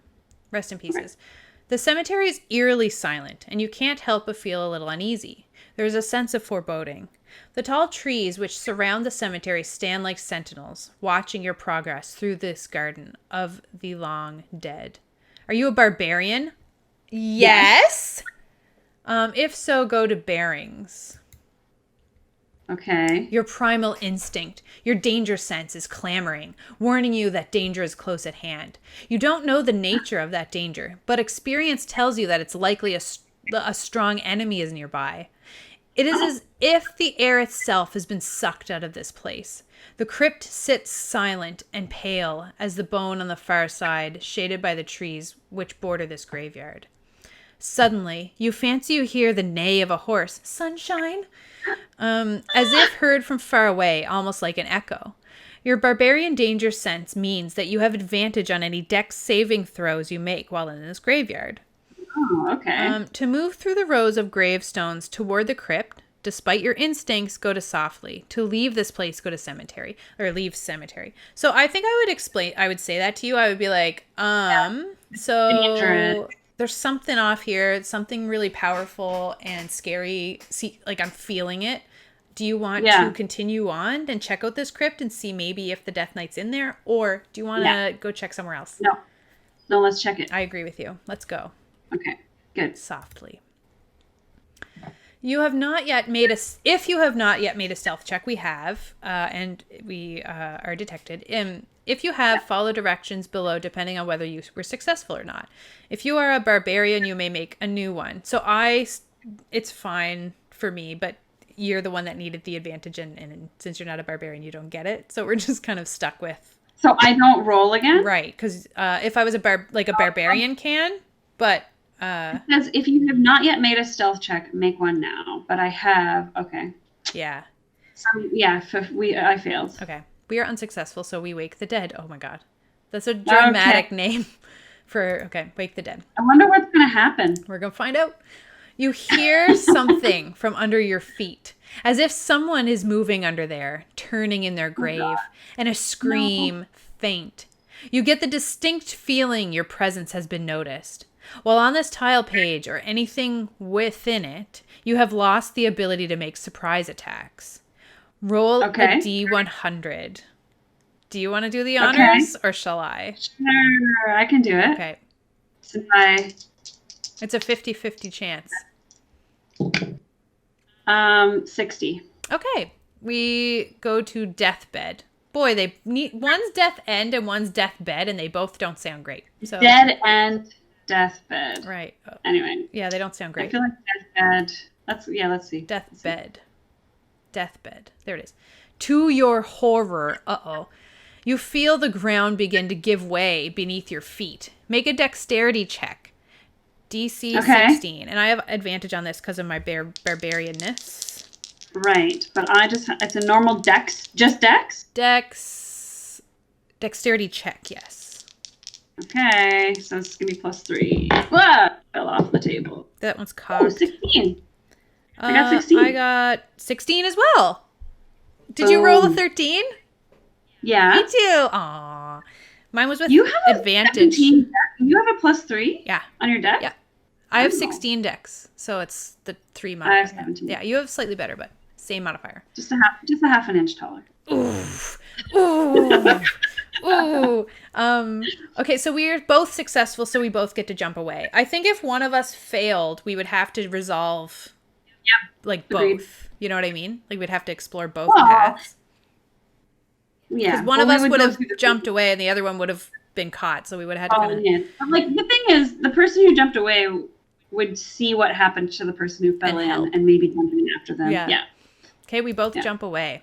Rest in pieces. Okay. The cemetery is eerily silent, and you can't help but feel a little uneasy. There is a sense of foreboding. The tall trees which surround the cemetery stand like sentinels, watching your progress through this garden of the long dead. Are you a barbarian? Yes. If so, go to bearings. Okay. Your primal instinct, your danger sense is clamoring, warning you that danger is close at hand. You don't know the nature of that danger, but experience tells you that it's likely a strong enemy is nearby. It is as if the air itself has been sucked out of this place. The crypt sits silent and pale as the bone on the far side, shaded by the trees which border this graveyard. Suddenly, you fancy you hear the neigh of a horse. Sunshine? As if heard from far away, almost like an echo. Your barbarian danger sense means that you have advantage on any dex saving throws you make while in this graveyard. Oh, okay. To move through the rows of gravestones toward the crypt, despite your instincts, go to softly. To leave this place, go to cemetery. Or leave cemetery. So I think I would say that to you. I would be like, so there's something off here. It's something really powerful and scary. See, like I'm feeling it. Do you want to continue on and check out this crypt and see maybe if the Death Knight's in there? Or do you want to go check somewhere else? No, let's check it. I agree with you. Let's go. Okay, good. Softly. You have not yet made if you have not yet made a stealth check, we have, and we are detected. If you have, follow directions below depending on whether you were successful or not. If you are a barbarian, you may make a new one. So it's fine for me, but you're the one that needed the advantage, and since you're not a barbarian, you don't get it. So we're just kind of stuck with. So I don't roll again? Right, because if I was a barbarian can, but. It says if you have not yet made a stealth check, make one now. But I have. Okay. Yeah. So yeah, I failed. Okay. We are unsuccessful, so we wake the dead. Oh my god. That's a dramatic name for, wake the dead. I wonder what's going to happen. We're going to find out. You hear something from under your feet, as if someone is moving under there, turning in their grave, and a scream faint. You get the distinct feeling your presence has been noticed. While on this tile page or anything within it, you have lost the ability to make surprise attacks. Roll a D100. Do you want to do the honors or shall I? Sure, I can do it. Okay. Since it's a 50-50 chance. 60. Okay. We go to deathbed. Boy, one's death end and one's deathbed, and they both don't sound great. So dead end. Deathbed. Right. Anyway. Yeah, they don't sound great. I feel like deathbed. Let's see. Deathbed. Deathbed. There it is. To your horror. You feel the ground begin to give way beneath your feet. Make a dexterity check. DC 16. And I have advantage on this because of my barbarianness. Right, but it's a normal dex. Just dex? Dexterity check, yes. Okay, so it's going to be +3. Whoa! Fell off the table. That one's cocked. Oh, 16. I got 16. I got 16 as well. Did you roll a 13? Yeah. Me too. Aw. Mine was with you have advantage. You have a +3? Yeah. On your dex? Yeah. I have 16 dex, so it's the 3 modifier. I have 17. Yeah, you have slightly better, but same modifier. Just a half an inch taller. Ooh. Ooh. Okay, so we're both successful, so we both get to jump away. I think if one of us failed, we would have to resolve like both. Agreed. You know what I mean? Like we'd have to explore both paths. Yeah. Because one of us would have jumped away and the other one would have been caught, so we would have had to kind of... yeah. But like the thing is, the person who jumped away would see what happened to the person who fell in and maybe jump in after them. Yeah. Okay, we both jump away.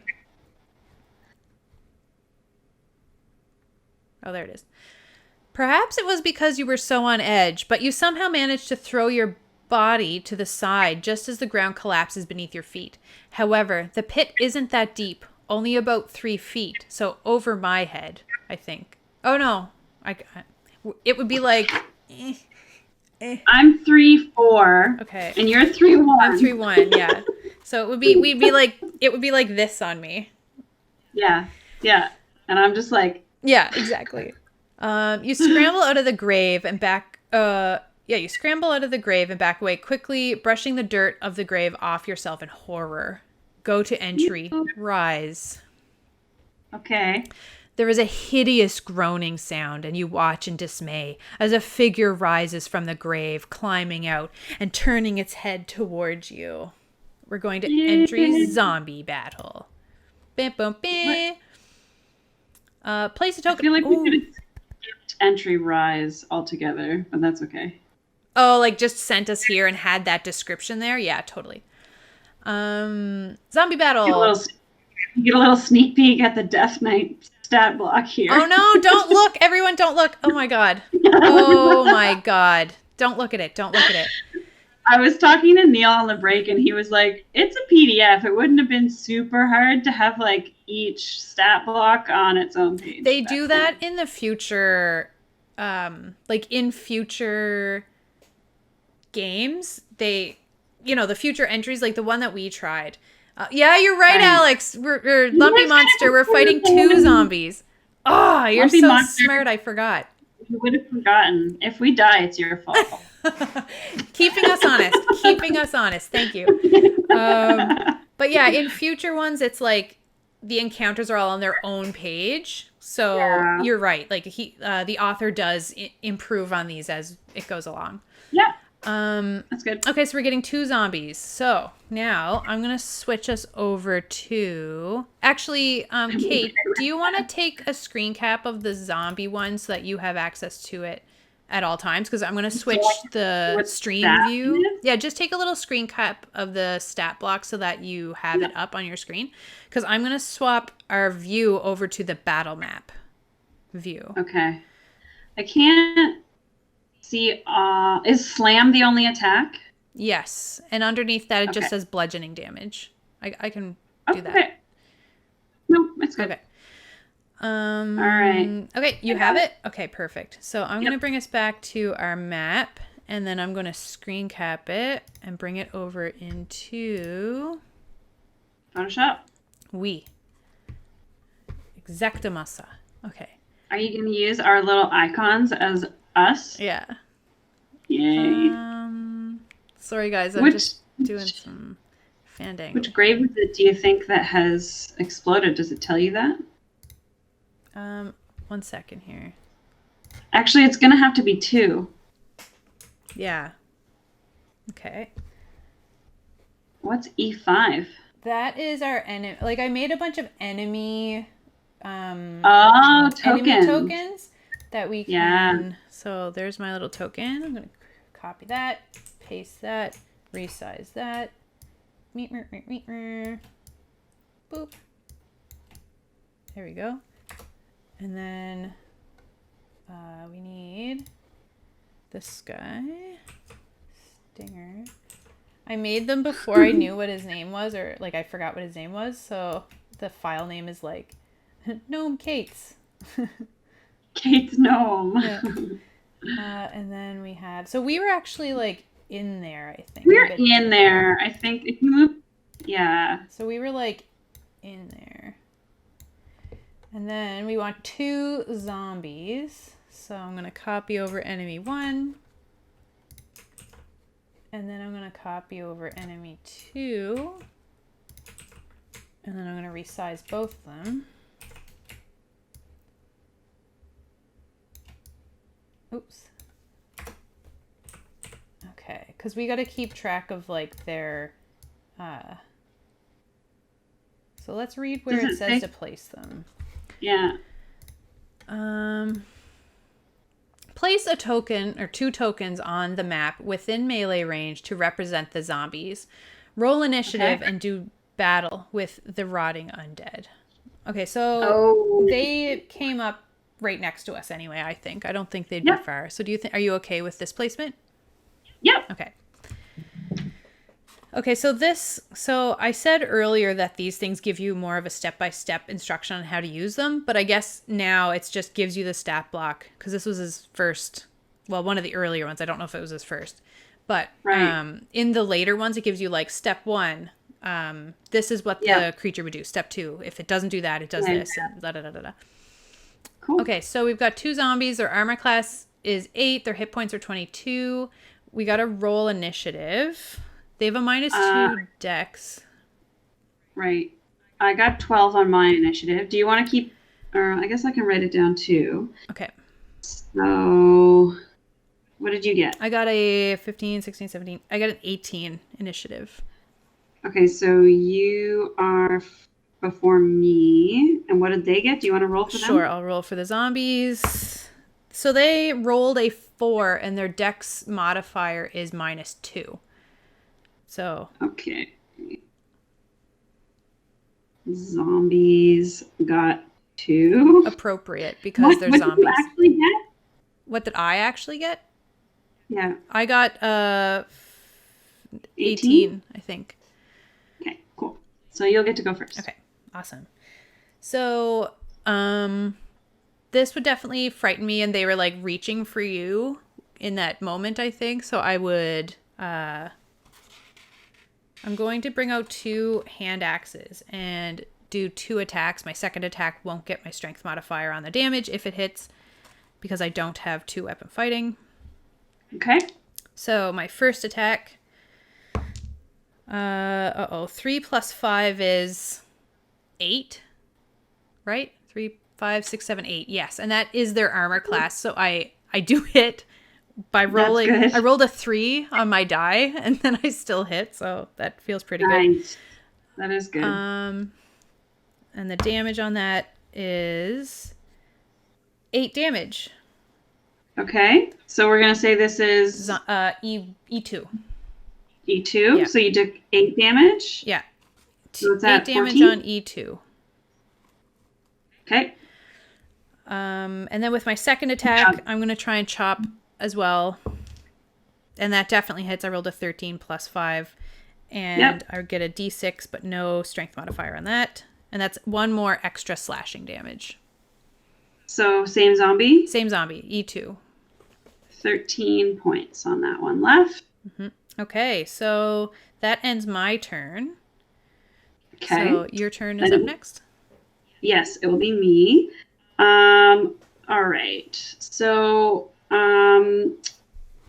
Oh, there it is. Perhaps it was because you were so on edge, but you somehow managed to throw your body to the side just as the ground collapses beneath your feet. However, the pit isn't that deep, only about 3 feet, so over my head, I think. Oh, no. It would be like... I'm 3'4". Okay. And you're 3'1". I'm 3'1", yeah. So it would be like this on me. Yeah. Yeah. And I'm just like... Yeah, exactly. You scramble out of the grave and back... you scramble out of the grave and back away quickly, brushing the dirt of the grave off yourself in horror. Go to entry. Rise. Okay. There is a hideous groaning sound, and you watch in dismay as a figure rises from the grave, climbing out and turning its head towards you. We're going to entry zombie battle. Bam, bam, bam. Place a token. I feel like we could have skipped entry rise altogether, but that's okay. Oh, like just sent us here and had that description there? Yeah, totally. Zombie battle. Get a little sneak peek at the Death Knight stat block here. Oh no, don't look. Everyone don't look. Oh my god. Oh my god. Don't look at it. Don't look at it. I was talking to Neil on the break and he was like, it's a PDF. It wouldn't have been super hard to have like each stat block on its own page. They do that in the future, like in future games. They, the future entries, like the one that we tried. Yeah, you're right, Alex. We're Lumpy Monster. We're fighting 2 zombies. Oh, you're Lumpy so Monster. smart. I forgot. You would have forgotten. If we die, it's your fault. Keeping us honest. Keeping us honest. Thank you. But yeah, in future ones, it's like the encounters are all on their own page. So you're right. Like the author does improve on these as it goes along. Yeah. That's good. Okay, so we're getting 2 zombies. So now I'm going to switch us over to... Actually, Kate, do you want to take a screen cap of the zombie one so that you have access to it at all times? Because I'm going to switch the stream view. Yeah, just take a little screen cap of the stat block so that you have it up on your screen. Because I'm going to swap our view over to the battle map view. Okay. I can't... see, is slam the only attack? Yes. And underneath that, it just says bludgeoning damage. I can do that. No, it's good. Okay. All right. Okay, you have it? Okay, perfect. So I'm going to bring us back to our map, and then I'm going to screen cap it and bring it over into... Photoshop? Oui. Exactamasa. Okay. Are you going to use our little icons as us? Yeah. Yay. Sorry guys, I'm just doing some fandango. Which grave is it, do you think, that has exploded? Does it tell you that? 1 second here. Actually, it's going to have to be 2. Yeah. Okay. What's E5? That is our enemy. Like, I made a bunch of enemy tokens. enemy tokens that we can... So there's my little token. I'm going to copy that, paste that, resize that. Boop. There we go. And then we need this guy. Stinger. I made them before I knew what his name was, or like I forgot what his name was, so the file name is like Gnome Kate's. Kate's gnome. Yeah. And then we had, so we were actually like in there, I think. We're in there. I think if you move, yeah. So we were like in there. And then we want 2 zombies. So I'm going to copy over enemy 1. And then I'm going to copy over enemy 2. And then I'm going to resize both of them. Oops. Okay, because we got to keep track of like their... So let's read where it says to place them. Yeah. Place a token or 2 tokens on the map within melee range to represent the zombies. Roll initiative and do battle with the rotting undead. Okay, so they came up right next to us anyway, I think. I don't think they'd be far. So are you okay with this placement? Yep. Okay. Okay, so I said earlier that these things give you more of a step-by-step instruction on how to use them, but I guess now it just gives you the stat block, because this was his first, well, one of the earlier ones. I don't know if it was his first, but in the later ones, it gives you like step 1, this is what the creature would do. Step 2, if it doesn't do that, it does this, and da-da-da-da-da. Cool. Okay, so we've got 2 zombies. Their armor class is 8. Their hit points are 22. We got to roll initiative. They have a -2 dex. Right. I got 12 on my initiative. Do you want to keep... Or I guess I can write it down too. Okay. So... What did you get? I got a 15, 16, 17. I got an 18 initiative. Okay, so you are before me. And what did they get? Do you want to roll for them? Sure, I'll roll for the zombies. So they rolled a 4, and their dex modifier is -2. So. Okay. Zombies got 2. Appropriate, because they're zombies. What did you actually get? What did I actually get? Yeah. I got 18, I think. Okay, cool. So you'll get to go first. Okay, awesome. So, this would definitely frighten me, and they were like reaching for you in that moment, I think. So I would, I'm going to bring out 2 hand axes and do 2 attacks. My second attack won't get my strength modifier on the damage if it hits, because I don't have 2 weapon fighting. Okay. So my first attack, 3 plus 5 is 8, right? 3, 5, 6, 7, 8. Yes, and that is their armor class. So I do hit by rolling. I rolled a 3 on my die, and then I still hit. So that feels pretty good. That is good. And the damage on that is 8 damage. Okay, so we're gonna say this is E2. E2. Yeah. So you took 8 damage. Yeah. So it's 8 damage 14? on E2. Okay. And then with my second attack, I'm going to try and chop as well. And that definitely hits. I rolled a 13 plus 5. And I get a d6, but no strength modifier on that. And that's 1 more extra slashing damage. So same zombie? Same zombie, E2. 13 points on that one left. Mm-hmm. Okay, so that ends my turn. Okay. So your turn is up next? Yes, it will be me. All right. So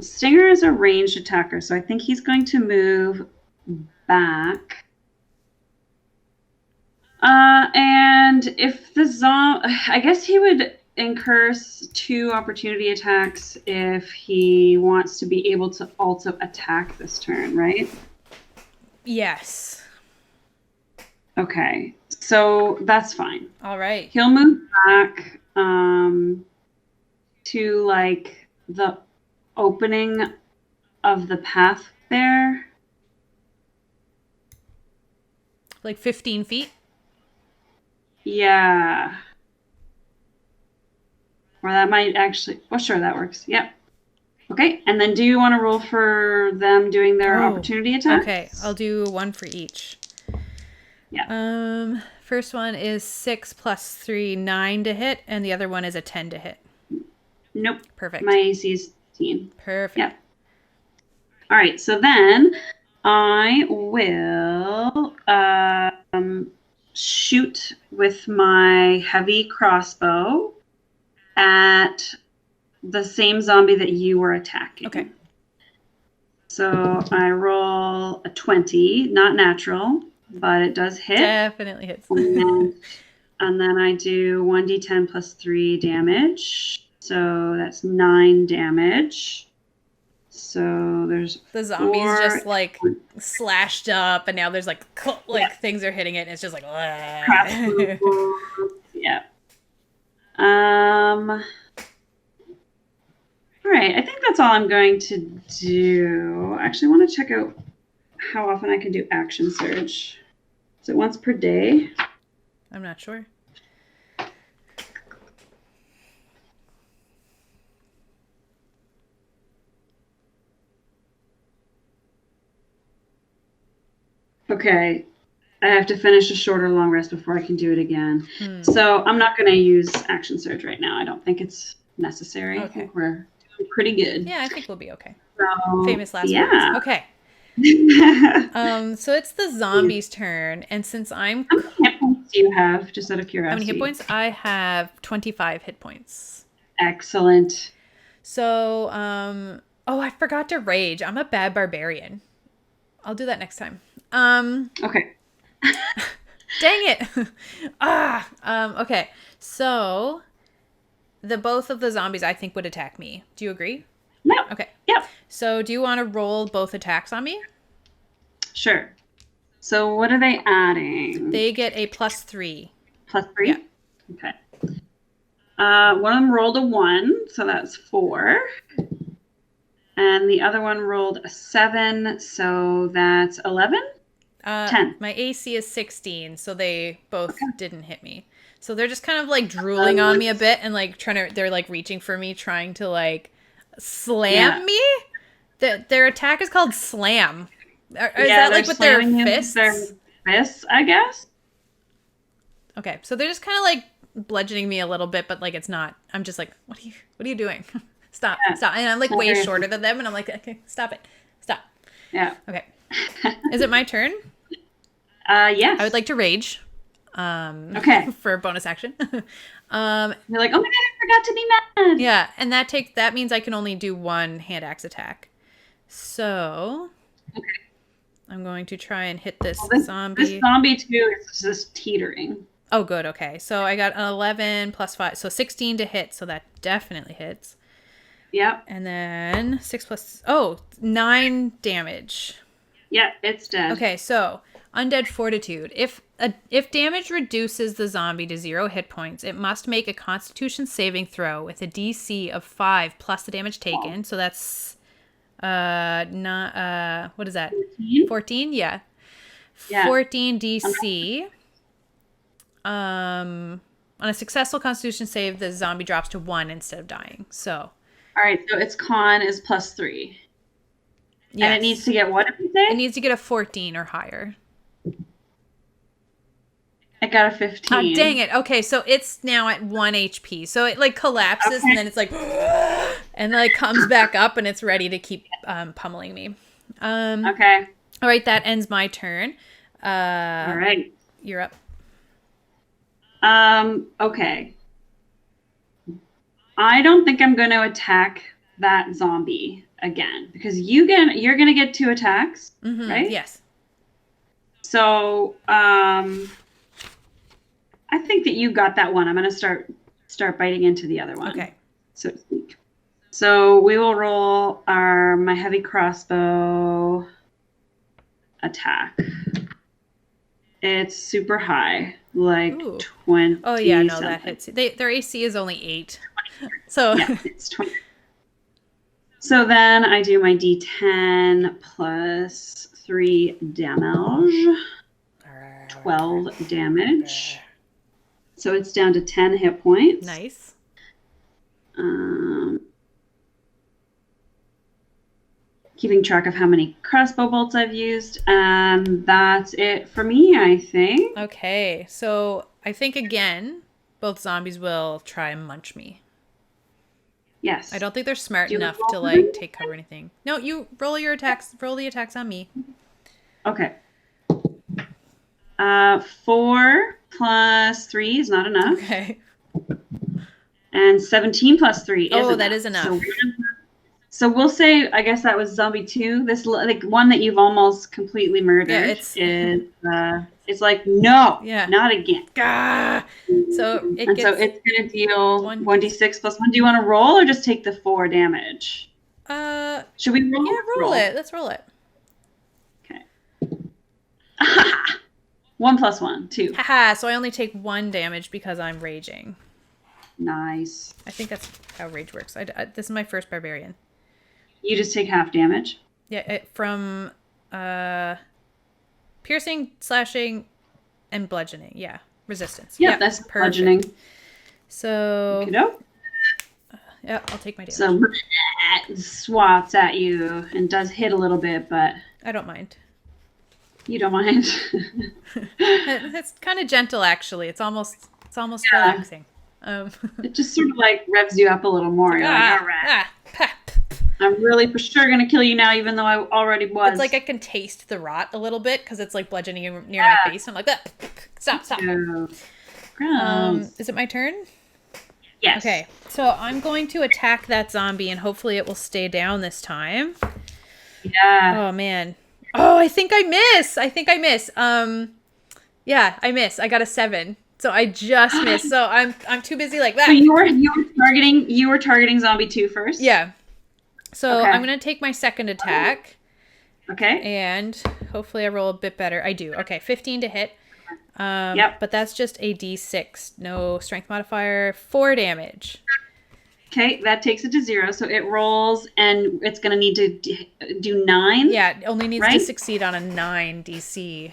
Stinger is a ranged attacker, so I think he's going to move back. And if the I guess he would incur 2 opportunity attacks if he wants to be able to also attack this turn, right? Yes. Okay, so that's fine. All right. He'll move back to like the opening of the path there. Like 15 feet? Yeah. Or that might actually, well, sure, that works. Yep. Okay, and then do you want to roll for them doing their opportunity attacks? Okay, I'll do one for each. Yeah. First one is 6 plus 3, 9 to hit, and the other one is a 10 to hit. Nope. Perfect. My AC is 15. Perfect. Yep. All right, so then I will shoot with my heavy crossbow at the same zombie that you were attacking. Okay. So I roll a 20, not natural, but it does hit. Definitely hits. And then I do 1d10 plus 3 damage. So that's 9 damage. So there's the zombie's 4. just like slashed up, and now there's like things are hitting it, and it's just like yeah. All right, I think that's all I'm going to do. Actually, I want to check out how often I can do action surge. Is it once per day? I'm not sure. Okay, I have to finish a short or long rest before I can do it again. So I'm not going to use action surge right now. I don't think it's necessary. Okay. I think we're doing pretty good. Yeah, I think we'll be okay. So, Famous last words. Okay. So it's the zombie's turn, and since I'm... How many hit points do you have, just out of curiosity? How many hit points? I have 25 hit points. Excellent. So, oh, I forgot to rage. I'm a bad barbarian. I'll do that next time. Okay. Dang it. Okay. So both of the zombies I think would attack me. Do you agree? Yep. Okay. Yep. So do you want to roll both attacks on me? Sure. So what are they adding? They get a +3. +3? Yeah. Okay. One of them rolled a 1, so that's 4. And the other one rolled a 7, so that's 11? 10. My AC is 16, so they both didn't hit me. So they're just kind of like drooling on me a bit and like they're like reaching for me, trying to like slam me. Their attack is called slam. Is that like with their fists? Their fists, I guess. Okay, so they're just kind of like bludgeoning me a little bit, but like it's not. I'm just like, what are you doing? Stop. And I'm like way shorter than them, and I'm like, okay, stop it. Stop. Yeah. Okay. Is it my turn? Yes. I would like to rage. Okay. For a bonus action. You're like, oh my god, I forgot to be mad. Yeah, and that means I can only do one hand axe attack. So I'm going to try and hit this zombie. This zombie too is just teetering. Oh, good. Okay, so I got an 11 plus 5, so 16 to hit. So that definitely hits. Yep. And then 9 damage. Yep, it's dead. Okay, so Undead Fortitude. If damage reduces the zombie to 0 hit points, it must make a Constitution saving throw with a DC of 5 plus the damage taken. So that's what is that? 14? Yeah. 14 DC. On a successful Constitution save, the zombie drops to 1 instead of dying. So. All right, so its con is +3. Yes. And it needs to get what did we say? It needs to get a 14 or higher. It got a 15. Oh, dang it. Okay, so it's now at 1 HP. So it like collapses and then it's like and like comes back up and it's ready to keep pummeling me. Okay. All right, that ends my turn. All right. You're up. Okay. I don't think I'm going to attack that zombie again because you're going to get 2 attacks, right? Yes. So, I think that you got that one. I'm going to start biting into the other one. Okay. So to speak. So we will roll my heavy crossbow attack. It's super high, like 20. Oh yeah, no, that hits. Their AC is only 8. So yeah, it's 20. So then I do my D10 plus 3 damage. 12 damage. So it's down to 10 hit points. Nice. Um, keeping track of how many crossbow bolts I've used. And that's it for me, I think. Okay, so I think again, both zombies will try and munch me. Yes. I don't think they're smart Do you enough roll to for like them? take cover or anything. No, you roll your attacks. Roll the attacks on me. Okay. 4 plus 3 is not enough. Okay. And 17 plus 3 is Oh, enough. that is enough. So we'll say, I guess that was zombie 2. This like one that you've almost completely murdered. Yeah, it's like no, Yeah. not again. Gah! So And so it's gonna deal 1d6 plus 1. Do you want to roll or just take the 4 damage? Should we roll? Yeah, roll it. Let's roll it. Okay. 1 plus 1, 2. Haha, so I only take 1 damage because I'm raging. Nice. I think that's how rage works. This is my first barbarian. You just take half damage. Yeah, from piercing, slashing, and bludgeoning. Yeah, resistance. Yeah, Yep, that's perfect. bludgeoning. So, Okey-doke. yeah, I'll take my damage. So swats at you and does hit a little bit, but I don't mind. you don't mind. It's kind of gentle, actually. It's almost Yeah. relaxing. It just sort of like revs you up a little more. You're like, all right, I'm really for sure going to kill you now, even though I already was. It's like I can taste the rot a little bit because it's like bludgeoning near my face. I'm like, stop. Gross. Is it my turn? Yes. Okay, so I'm going to attack that zombie and hopefully it will stay down this time. Yeah. Oh man. Oh, I think I miss. Yeah, I miss. I got a 7. So I just missed. So I'm too busy like that. So you were targeting zombie 2 first? Yeah. So Okay. I'm going to take my second attack. Okay. And hopefully I roll a bit better. I do. Okay, 15 to hit. Yep. But that's just a d6. No strength modifier. 4 damage. Okay, that takes it to 0. So it rolls, and it's going to need to do 9. Yeah, it only needs to Right? succeed on a 9 DC.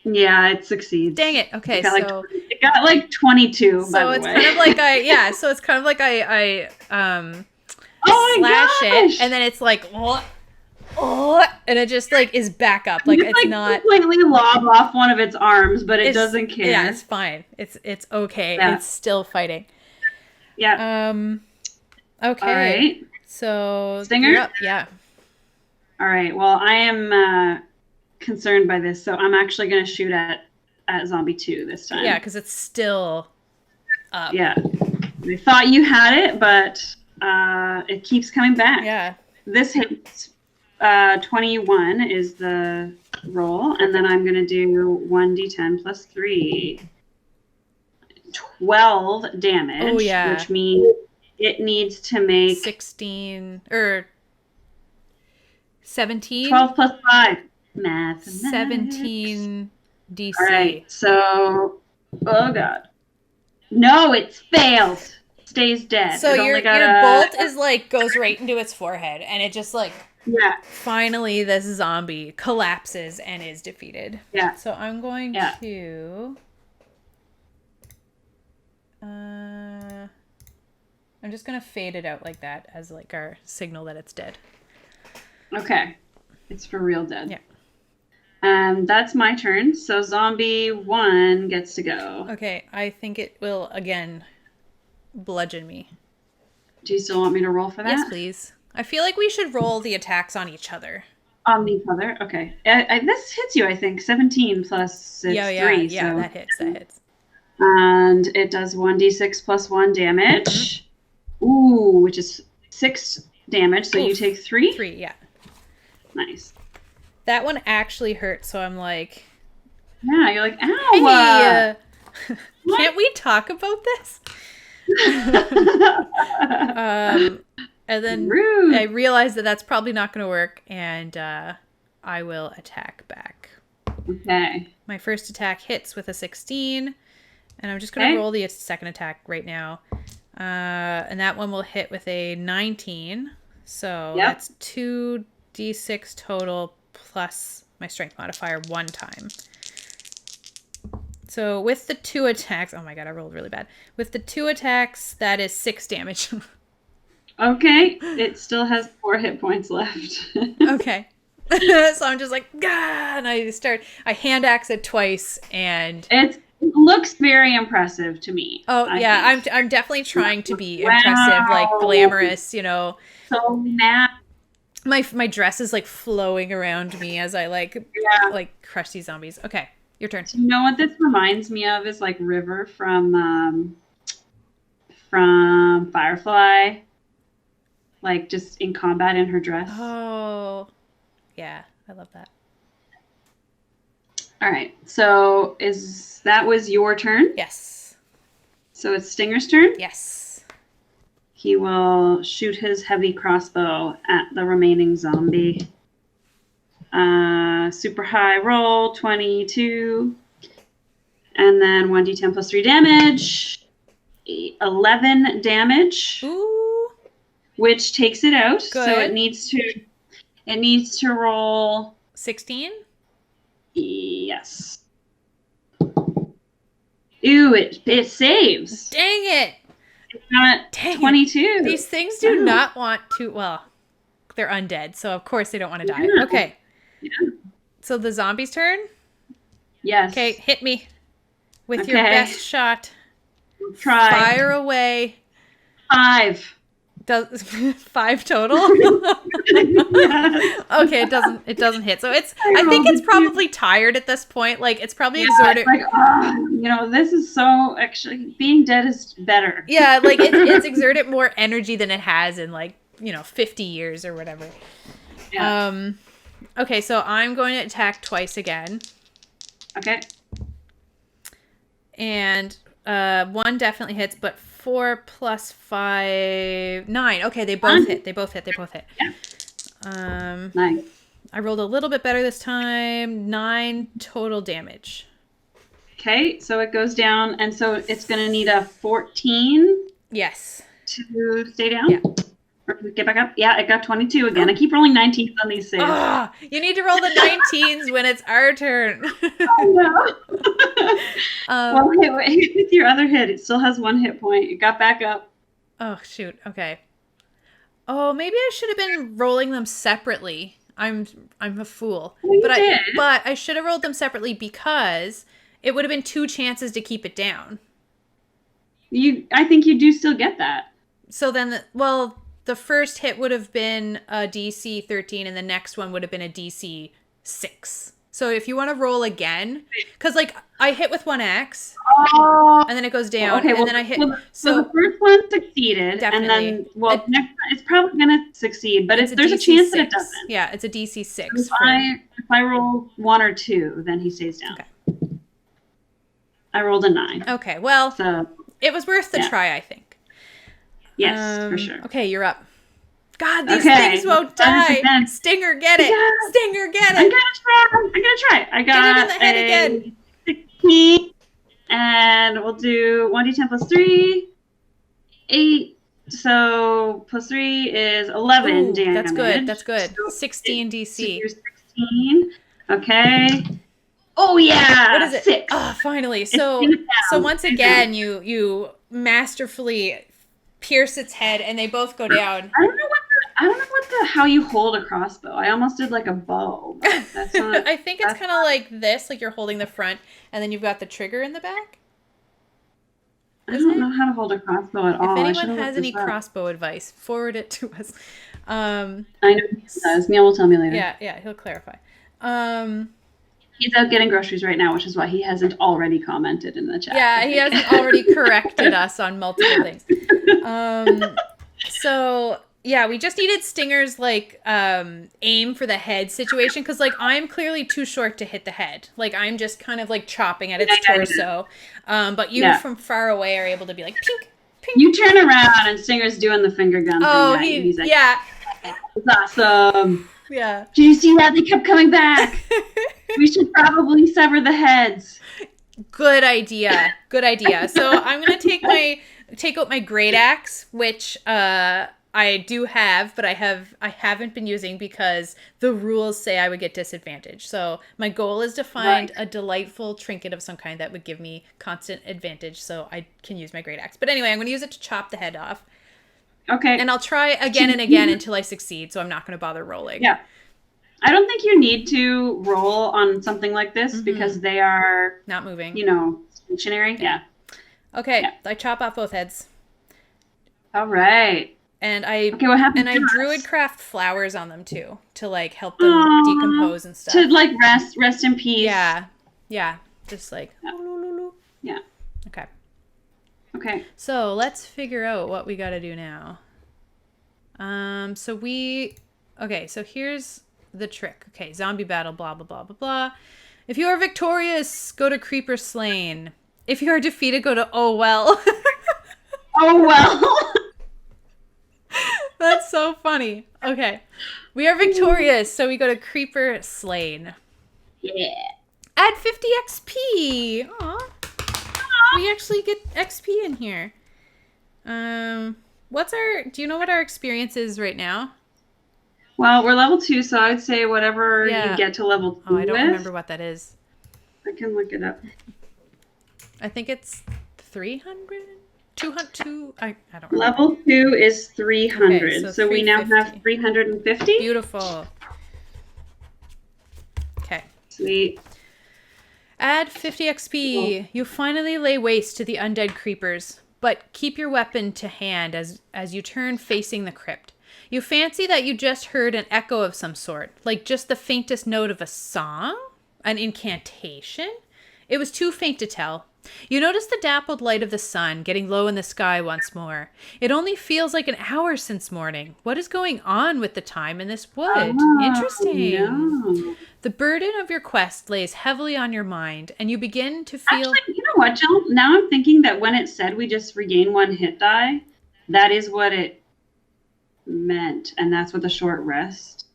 Yeah, it succeeds. Dang it. Okay, It got so... it got like 22, by So the it's way. kind of like so it's kind of like I oh my slash gosh! it, and then it's like, and it just like is back up. Like You, it's not... completely lob off one of its arms, but it It's- doesn't care. Yeah, it's fine. It's okay. Yeah. It's still fighting. Yeah. Okay. All right. So Stinger? you're up. Yeah. All right. Well, I am concerned by this, so I'm actually going to shoot at zombie 2 this time. Yeah, because it's still up. Yeah. I thought you had it, but it keeps coming back. Yeah. This hits. 21 is the roll, and then I'm going to do 1d10 plus 3. 12 damage, Oh, yeah. which means it needs to make 16 or 17. 12 plus 5. Math. 17 DC. All right, so, oh god. No, it's failed. Stays dead. So It your only got bolt is like goes right into its forehead, and it just like Yeah, finally this zombie collapses and is defeated. yeah. So I'm going Yeah. to I'm just gonna fade it out like that as like our signal that it's dead. Okay. It's for real dead. Yeah. That's my turn. So zombie 1 gets to go. Okay, I think it will again bludgeon me. Do you still want me to roll for that? Yes, please. I feel like we should roll the attacks on each other. On each other? Okay. This hits you, I think. 17 plus it's 3. Yeah, so. that hits. And it does 1d6 plus 1 damage. Ooh, which is 6 damage. So you Oof. take 3? 3, yeah. Nice. That one actually hurt, so I'm like, Yeah, you're like, ow! hey, can't we talk about this? And then Rude. I realized that that's probably not going to work, and I will attack back. Okay. My first attack hits with a 16, and I'm just going to Okay. roll the second attack right now. And that one will hit with a 19. So Yep. that's 2d6 total plus my strength modifier one time. So with the 2 attacks, oh my god, I rolled really bad. With the 2 attacks, that is 6 damage. Okay, it still has 4 hit points left. Okay. So I'm just like, gah, and I hand axe it twice, and It looks very impressive to me. I'm definitely trying to be impressive, like glamorous, you know. So mad. My dress is like flowing around me as I like crush these zombies. Okay, your turn. You know what this reminds me of is like River from Firefly, like just in combat in her dress. Oh, yeah, I love that. All right, so that was your turn? Yes. So it's Stinger's turn? Yes. He will shoot his heavy crossbow at the remaining zombie. Super high roll, 22. And then 1d10 plus 3 damage. 11 damage. Ooh. Which takes it out. Good. So it needs to roll 16? Yes. Ooh, it saves. Dang it. It's got 22. It. These things do not want to, well, they're undead, so of course they don't want to die. Yeah. Okay. Yeah. So the zombie's turn? Yes. Okay, hit me with your best shot. Try. Fire away. 5. Does 5 total? Yes. Okay, it doesn't hit. So I think it's probably tired at this point. Like it's probably exerted. It's like, this is so actually being dead is better. Yeah, like it's exerted more energy than it has in 50 years or whatever. Yeah. Okay, so I'm going to attack twice again. Okay. And 1 definitely hits, but 4 plus 5, 9. Okay, they both hit. They both hit. Yeah. Nice. I rolled a little bit better this time. 9 total damage. Okay, so it goes down, and so it's going to need a 14. Yes. To stay down. Yeah. Or get back up. Yeah, it got 22 again. I keep rolling 19s on these saves. Oh, you need to roll the 19s when it's our turn. Oh, no. Well, hit with your other hit. It still has 1 hit point. It got back up. Oh, shoot. Okay. Oh, maybe I should have been rolling them separately. I'm a fool. Well, but I should have rolled them separately because it would have been 2 chances to keep it down. I think you do still get that. So then, the first hit would have been a DC 13 and the next one would have been a DC 6. So if you want to roll again, because I hit with 1 axe, and then it goes down, okay, and then I hit. So the first one succeeded, definitely. And then next one it's probably gonna succeed, but there's a chance that it doesn't. Yeah, it's a DC 6. If I roll 1 or 2, then he stays down. Okay. I rolled a 9. Okay, well, so it was worth the try, I think. Yes, for sure. Okay, you're up. God, these things won't die. 100%. Stinger, get it. Yeah. Stinger, get it. I'm gonna try. I got get it in the head again. 16, and we'll do 1d10 plus 3, 8. So plus 3 is 11 damage. That's good. So 16 DC. 16. Okay. Oh yeah. What is it? 6. Oh, finally. So once again, you masterfully pierce its head, and they both go down. I don't know how you hold a crossbow. I almost did like a bow. But that's not. I think it's kind of like this, like you're holding the front, and then you've got the trigger in the back. I don't know how to hold a crossbow at all. If anyone has any crossbow advice, forward it to us. I know he does. Neil will tell me later. Yeah, he'll clarify. He's out getting groceries right now, which is why he hasn't already commented in the chat. Yeah, he hasn't already corrected us on multiple things. So yeah, we just needed Stinger's aim for the head situation, because I'm clearly too short to hit the head. I'm just kind of chopping at its torso. But you from far away are able to be like pink, pink. You turn around and Stinger's doing the finger gun thing. Oh, he's like, yeah. It's awesome. Yeah. Do you see that? They kept coming back. We should probably sever the heads. Good idea. So I'm gonna take out my great axe, which I I do have, but I haven't been using because the rules say I would get disadvantage. So my goal is to find a delightful trinket of some kind that would give me constant advantage so I can use my great axe. But anyway, I'm going to use it to chop the head off. Okay. And I'll try again and again until I succeed, so I'm not going to bother rolling. Yeah. I don't think you need to roll on something like this because they are not moving. Stationary. Yeah. Okay, I chop off both heads. All right. And I what happened? And I druid craft flowers on them too to like help them decompose and stuff. To like rest in peace. Yeah. Just like yeah. Okay. So let's figure out what we got to do now. So here's the trick. Okay, zombie battle, blah blah blah blah blah. If you are victorious, go to Creeper Slain. If you are defeated, go to Oh Well. Oh well. That's so funny. Okay. We are victorious, so we go to Creeper Slain. Yeah. Add 50 XP. Aw. We actually get XP in here. Do you know what our experience is right now? Well, we're level 2, so I would say whatever you get to level 2 I don't remember what that is. I can look it up. I think it's 300? 200? I don't remember. Level 2 is 300. Okay, so we now have 350. Beautiful. Okay. Sweet. Add 50 XP. Cool. You finally lay waste to the undead creepers, but keep your weapon to hand as you turn facing the crypt. You fancy that you just heard an echo of some sort, like just the faintest note of a song? An incantation? It was too faint to tell. You notice the dappled light of the sun getting low in the sky once more. It only feels like an hour since morning. What is going on with the time in this wood? Interesting. No. The burden of your quest lays heavily on your mind, and you begin to feel... Actually, you know what, Jill? Now I'm thinking that when it said we just regain 1 hit die, that is what it meant, and that's what the short rest...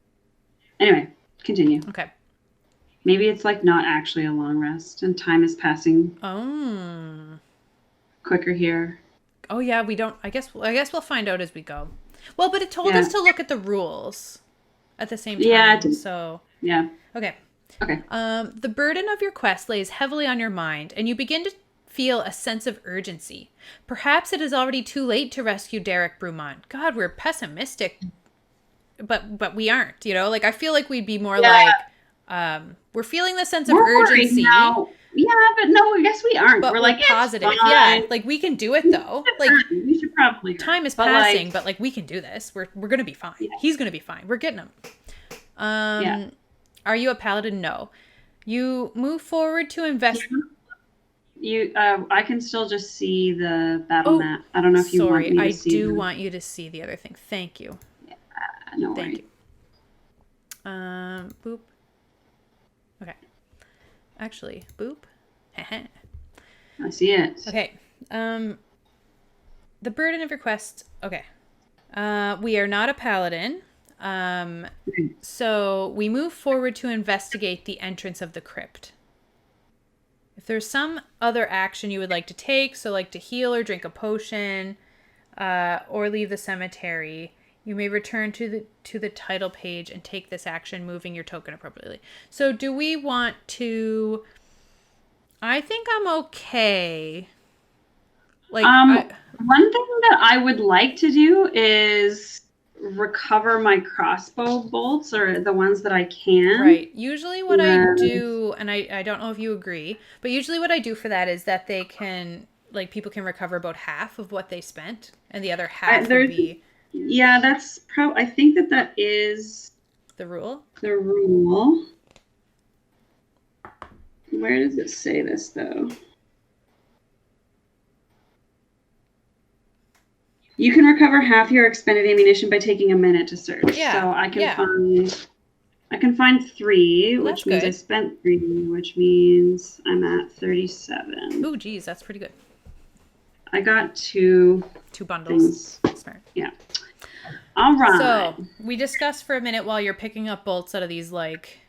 Anyway, continue. Okay. Maybe it's like not actually a long rest and time is passing quicker here. Oh yeah, we don't I guess we'll find out as we go. Well, but it told us to look at the rules at the same time. Yeah. So yeah. Okay. Okay. The burden of your quest lays heavily on your mind, and you begin to feel a sense of urgency. Perhaps it is already too late to rescue Derek Brumont. God, we're pessimistic. But we aren't, Like I feel like we'd be more like we're feeling the sense of urgency. Now. Yeah, but no, I guess we aren't. But we're like positive. Yeah, like we can do it though. We should probably. Time is passing, but like we can do this. We're gonna be fine. Yeah. He's gonna be fine. We're getting him. Are you a paladin? No. You move forward to invest. I can still just see the battle map. I don't know if you want me to see. I do want you to see the other thing. Thank you. Yeah, no worries. Thank you. Boop. Okay. Actually, boop. I see it. Okay. The burden of your quest. Okay. We are not a paladin. So we move forward to investigate the entrance of the crypt. If there's some other action you would like to take, so like to heal or drink a potion, or leave the cemetery, you may return to the title page and take this action, moving your token appropriately. So do we want to... I think I'm okay. Like one thing that I would like to do is recover my crossbow bolts, or the ones that I can. Right. Usually what I do, and I don't know if you agree, but usually what I do for that is that they can, like, people can recover about half of what they spent, and the other half would be... Yeah, that's I think that is... The rule? The rule. Where does it say this, though? You can recover half your expended ammunition by taking a minute to search. Yeah. So I can find 3, which means good. I spent 3, which means I'm at 37. Ooh, geez, that's pretty good. I got 2 bundles. Things. Smart. Yeah. All right. So we discussed for a minute while you're picking up bolts out of these like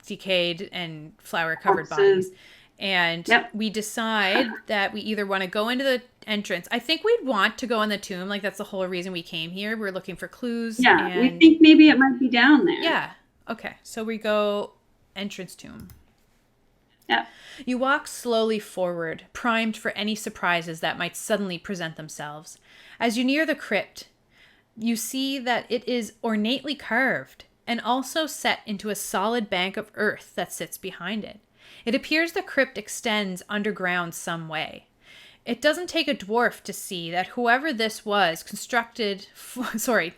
decayed and flower covered bodies. And Yep. we decide that we either want to go into the entrance. I think we'd want to go in the tomb. Like, that's the whole reason we came here. We're looking for clues. Yeah, we And think maybe it might be down there. yeah. Okay. So we go entrance tomb. Yeah. You walk slowly forward, primed for any surprises that might suddenly present themselves. As you near the crypt, you see that it is ornately carved and also set into a solid bank of earth that sits behind it. It appears the crypt extends underground some way. It doesn't take a dwarf to see that whoever this was constructed... Sorry.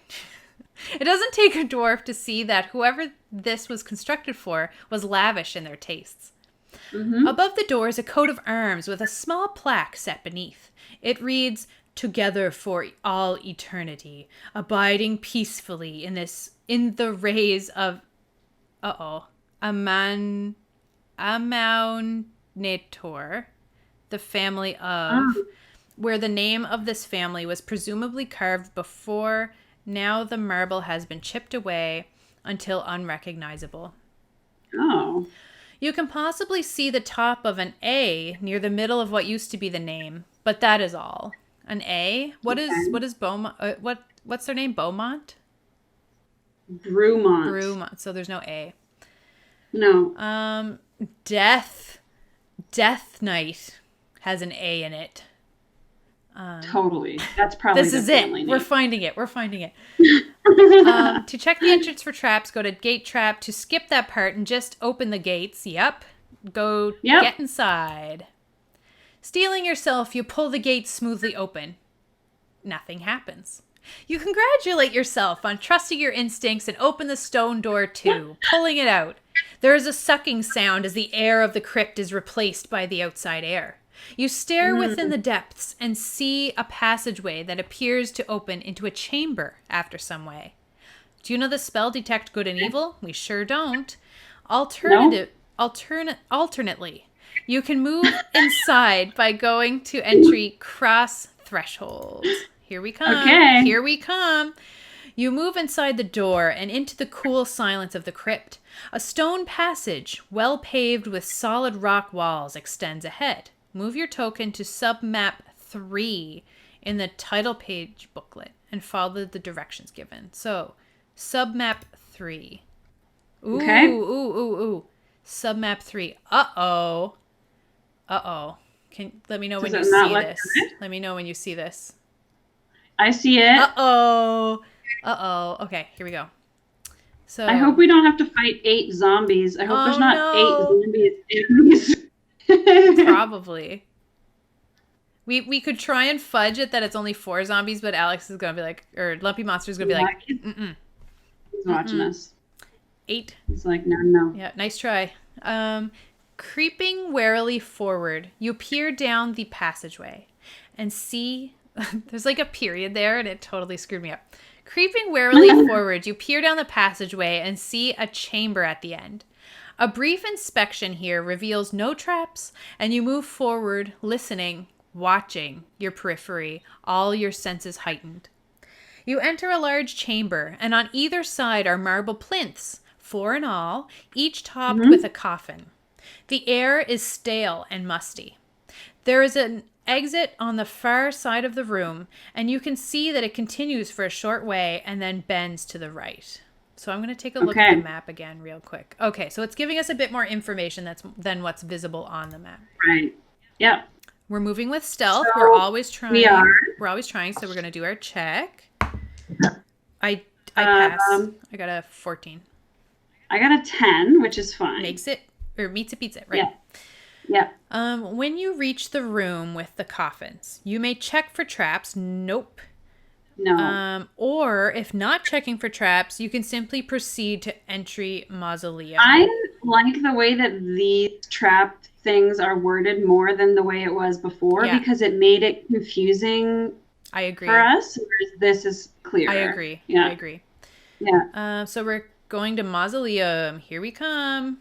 It doesn't take a dwarf to see that whoever this was constructed for was lavish in their tastes. Mm-hmm. Above the door is a coat of arms with a small plaque set beneath. It reads, "Together for all eternity, abiding peacefully in the rays of Amaunator, the family of," where the name of this family was presumably carved before. Now the marble has been chipped away until unrecognizable. Oh. You can possibly see the top of an A near the middle of what used to be the name, but that is all. An A? What is Beaumont? What's their name? Beaumont? Brumont. Brumont. So there's no A. No. Death Knight has an A in it. Totally. That's probably This the is family it. name. We're finding it. To check the entrance for traps, go to gate trap. To skip that part and just open the gates. Yep. Get inside. Steeling yourself, you pull the gate smoothly open. Nothing happens. You congratulate yourself on trusting your instincts and open the stone door too, pulling it out. There is a sucking sound as the air of the crypt is replaced by the outside air. You stare within the depths and see a passageway that appears to open into a chamber after some way. Do you know the spell Detect Good and Evil? We sure don't. Alternately, you can move inside by going to entry cross thresholds. Here we come. Okay. Here we come. You move inside the door and into the cool silence of the crypt. A stone passage, well paved with solid rock walls, extends ahead. Move your token to submap 3 in the title page booklet and follow the directions given. So, submap 3. Ooh, Okay. ooh. Submap 3. Uh-oh. Let me know when you see this. Let me know when you see this. I see it. Uh-oh. Okay, here we go. So I hope we don't have to fight 8 zombies. I hope there's not no. 8 zombies. Probably. We could try and fudge it that it's only 4 zombies, but Alex is gonna be like, or Lumpy Monster is gonna be like, He's watching us. 8. He's like, no. Yeah, nice try. Creeping warily forward, you peer down the passageway and see. There's like a period there, and it totally screwed me up. Creeping warily forward, you peer down the passageway and see a chamber at the end. A brief inspection here reveals no traps, and you move forward, listening, watching your periphery, all your senses heightened. You enter a large chamber, and on either side are marble plinths, 4 in all, each topped with a coffin. The air is stale and musty. There is an exit on the far side of the room, and you can see that it continues for a short way and then bends to the right. So I'm going to take a look at the map again real quick. Okay, so it's giving us a bit more information than what's visible on the map. Right. Yeah. We're moving with stealth. So we're always trying. we are. We're always trying, so we're going to do our check. I pass. I got a 14. I got a 10, which is fine. Meets it, beats it, right? Yeah. When you reach the room with the coffins, you may check for traps. Nope. No. Or if not checking for traps, you can simply proceed to entry mausoleum. I like the way that these trap things are worded more than the way it was before because it made it confusing. I agree. For us, whereas this is clear. I agree. Yeah. I agree. Yeah. So we're going to mausoleum. Here we come.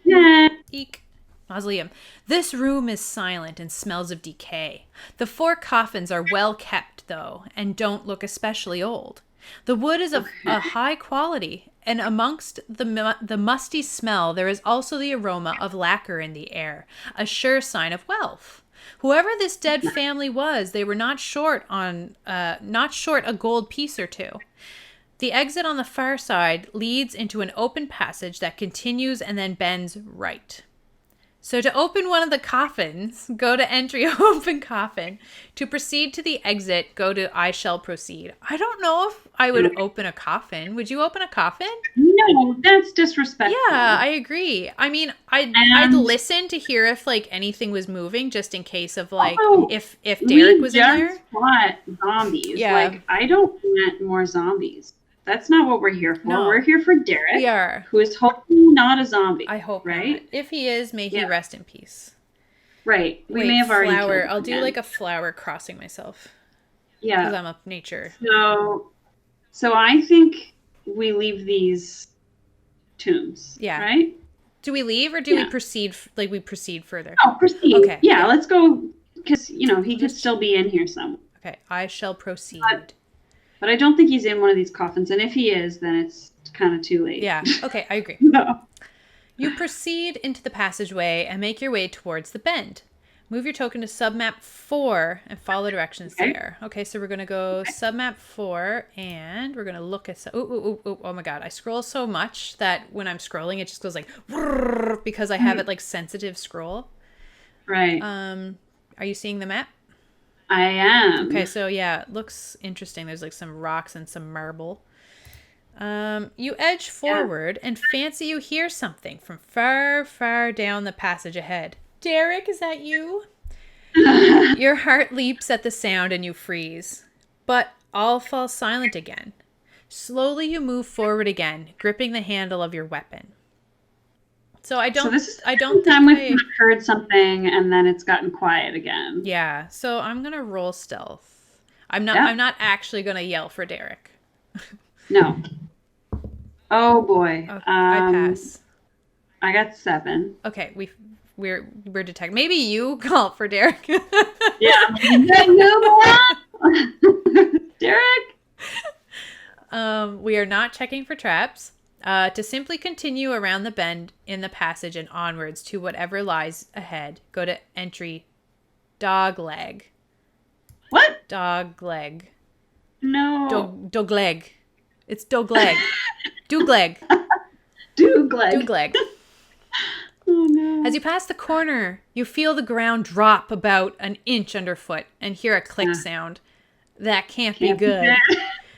Yeah. Eek. Mausoleum. This room is silent and smells of decay. The 4 coffins are well kept, though, and don't look especially old. The wood is of a high quality, and amongst the musty smell, there is also the aroma of lacquer in the air, a sure sign of wealth. Whoever this dead family was, they were not short a gold piece or two. The exit on the far side leads into an open passage that continues and then bends right. So to open one of the coffins, go to entry open coffin. To proceed to the exit, go to I shall proceed. I don't know if I would open a coffin. Would you open a coffin? No, that's disrespectful. Yeah, I agree. I mean, I'd listen to hear if like anything was moving, just in case of like if Derek was in there. We just fought zombies. Yeah. Like, I don't want more zombies. That's not what we're here for. No. We're here for Derek. We are. Who is hopefully not a zombie. I hope right? not. If he is, may he rest in peace. Right. We Wait, may have already flower. killed him I'll do again. like a flower crossing myself. Yeah. Because I'm a nature. So I think we leave these tombs. Yeah. Right? Do we leave or do we proceed? Like we proceed further? Oh, proceed. Okay. Yeah, let's go. Because, he could still be in here somewhere. Okay. I shall proceed. But I don't think he's in one of these coffins. And if he is, then it's kind of too late. Yeah. Okay. I agree. No. You proceed into the passageway and make your way towards the bend. Move your token to submap 4 and follow the directions there. Okay, so we're going to go submap 4 and we're going to look at... Oh my god. I scroll so much that when I'm scrolling, it just goes like... because I have it like sensitive scroll. Right. Are you seeing the map? I am. Okay, so yeah, it looks interesting. There's like some rocks and some marble. You edge forward and fancy you hear something from far, far down the passage ahead. Derek, is that you? Your heart leaps at the sound and you freeze. But all falls silent again. Slowly you move forward again, gripping the handle of your weapon. So I don't think we've heard something and then it's gotten quiet again. Yeah. So I'm gonna roll stealth. I'm not actually gonna yell for Derek. No. Oh boy. Okay, I pass. I got 7. Okay, we're detecting. Maybe you call for Derek. Yeah. Derek. We are not checking for traps. To simply continue around the bend in the passage and onwards to whatever lies ahead, go to entry dog leg. What? Dog leg. No. Dog leg. It's dog leg. Doogleg. Doogleg. Oh no. As you pass the corner, you feel the ground drop about an inch underfoot and hear a click sound. That can't be good.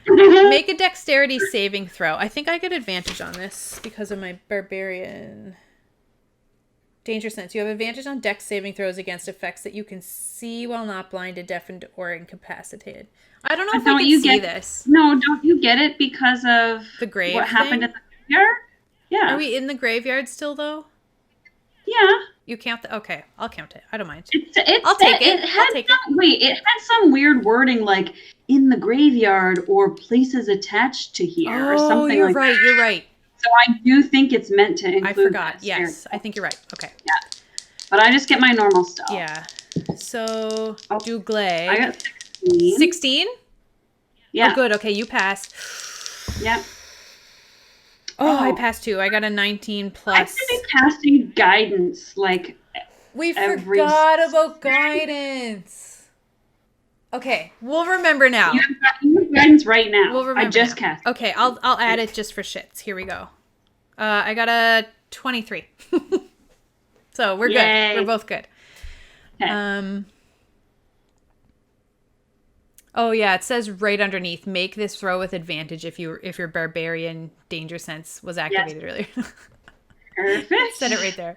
Make a dexterity saving throw. I think I get advantage on this because of my barbarian danger sense. You have advantage on dex saving throws against effects that you can see while not blinded, deafened, or incapacitated. I don't know if I can see this. No, don't you get it because of the grave what happened at the graveyard? Yeah. Are we in the graveyard still, though? Yeah. You count the... Okay, I'll count it. I don't mind. I'll take it. It had some weird wording like in the graveyard or places attached to here or something you're like right. that. You're right. So I do think it's meant to include I forgot. that. Yes, I think you're right. Okay. Yeah. But I just get my normal stuff. Yeah. So, Doogleg. I got 16. 16? Yeah. Oh, good. Okay, you passed. Yep. Oh, I passed too. I got a 19 plus. I should be casting guidance like we forgot about guidance. Okay, we'll remember now. You have guidance right now. We'll remember. I just cast. Okay, I'll add it just for shits. Here we go. I got a 23. So we're good. We're both good. Okay. Oh yeah, it says right underneath, make this throw with advantage if your barbarian danger sense was activated earlier. Perfect. Said it right there.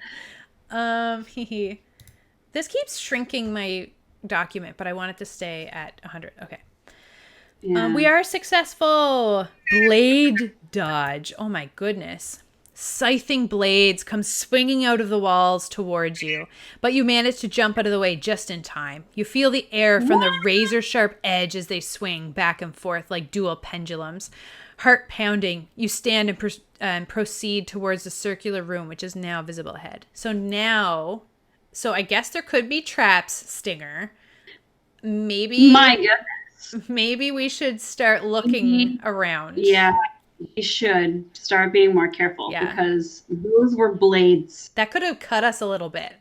This keeps shrinking my document, but I want it to stay at 100. Okay. Yeah. We are successful. Blade dodge. Oh my goodness. Scything blades come swinging out of the walls towards you, but you manage to jump out of the way just in time. You feel the air from the razor-sharp edge as they swing back and forth like dual pendulums. Heart pounding, you stand and proceed towards the circular room, which is now visible ahead. So I guess there could be traps, Stinger. My goodness. Maybe we should start looking around. Yeah. We should start being more careful Yeah. because those were blades. That could have cut us a little bit,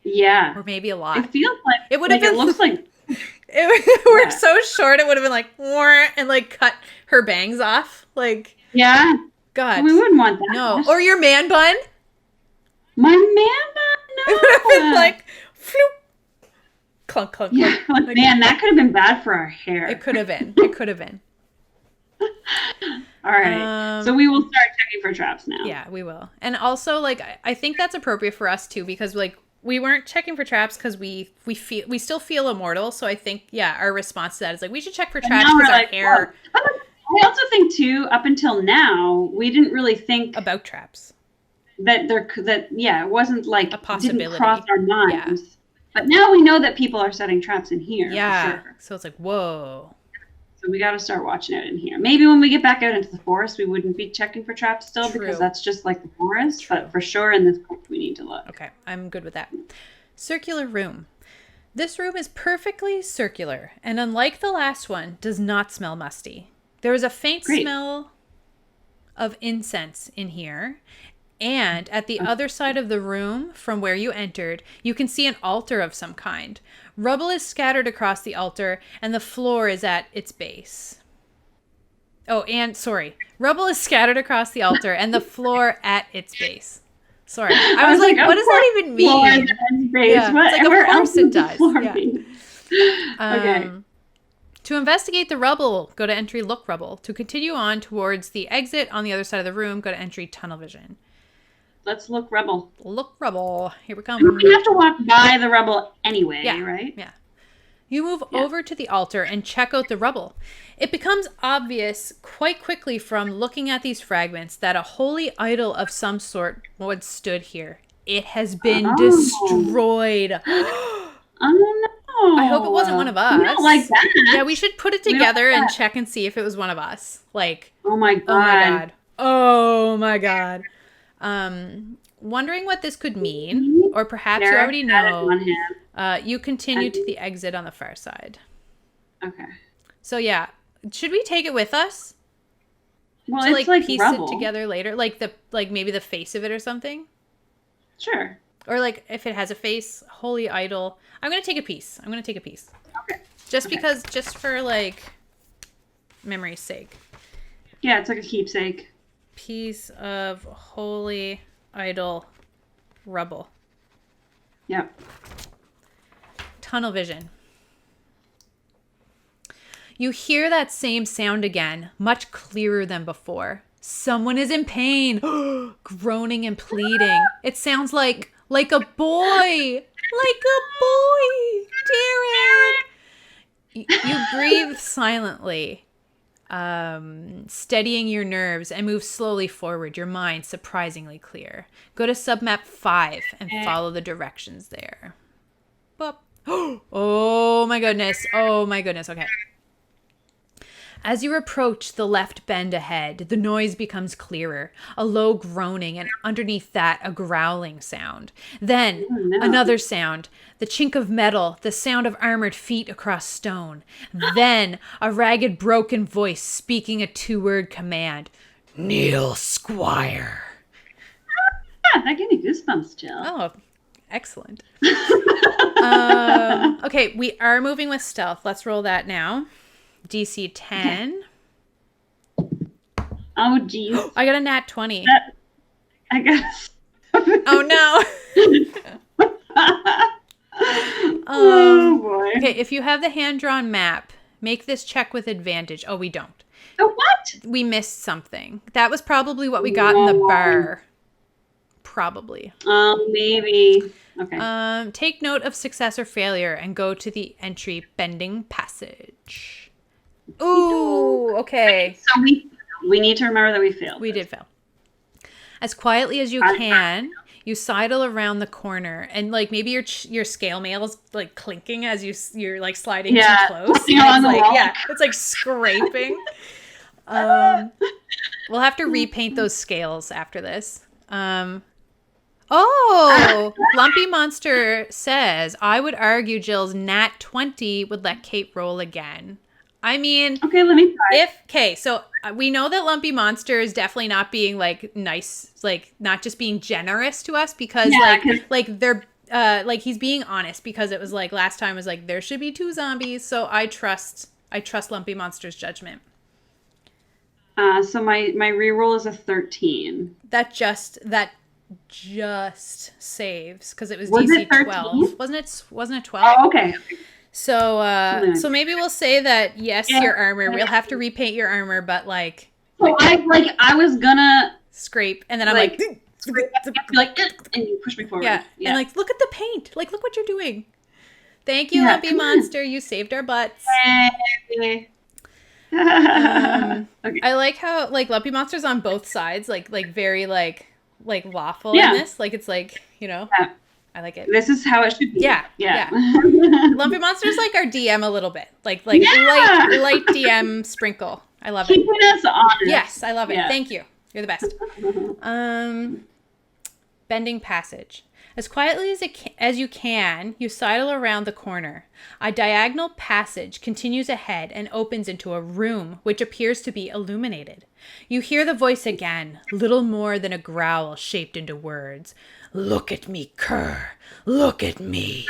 Yeah. or maybe a lot. It feels like It would have it been. looks like We're yeah. so short. It would have been like "Wah," and like cut her bangs off. Like Yeah. God, We wouldn't want that. no. Or your man bun. My man, It would have been no. like, floop, clunk, clunk, Yeah, clunk. like, man, that could have been bad for our hair. It could have been. It could have been. All right. So we will start checking for traps now. Yeah, we will. And also, like, I think that's appropriate for us too, because like we weren't checking for traps because we still feel immortal. So I think our response to that is like we should check for traps because our hair. Whoa. I also think too, up until now, we didn't really think about traps. That it wasn't like a possibility. Didn't cross our minds. Yeah. But now we know that people are setting traps in here. Yeah. For sure. So it's like, whoa. So we got to start watching out in here. Maybe when we get back out into the forest, we wouldn't be checking for traps still. True. Because that's just like the forest. True. But for sure in this place, we need to look. Okay, I'm good with that. Circular room. This room is perfectly circular, and unlike the last one, does not smell musty. There is a faint smell of incense in here. And at the other side of the room from where you entered, you can see an altar of some kind. Rubble is scattered across the altar, and the floor is at its base. Oh, and sorry. Rubble is scattered across the altar, and the floor at its base. Sorry. I was like, what does that even mean? Floor at its base. Yeah. What? It's like, of course it does. Yeah. Okay. To investigate the rubble, go to entry look rubble. To continue on towards the exit on the other side of the room, go to entry tunnel vision. Let's look rubble. Look rubble. Here we come. We have to walk by the rubble anyway, right? Yeah. You move over to the altar and check out the rubble. It becomes obvious quite quickly from looking at these fragments that a holy idol of some sort once stood here. It has been destroyed. Oh no. I hope it wasn't one of us. We don't like that. Yeah, we should put it together and check and see if it was one of us. Like, oh my god. Oh my god. Wondering what this could mean, or perhaps you already know. You continue to the exit on the far side. Okay. So yeah, should we take it with us? Well, to it's like piece rubble. it together later, like maybe the face of it or something. Sure. Or like if it has a face, holy idol. I'm gonna take a piece. Okay. Just for like memory's sake. Yeah, it's like a keepsake. Piece of holy idol rubble. Yep. Tunnel vision. You hear that same sound again, much clearer than before. Someone is in pain, groaning and pleading. It sounds like a boy. Like a boy. Darren. You breathe silently. Steadying your nerves and move slowly forward, your mind surprisingly clear. Go to submap 5 and follow the directions there. Boop. Oh my goodness. Okay. As you approach the left bend ahead, the noise becomes clearer. A low groaning, and underneath that, a growling sound. Then, another sound. The chink of metal, the sound of armored feet across stone. Then, a ragged, broken voice speaking a 2-word command. Kneel, Squire. Yeah, that gave me goosebumps, Jill. Oh, excellent. Okay, we are moving with stealth. Let's roll that now. DC 10. Oh, geez. I got a nat 20. I guess. Oh, no. Oh, boy. Okay, if you have the hand-drawn map, make this check with advantage. Oh, we don't. Oh, what? We missed something. That was probably what we got in the bar. Probably. Maybe. Okay. Take note of success or failure and go to the entry bending passage. Ooh, okay. So we need to remember that we failed. We did fail. As quietly as you can, you sidle around the corner, and like maybe your scale mail is like clinking as you're like sliding too close. On the wall. Yeah, it's like scraping. We'll have to repaint those scales after this. Lumpy Monster says, I would argue Jill's nat 20 would let Kate roll again. I mean, Okay, let me try. so we know that Lumpy Monster is definitely not being like nice, like not just being generous to us because Yeah, like they're like he's being honest because it was like last time was like there should be 2 zombies, so I trust Lumpy Monster's judgment. So my reroll is a 13. That just saves because it was Was DC it 13? 12. Wasn't it 12? Oh, okay. So maybe we'll say that yes, your armor. We'll have to repaint your armor, but like So I was gonna scrape, and then I'm like and you push me forward. yeah, and like look at the paint. Like look what you're doing. Thank you, Lumpy Monster. You saved our butts. Hey. Okay. I like how like Lumpy Monster's on both sides, like very like lawful in this. Like it's like, you know, I like it. This is how it should be. Yeah. Lumpy Monster's like our DM a little bit. Like light DM sprinkle. I love it. Keeping us honest. Yes, I love it. Thank you. You're the best. Bending passage. As quietly as you can, you sidle around the corner. A diagonal passage continues ahead and opens into a room which appears to be illuminated. You hear the voice again, little more than a growl shaped into words. Look at me, cur. Look at me.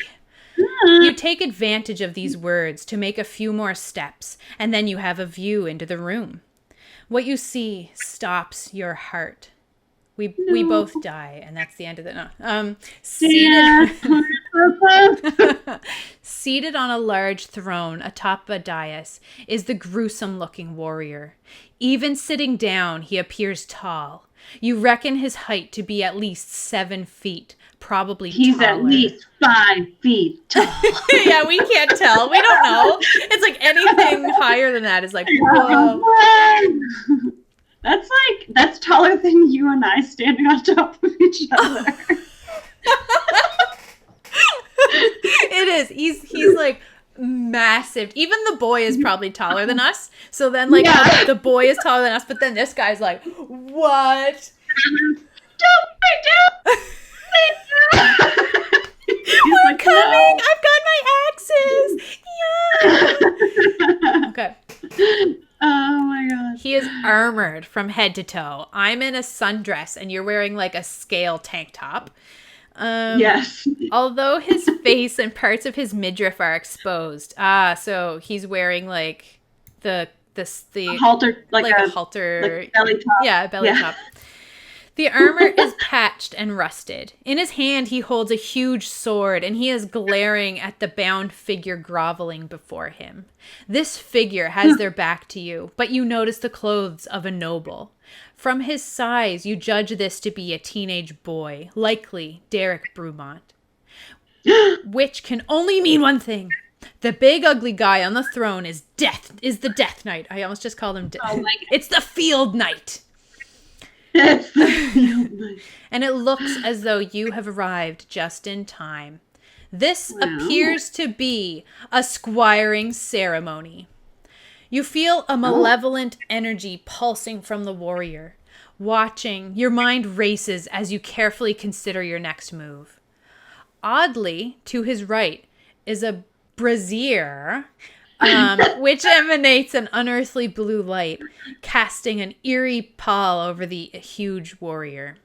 You take advantage of these words to make a few more steps, and then you have a view into the room. What you see stops your heart. We both die, and that's the end of it. No. Seated on a large throne atop a dais is the gruesome-looking warrior. Even sitting down, he appears tall. You reckon his height to be at least 7 feet, probably He's taller. At least 5 feet tall. Yeah, we can't tell. We don't know. It's like anything higher than that is like, whoa. That's taller than you and I standing on top of each other. It is. He's like massive. Even the boy is probably taller than us. So then like the boy is taller than us, but then this guy's like, what? Don't. We're coming! No. I've got my axes! Yeah! Okay. Oh my god. He is armored from head to toe. I'm in a sundress and you're wearing like a scale tank top. Yes. Although his face and parts of his midriff are exposed. So he's wearing like the halter, like a halter, like belly top. Yeah, belly top. The armor is patched and rusted. In his hand, he holds a huge sword, and he is glaring at the bound figure groveling before him. This figure has their back to you, but you notice the clothes of a noble. From his size, you judge this to be a teenage boy, likely Derek Brumont. Which can only mean one thing. The big ugly guy on the throne is the Death Knight. I almost just called him It's the Field Knight. And it looks as though you have arrived just in time. This appears to be a squiring ceremony. You feel a malevolent energy pulsing from the warrior. Watching, your mind races as you carefully consider your next move. Oddly, to his right is a brazier, which emanates an unearthly blue light, casting an eerie pall over the huge warrior.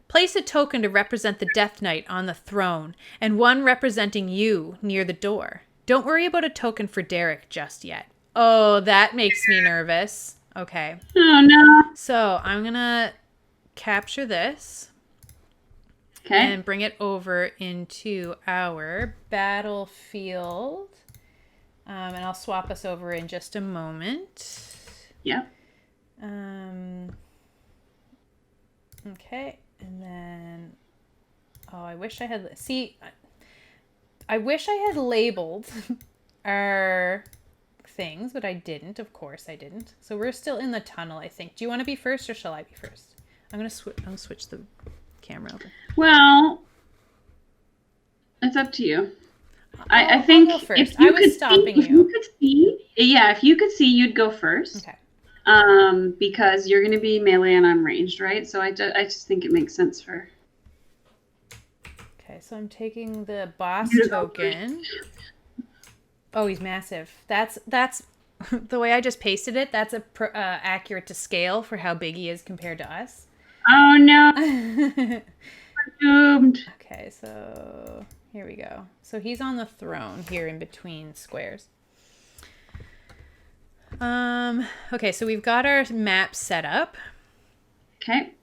Place a token to represent the Death Knight on the throne, and one representing you near the door. Don't worry about a token for Derek just yet. Oh, that makes me nervous. Okay. Oh, no. So, I'm gonna capture this. Okay. And bring it over into our battlefield. And I'll swap us over in just a moment. Yeah. Okay. And then, I wish I had, I wish I had labeled our things, but I didn't. Of course I didn't. So we're still in the tunnel, I think. Do you want to be first or shall I be first? I'm going to switch the camera over. Well, it's up to you. I think I'll go first. If you could see, you'd go first. Okay. Because you're going to be melee and I'm ranged, right? So I just think it makes sense for. Okay, so I'm taking the boss token. Oh, he's massive. That's the way I just pasted it, that's accurate to scale for how big he is compared to us. Oh no, we're doomed. Okay, so here we go. So he's on the throne here in between squares. Okay, so we've got our map set up. Okay.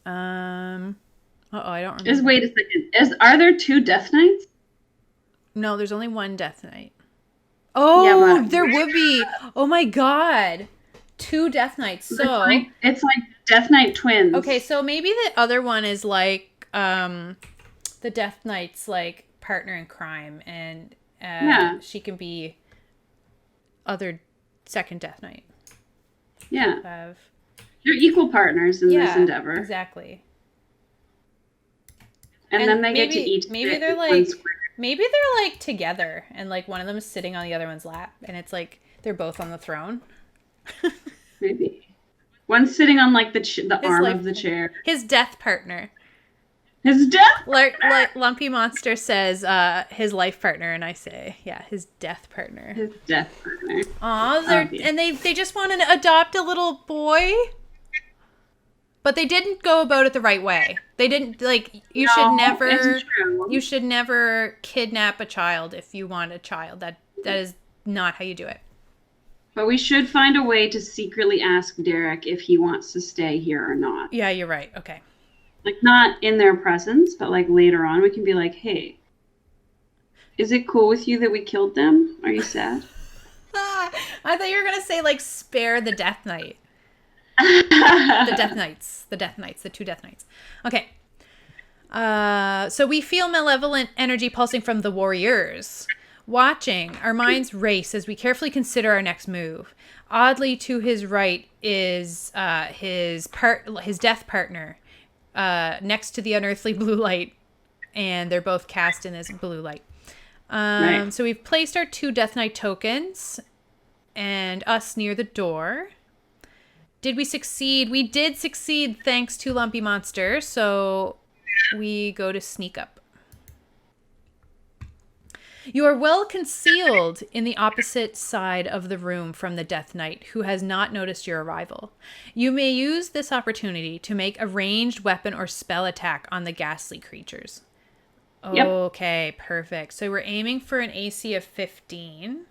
I don't remember. Wait a second. Are there 2 Death Knights? No, there's only one Death Knight. Oh, yeah, there would be. Oh my god. 2 Death Knights. So it's like Death Knight twins. Okay, so maybe the other one is like the Death Knight's like partner in crime, and she can be other second Death Knight. Yeah. You're equal partners in this endeavor. Exactly. And then they get to each. Maybe they're like together, and like one of them is sitting on the other one's lap, and it's like they're both on the throne. Maybe one's sitting on like the arm of the chair. His death partner. His death. Like Lumpy Monster says, his life partner, and I say, yeah, his death partner. His death partner. Aw, and they just want to adopt a little boy. But they didn't go about it the right way. They didn't you should never kidnap a child if you want a child. That is not how you do it. But we should find a way to secretly ask Derek if he wants to stay here or not. Yeah, you're right. Okay. Like not in their presence, but like later on we can be like, "Hey, is it cool with you that we killed them? Are you sad?" I thought you were going to say like spare the Death Knight. The Death Knights, the 2 Death Knights. Okay. So we feel malevolent energy pulsing from the warriors. Watching, our minds race as we carefully consider our next move. Oddly, to his right is his death partner, next to the unearthly blue light, and they're both cast in this blue light. Right. So we've placed our 2 Death Knight tokens, and us near the door. Did we succeed? We did succeed thanks to Lumpy Monster, so we go to sneak up. You are well concealed in the opposite side of the room from the Death Knight, who has not noticed your arrival. You may use this opportunity to make a ranged weapon or spell attack on the ghastly creatures. Yep. Okay, perfect. So we're aiming for an AC of 15.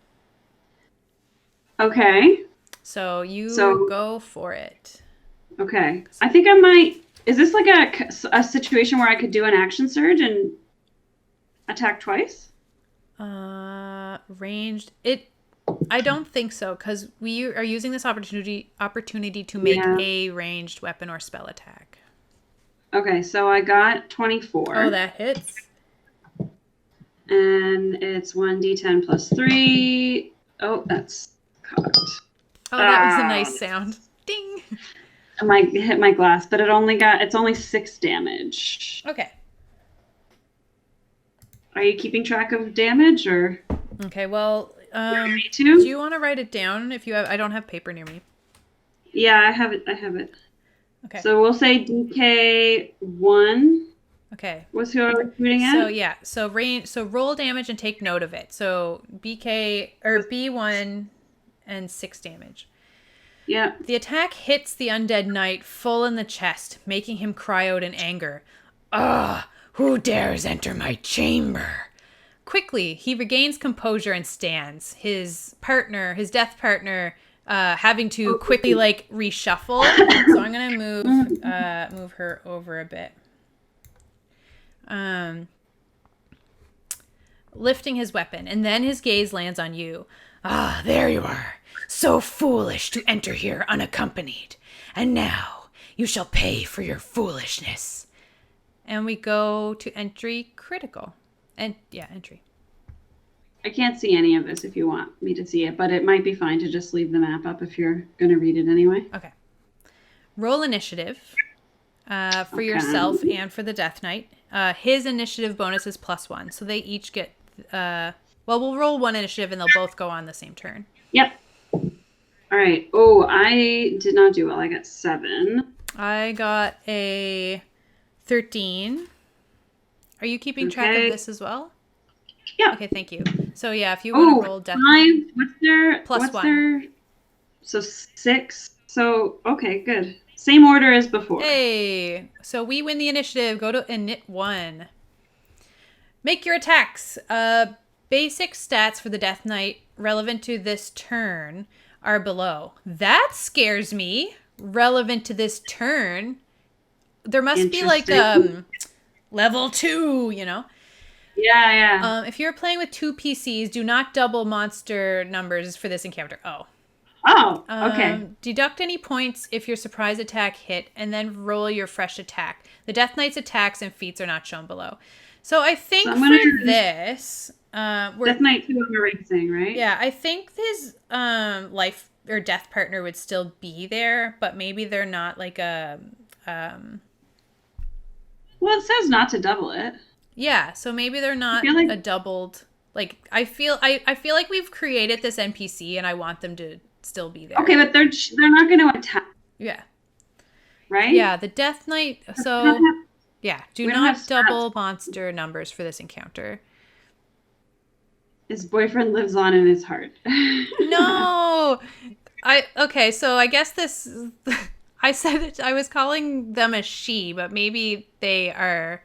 Okay. So you go for it. Okay. I think I might... Is this like a situation where I could do an action surge and attack twice? Ranged. I don't think so, because we are using this opportunity to make a ranged weapon or spell attack. Okay, so I got 24. Oh, that hits. And it's 1d10 plus 3. Oh, that's cocked. Oh, that was a nice sound. Ding. I might hit my glass, but it's only 6 damage. Okay. Are you keeping track of damage or? Okay, well, do you want to write it down if you have? I don't have paper near me. Yeah, I have it. Okay. So we'll say DK 1. Okay. What's your shooting at? So roll damage and take note of it. So B1 and 6 damage. Yeah. The attack hits the undead knight full in the chest, making him cry out in anger. Ugh! Who dares enter my chamber? Quickly, he regains composure and stands. His death partner, having to quickly reshuffle. So I'm gonna move her over a bit. Lifting his weapon, and then his gaze lands on you. Ah, there you are. So foolish to enter here unaccompanied. And now you shall pay for your foolishness. And we go to entry critical. Entry. I can't see any of this if you want me to see it, but it might be fine to just leave the map up if you're going to read it anyway. Okay. Roll initiative for yourself and for the Death Knight. His initiative bonus is +1, so they each get... we'll roll 1 initiative and they'll both go on the same turn. Yep. All right. Oh, I did not do well. I got 7. I got a 13. Are you keeping track of this as well? Yeah. Okay, thank you. So yeah, if you want Oh, to roll death 5. What's their plus what's 1. their so 6. So okay, good. Same order as before. Hey, so we win the initiative. Go to init 1. Make your attacks. Basic stats for the Death Knight relevant to this turn are below. That scares me. Relevant to this turn. There must be like Interesting. level 2, you know. Yeah, yeah. If you're playing with 2 PCs, do not double monster numbers for this encounter. Oh. Oh, okay. Deduct any points if your surprise attack hit, and then roll your fresh attack. The Death Knight's attacks and feats are not shown below. So I So think I'm for gonna this, Death Knight 2 I'm erasing, right? yeah, I think his life or death partner would still be there, but maybe they're not like a Well, it says not to double it. yeah, so maybe they're I not feel like a doubled. Like I feel like we've created this NPC, and I want them to still be there. okay, but they're not going to attack, Yeah. right? Yeah, the Death Knight. We don't So, have, yeah, do we don't have not stats. double monster numbers for this encounter. His boyfriend lives on in his heart. No! Okay, so I guess this I said it, I was calling them a she, but maybe they are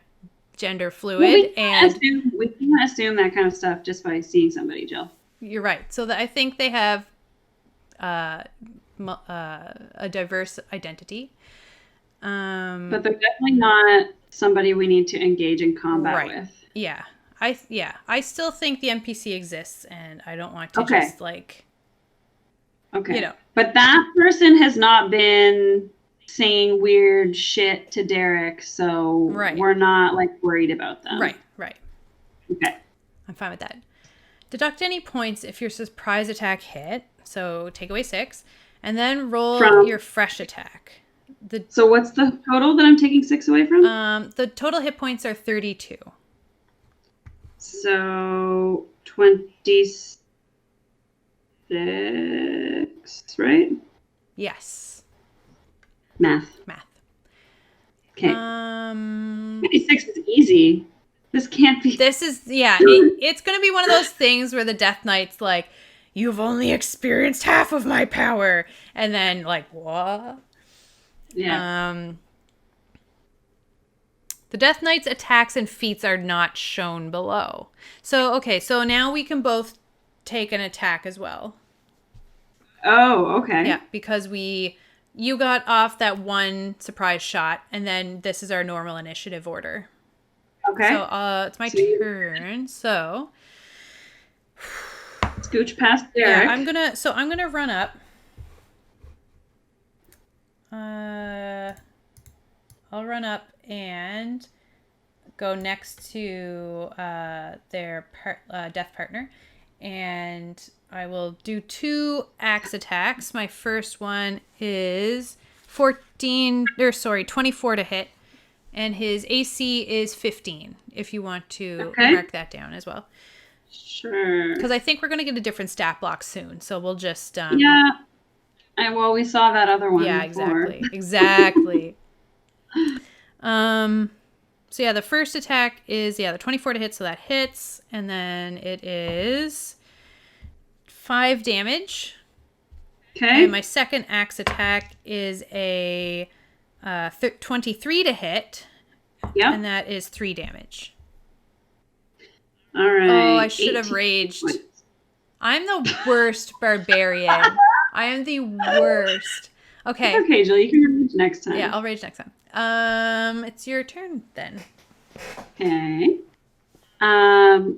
gender fluid Well, and we can't assume that kind of stuff just by seeing somebody, Jill. you're right. So I think they have a diverse identity. But they're definitely not somebody we need to engage in combat Right. with. Yeah. I still think the NPC exists, and I don't want to Okay. just like Okay. you know. But that person has not been saying weird shit to Derek, so Right. we're not like worried about them. Right. Okay. I'm fine with that. Deduct any points if your surprise attack hit. So take away 6, and then roll your fresh attack. So what's the total that I'm taking 6 away from? The total hit points are 32. So 26, right? Yes. Math. Okay. 26 is easy. This can't be. This is it's gonna be one of those things where the Death Knight's like, you've only experienced half of my power, and then like what? Yeah. The Death Knight's attacks and feats are not shown below. So okay, so now we can both take an attack as well. Oh, okay. Yeah, because you got off that one surprise shot, and then this is our normal initiative order. Okay. So it's my turn. So scooch past Derek. yeah, I'm gonna run up. I'll run up and go next to their death partner, and I will do 2 axe attacks. My first one is 24 to hit, and his AC is 15. If you want to mark that down as well. Sure. Because I think we're gonna get a different stat block soon, so we'll just yeah. And well, we saw that other one. Yeah, before. exactly. So yeah, the first attack is the 24 to hit, so that hits, and then it is 5 damage. Okay. And my second axe attack is a 23 to hit. Yeah. And that is 3 damage. All right. Oh, I should have raged. Points. I'm the worst barbarian. I am the worst. Okay. It's okay, Jill. You can rage next time. Yeah, I'll rage next time. It's your turn then. Okay.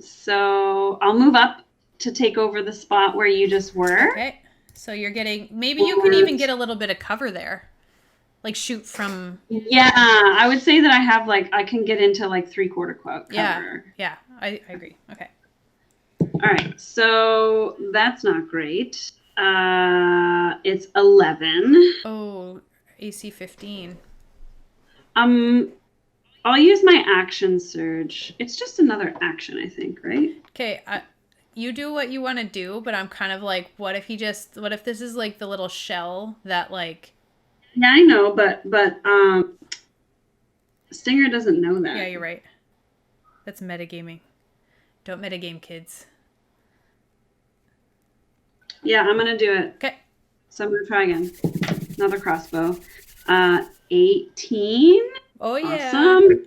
So I'll move up to take over the spot where you just were. Okay. So you're getting, maybe you can even get a little bit of cover there. Like shoot from. Yeah, I would say that I can get into like 3/4 cover. Yeah, I agree. Okay. All right. So that's not great. It's 11. Oh, AC 15. I'll use my action surge. It's just another action, I think, right? Okay, you do what you want to do, but I'm kind of like, what if this is like the little shell that like. Yeah, I know, but Stinger doesn't know that. Yeah, you're right. That's metagaming. Don't metagame, kids. Yeah, I'm going to do it. Okay. So I'm going to try again. Another crossbow. 18. Oh, yeah. Awesome.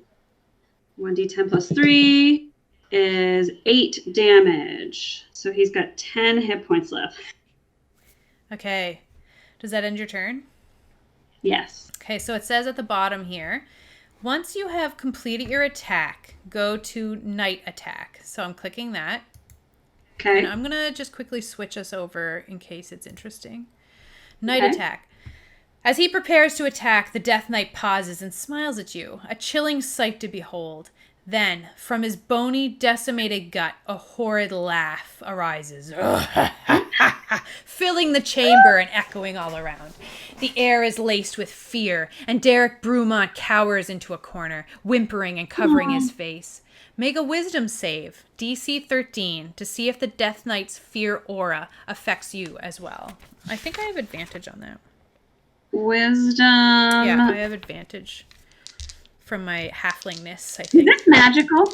1d10 plus 3 is 8 damage. So he's got 10 hit points left. Okay. Does that end your turn? Yes. Okay, so it says at the bottom here, once you have completed your attack, go to night attack. So I'm clicking that. Okay. And I'm going to just quickly switch us over in case it's interesting. Night attack. As he prepares to attack, the Death Knight pauses and smiles at you, a chilling sight to behold. Then, from his bony, decimated gut, a horrid laugh arises, filling the chamber and echoing all around. The air is laced with fear, and Derek Brumont cowers into a corner, whimpering and covering his face. Make a wisdom save, DC 13, to see if the Death Knight's fear aura affects you as well. I think I have advantage on that. Wisdom. Yeah, I have advantage from my halflingness, I think. Is this magical?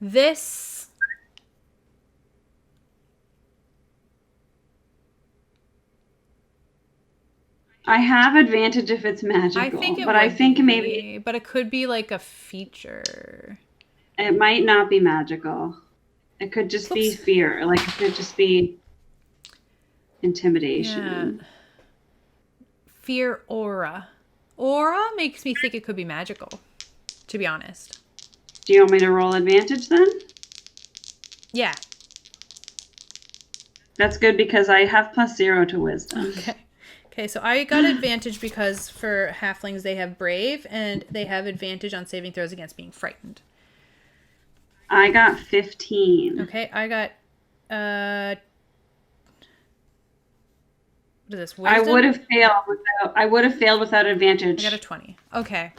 This... I have advantage if it's magical. I think it but would I think be, maybe but it could be like a feature. it might not be magical. It could just be fear. Like it could just be intimidation. Yeah. Fear aura. Aura makes me think it could be magical, to be honest. Do you want me to roll advantage then? Yeah. That's good because I have +0 to wisdom. Okay. Okay, so I got advantage because for halflings they have brave and they have advantage on saving throws against being frightened. I got 15. Okay, I got what is this? I Wisdom? would have failed without advantage. I got a 20. Okay.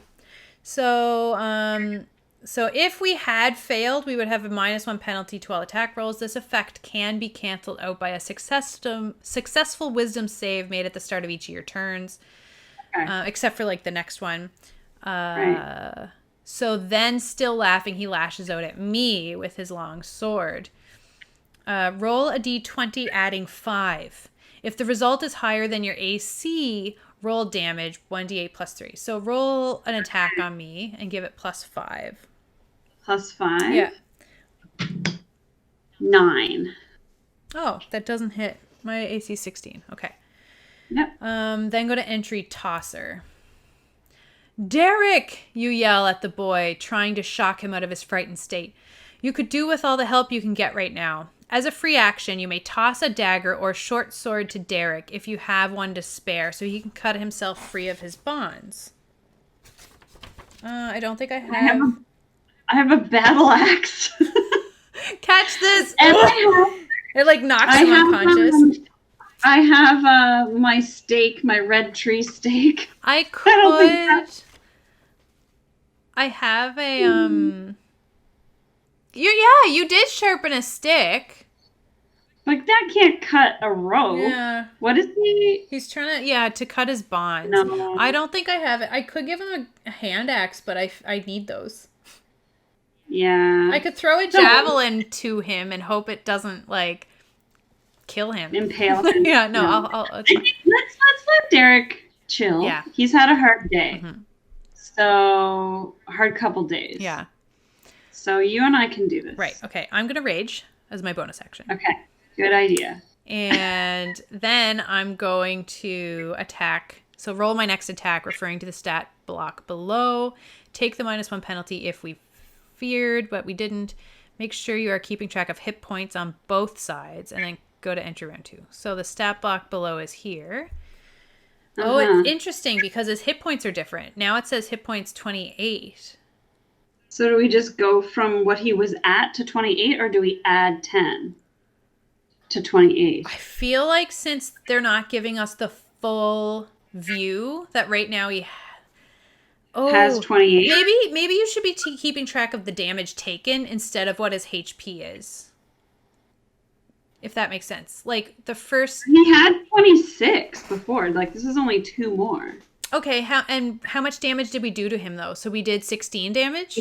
So, so if we had failed, we would have a -1 penalty to all attack rolls. This effect can be canceled out by a successful wisdom save made at the start of each of your turns, except for like the next one. Right. So then, still laughing, he lashes out at me with his long sword. Roll a d20 adding 5. If the result is higher than your AC, roll damage 1d8 plus 3. So roll an attack on me and give it +5. +5? Yeah. 9. Oh, that doesn't hit. My AC is 16. Okay. Yep. Then go to entry tosser. Derek, you yell at the boy, trying to shock him out of his frightened state. You could do with all the help you can get right now. As a free action, you may toss a dagger or short sword to Derek if you have one to spare, so he can cut himself free of his bonds. I don't think I have. I have a battle axe. Catch this! And It like knocks him unconscious. I have my stake, my red tree stake. I could. I have a you did sharpen a stick. Like that can't cut a rope. Yeah. What is he? He's trying to cut his bonds. No. I don't think I have it. I could give him a hand axe, but I need those. Yeah. I could throw a javelin to him and hope it doesn't like kill him. Impale him. Yeah, no. I'll let's let Derek chill. Yeah. He's had a hard day. Mm-hmm. So a hard couple days. Yeah. So you and I can do this. Right. Okay. I'm gonna rage as my bonus action. Okay. Good idea. And then I'm going to attack. So roll my next attack, referring to the stat block below. Take the -1 penalty if we feared, but we didn't. Make sure you are keeping track of hit points on both sides, and then go to entry round 2. So the stat block below is here. Oh, it's interesting because his hit points are different. Now it says hit points 28. So do we just go from what he was at to 28, or do we add 10 to 28? I feel like since they're not giving us the full view, that right now he has 28. Maybe you should be keeping track of the damage taken instead of what his HP is. If that makes sense. Like the first... He had 26 before. Like this is only 2 more. Okay, how much damage did we do to him though? So we did 16 damage?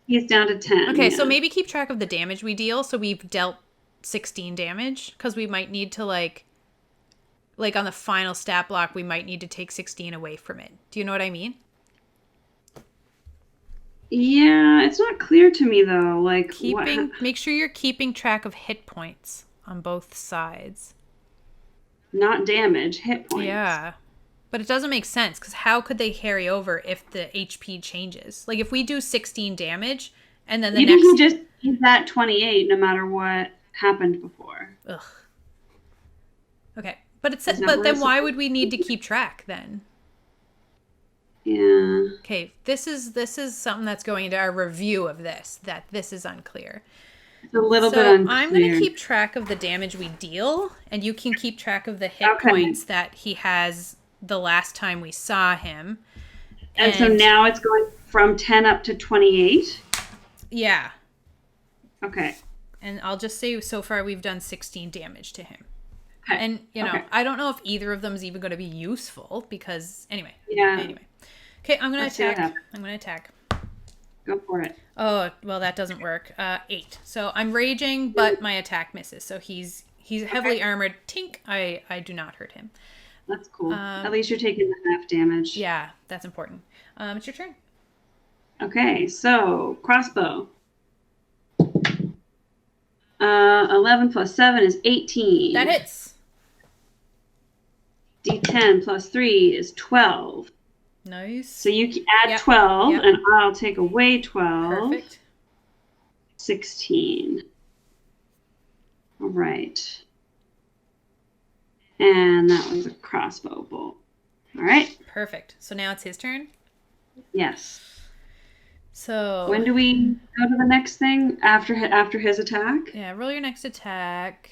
He's down to 10. Okay, Yeah. so maybe keep track of the damage we deal. So we've dealt 16 damage because we might need to like on the final stat block, we might need to take 16 away from it. Do you know what I mean? Yeah, it's not clear to me though. Like Make sure you're keeping track of hit points on both sides. Not damage, hit points. Yeah. But it doesn't make sense because how could they carry over if the HP changes? Like if we do 16 damage and then Maybe he's at 28 no matter what happened before. Ugh. Okay. But then why would we need to keep track then? Yeah. Okay, this is something that's going into our review of this, that this is unclear. It's a little bit unclear. I'm going to keep track of the damage we deal, and you can keep track of the hit points that he has the last time we saw him. And so now it's going from 10 up to 28? Yeah. Okay. And I'll just say so far we've done 16 damage to him. Okay. And, I don't know if either of them is even going to be useful because, anyway. Yeah. Anyway. Okay, I'm going to attack. I'm going to attack. Go for it. Oh, well, that doesn't work. 8. So I'm raging, but my attack misses. So he's heavily armored. Tink. I do not hurt him. That's cool. At least you're taking the half damage. Yeah, that's important. It's your turn. Okay, so crossbow. 11 plus 7 is 18. That hits. D10 plus 3 is 12. Nice. So you can add 12, and I'll take away 12. Perfect. 16. All right. And that was a crossbow bolt. All right. Perfect. So now it's his turn? Yes. So when do we go to the next thing? After his attack? Yeah, roll your next attack.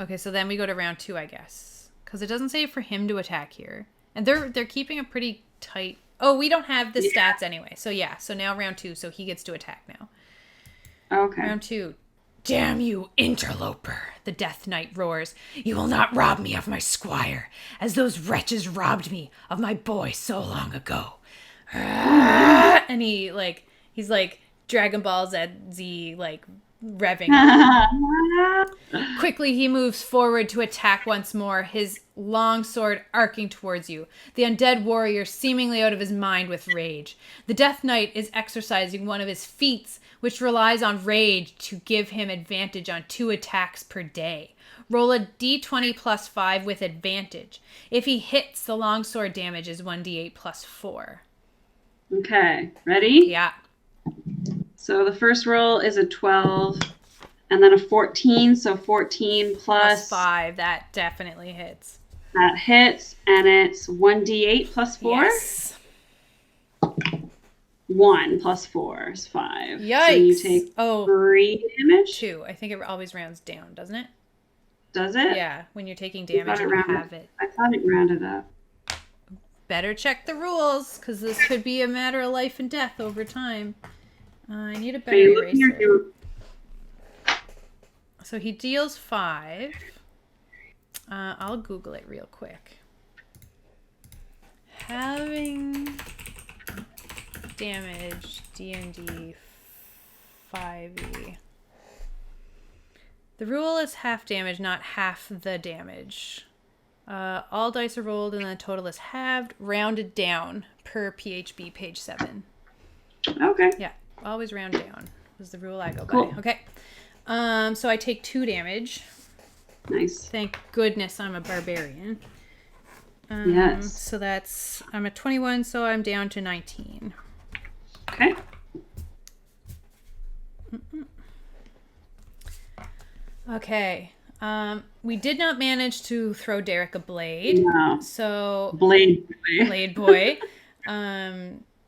Okay, so then we go to round 2, I guess. Because it doesn't say for him to attack here. And they're keeping a pretty tight... Oh, we don't have the stats anyway. So yeah, so now round 2, so he gets to attack now. Okay. Round 2. Damn you, interloper, the Death Knight roars. You will not rob me of my squire, as those wretches robbed me of my boy so long ago. And he's like Dragon Ball Z, like revving. Quickly he moves forward to attack once more, his long sword arcing towards you. The undead warrior seemingly out of his mind with rage. The Death Knight is exercising one of his feats, which relies on rage to give him advantage on 2 attacks per day. Roll a d20 plus 5 with advantage. If he hits, the longsword damage is 1d8 plus 4. Okay, ready? Yeah. So the first roll is a 12, and then a 14, so 14 plus 5, that definitely hits. That hits, and it's 1d8 plus 4? Yes. 1 plus 4 is 5. Yikes. So you take 3 damage? 2. I think it always rounds down, doesn't it? Does it? Yeah, when you're taking damage, you have it. I thought it rounded up. Better check the rules, because this could be a matter of life and death over time. I need a better eraser. So he deals 5. I'll Google it real quick. Having damage D&D 5e. The rule is half damage, not half the damage. All dice are rolled and the total is halved, rounded down per PHB page 7. Okay. Yeah, always round down was the rule I go Cool. by. Okay. So I take 2 damage. Nice. Thank goodness I'm a barbarian. Yes. So I'm at 21, so I'm down to 19. Okay. Okay. We did not manage to throw Derek a blade. No. So Blade boy. Blade boy.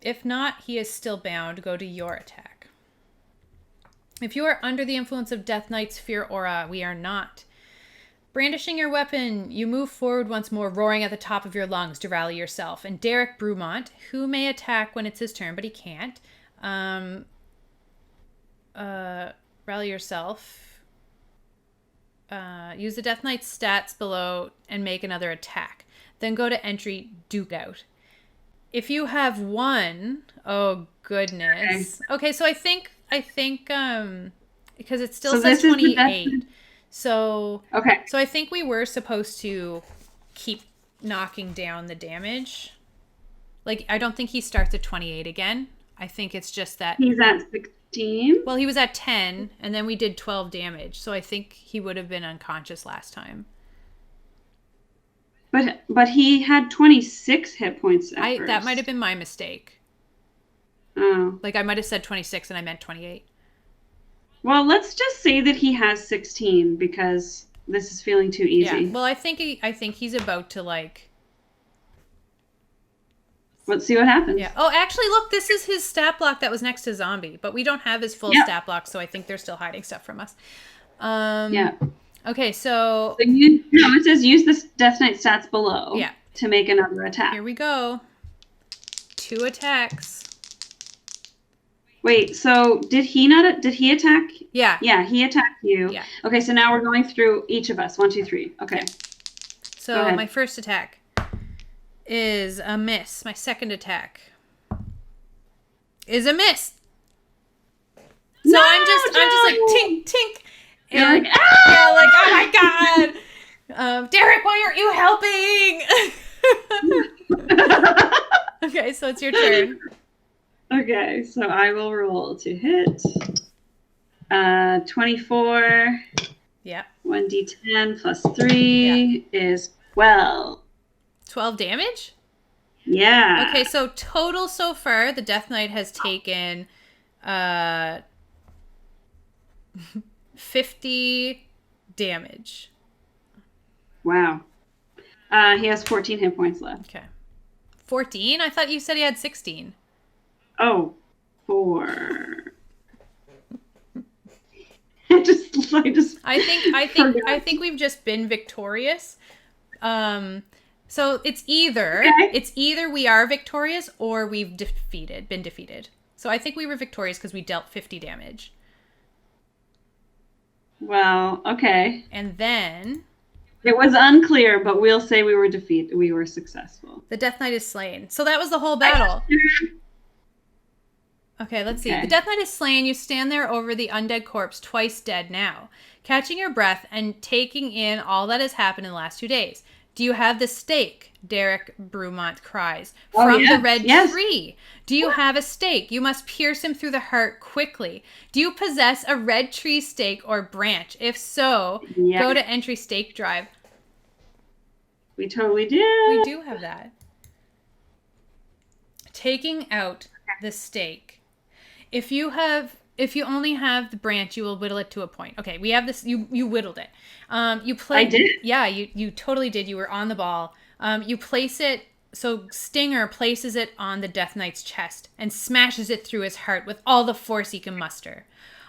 If not, he is still bound. Go to your attack. If you are under the influence of Death Knight's fear aura, we are not. Brandishing your weapon, you move forward once more, roaring at the top of your lungs to rally yourself. And Derek Brumont, who may attack when it's his turn, but he can't, rally yourself. Use the Death Knight's stats below and make another attack. then go to entry, duke out. If you have 1, oh goodness. Okay, so I think because it still So says this is the 28. So Okay. so I think we were supposed to keep knocking down the damage. Like, I don't think he starts at 28 again. I think it's just that He's at 16. well, he was at 10 and then we did 12 damage. So I think he would have been unconscious last time. But he had 26 hit points at first. That might have been my mistake. Oh. Like, I might have said 26 and I meant 28. Well, let's just say that he has 16 because this is feeling too easy. Yeah. Well, I think he's about to, like, let's see what happens. yeah. Oh, actually, look, this is his stat block that was next to zombie, but we don't have his full stat block, so I think they're still hiding stuff from us. Yeah. Okay, so it says use the Death Knight stats below. Yeah. To make another attack. Here we go. 2 attacks. Wait, so did he attack? Yeah. Yeah, he attacked you. Yeah. Okay, so now we're going through each of us. 1, 2, 3. Okay. So my first attack is a miss. My second attack is a miss. So No, I'm just like Joe! tink tink. You're And like, ah! yeah, like, oh my god. Derek, why aren't you helping? Okay, so it's your turn. Okay, so I will roll to hit. 24. Yeah. 1d10 plus 3 is 12. 12 damage? Yeah. Okay, so total so far, the Death Knight has taken 50 damage. Wow. He has 14 hit points left. Okay. 14? I thought you said he had 16. Oh, 4. I think we've just been victorious. So it's either we are victorious or we've been defeated. So I think we were victorious because we dealt 50 damage. Well, okay. And then It was unclear, but we'll say we were defeated. We were successful. the Death Knight is slain. So that was the whole battle. Okay, let's see. Okay. The Death Knight is slain. You stand there over the undead corpse, twice dead now, catching your breath and taking in all that has happened in the last 2 days. Do you have the stake? Derek Brumont cries. From the red tree. Do you have a stake? You must pierce him through the heart quickly. Do you possess a red tree stake or branch? If so, go to entry stake drive. We totally do. We do have that. Taking out the stake. If you only have the branch, you will whittle it to a point. Okay, we have this. You whittled it. You played. I did. Yeah, you totally did. You were on the ball. You place it. So Stinger places it on the Death Knight's chest and smashes it through his heart with all the force he can muster.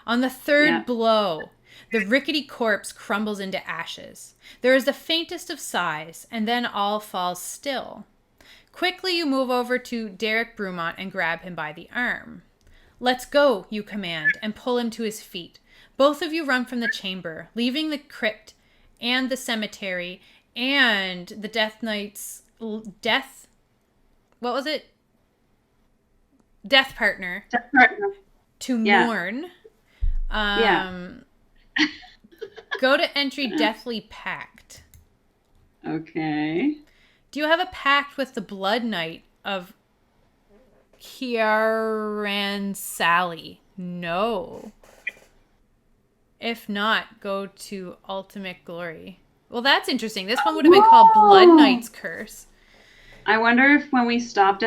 On the third blow, the rickety corpse crumbles into ashes. There is the faintest of sighs, and then all falls still. Quickly, you move over to Derek Brumont and grab him by the arm. Let's go, you command, and pull him to his feet. Both of you run from the chamber, leaving the crypt and the cemetery and the Death Knight's death partner to mourn. Go to entry Deathly Pact. Okay. Do you have a pact with the Blood Knight of Kiaran Sally? No. If not, go to Ultimate Glory. Well, that's interesting. This one would have been called Blood Knight's Curse. I wonder if when we stopped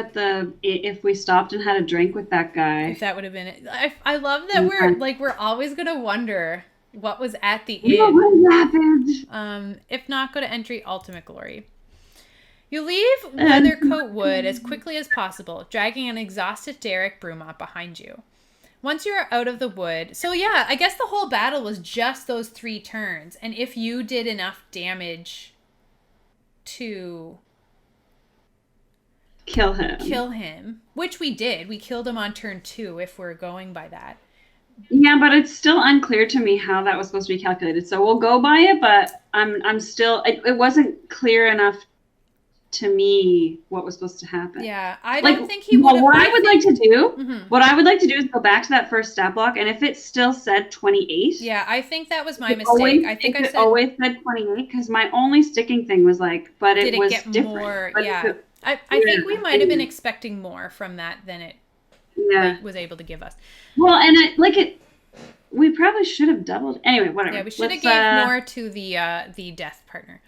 if we stopped and had a drink with that guy. If that would have been it. I love that we're always going to wonder what was at the inn. What happened? If not, go to entry Ultimate Glory. You leave Leathercoat Wood as quickly as possible, dragging an exhausted Derek Brumont behind you. Once you're out of the wood... So yeah, I guess the whole battle was just those 3 turns. And if you did enough damage to... Kill him. Which we did. We killed him on turn 2 if we're going by that. Yeah, but it's still unclear to me how that was supposed to be calculated. So we'll go by it, but I'm still... It wasn't clear enough to me what was supposed to happen. Yeah, I Like, don't think he would have. what I would like to do, Mhm. what I would like to do is go back to that first stat block, and if it still said 28, Yeah, I think that was my mistake. I think I it said always said 28 because my only sticking thing was like, but did it it was get different. more? But Yeah, I think we might have been expecting more from that than it like, was able to give us. Well, and we probably should have doubled. Anyway, whatever. Yeah, we should have gave more to the death partner.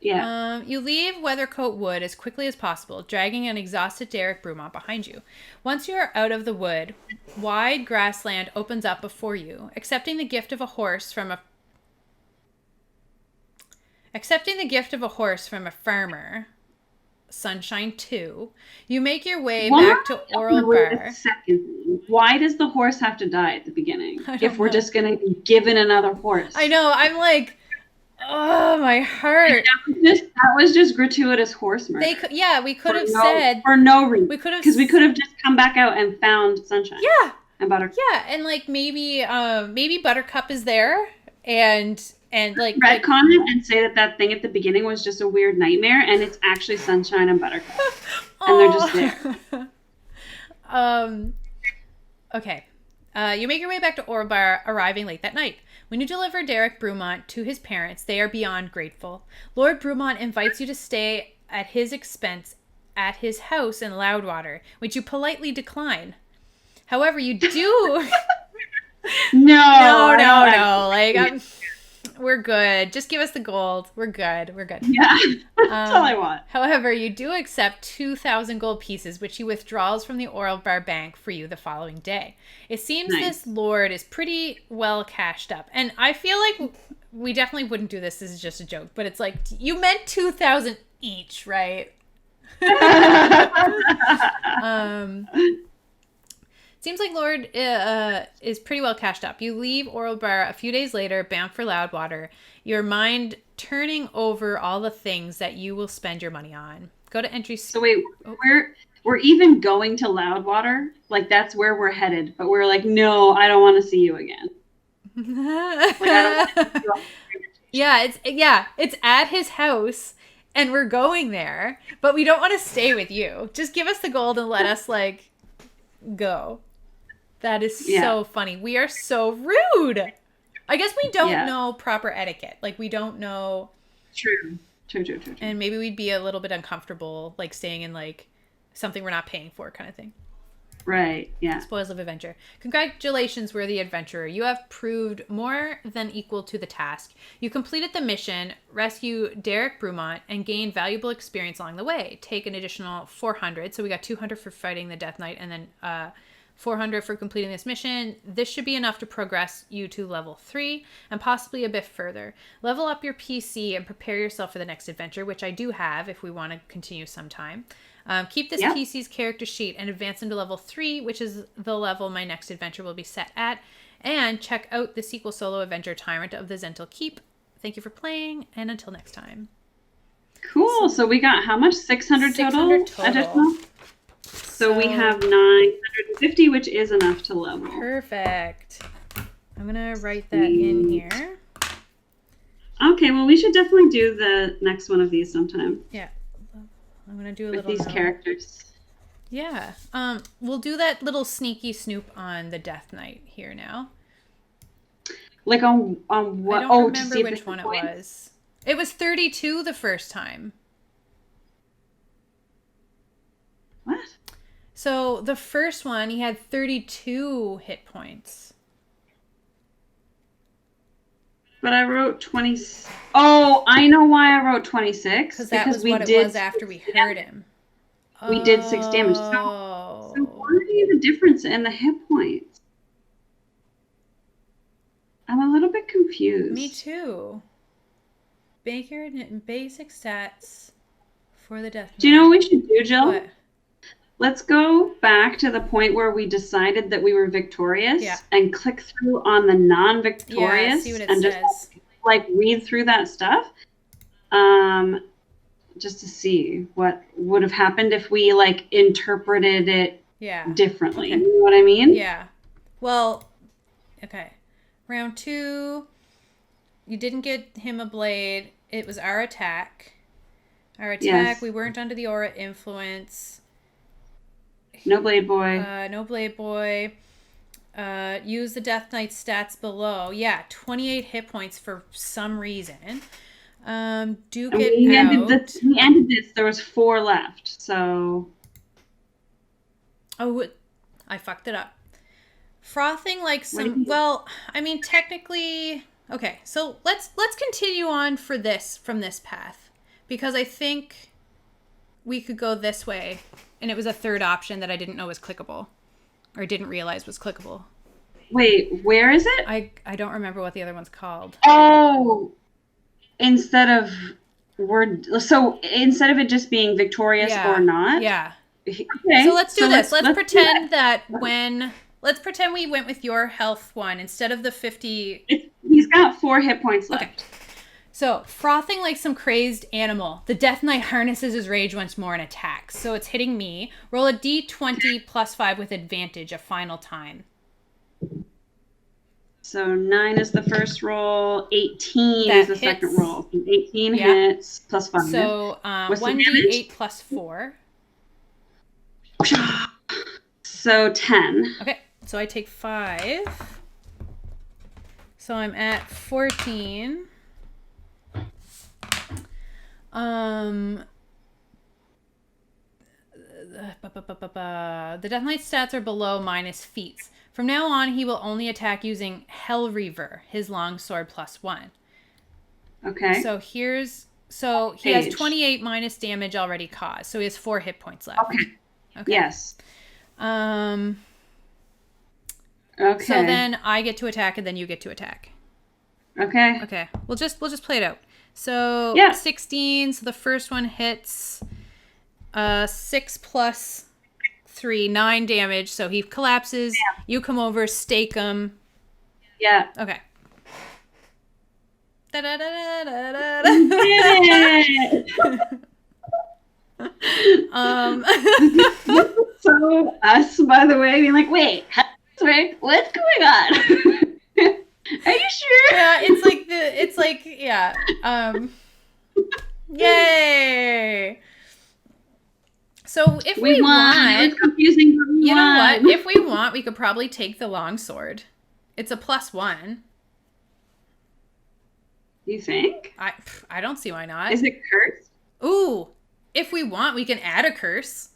Yeah. You leave Weathercoat Wood as quickly as possible, dragging an exhausted Derek Brumont behind you. Once you are out of the wood, wide grassland opens up before you. Accepting the gift of a horse from a farmer, Sunshine 2, you make your way back to Oral Bar. Why does the horse have to die at the beginning if we're just going to be given another horse? I know. I'm like, oh, my heart. That was just gratuitous horse murder. We could have said for no reason. Because we could have just come back out and found Sunshine. Yeah. And Buttercup. Yeah, and like maybe Buttercup is there and like retcon it and say that thing at the beginning was just a weird nightmare and it's actually Sunshine and Buttercup. And they're just there. Okay. You make your way back to Orbar, arriving late that night. When you deliver Derek Brumont to his parents, they are beyond grateful. Lord Brumont invites you to stay at his expense at his house in Loudwater, which you politely decline. However, you do... No. Like, we're good. Just give us the gold. We're good. Yeah, that's all I want. However, you do accept 2,000 gold pieces, which he withdraws from the Oral Bar Bank for you the following day. It seems This lord is pretty well cashed up. And I feel like we definitely wouldn't do this. This is just a joke. But it's like, you meant 2,000 each, right? Seems like Lord is pretty well cashed up. You leave Oral Bar a few days later, bound for Loudwater, your mind turning over all the things that you will spend your money on. Go to entry... So wait, we're even going to Loudwater? Like, that's where we're headed. But we're like, no, I don't want to see you again. It's at his house, and we're going there, but we don't want to stay with you. Just give us the gold and let us, like, go. That is so funny. We are so rude. I guess we don't know proper etiquette. Like, we don't know. True. And maybe we'd be a little bit uncomfortable, like, staying in, like, something we're not paying for kind of thing. Right, yeah. Spoils of adventure. Congratulations, worthy adventurer. You have proved more than equal to the task. You completed the mission, rescue Derek Brumont, and gain valuable experience along the way. Take an additional 400. So we got 200 for fighting the Death Knight, and then 400 for completing this mission. This should be enough to progress you to level 3 and possibly a bit further. Level up your PC and prepare yourself for the next adventure, which I do have if we want to continue sometime. Keep this PC's character sheet and advance him to level 3, which is the level my next adventure will be set at. And check out the sequel solo adventure, Tyrant of the Zental Keep. Thank you for playing, and until next time. Cool. So we got how much? 600 total? Additional? So we have 950, which is enough to level. Perfect. I'm going to write that in here. Okay, well, we should definitely do the next one of these sometime. Yeah. I'm going to do a with little these characters. Yeah. We'll do that little sneaky snoop on the Death Knight here now. Like on what? I don't remember which one it was. It was 32 the first time. What? So the first one, he had 32 hit points. But I wrote 20. Oh, I know why I wrote 26. Because that was what it was after we heard him. We did 6 damage. So why the difference in the hit points? I'm a little bit confused. Me too. Baker and basic stats for the Death Knight. Do you know what we should do, Jill? What? Let's go back to the point where we decided that we were victorious and click through on the non-victorious see what it and says. just like read through that stuff. Just to see what would have happened if we like interpreted it differently. Okay. You know what I mean? Yeah. Well, okay. Round 2, you didn't get him a blade. It was our attack. Our attack, Yes. we weren't under the aura influence. No Blade Boy. No Blade Boy. Use the Death Knight stats below. Yeah, 28 hit points for some reason. Duke And it out. we ended this. There was 4 left. So. Oh, I fucked it up. Frothing like some. Well, I mean, technically. Okay, so let's continue on from this path, because I think we could go this way, and it was a third option that I didn't know was clickable, or didn't realize was clickable. Wait, where is it? I don't remember what the other one's called. Oh, instead of instead of it just being victorious or not. Yeah. Okay. So let's do this. Let's pretend let's pretend we went with your health one instead of the 50. He's got 4 hit points left. Okay. So, frothing like some crazed animal, the Death Knight harnesses his rage once more and attacks. So it's hitting me. Roll a d20 plus 5 with advantage a final time. So 9 is the first roll, 18 is the second roll. 18 hits plus 5. So 1d8 plus 4. So 10. Okay, so I take 5. So I'm at 14. The Death Knight stats are below minus feats. From now on, he will only attack using Hell Reaver, his longsword plus 1. Okay. So he has 28 minus damage already caused. So he has 4 hit points left. Okay. Yes. Okay. So then I get to attack, and then you get to attack. Okay. Okay. We'll just play it out. So 16. So the first one hits 6 plus 3, 9 damage. So he collapses. Yeah. You come over, stake him. Yeah. Okay. So us, by the way, being like, wait, what's going on? Are you sure? Yeah, yay. So if we want, it was confusing, but we you won. know what? If we want, we could probably take the longsword. It's a +1. You think? I don't see why not. Is it cursed? Ooh, if we want, we can add a curse.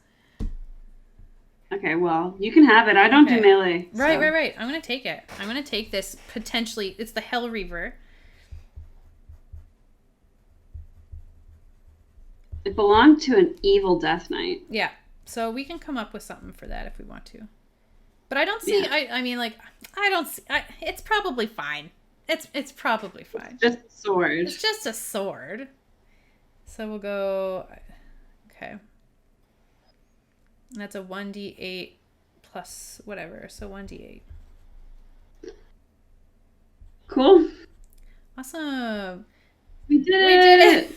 Okay, well, you can have it. I don't do melee. So. Right. I'm going to take it. I'm going to take this potentially. It's the Hell Reaver. It belonged to an evil Death Knight. Yeah. So we can come up with something for that if we want to. But I don't see, I mean, like, I don't see, it's probably fine. It's probably fine. It's just a sword. It's just a sword. So we'll go, okay. That's a 1d8 plus whatever, so 1d8. Cool. Awesome. We did it.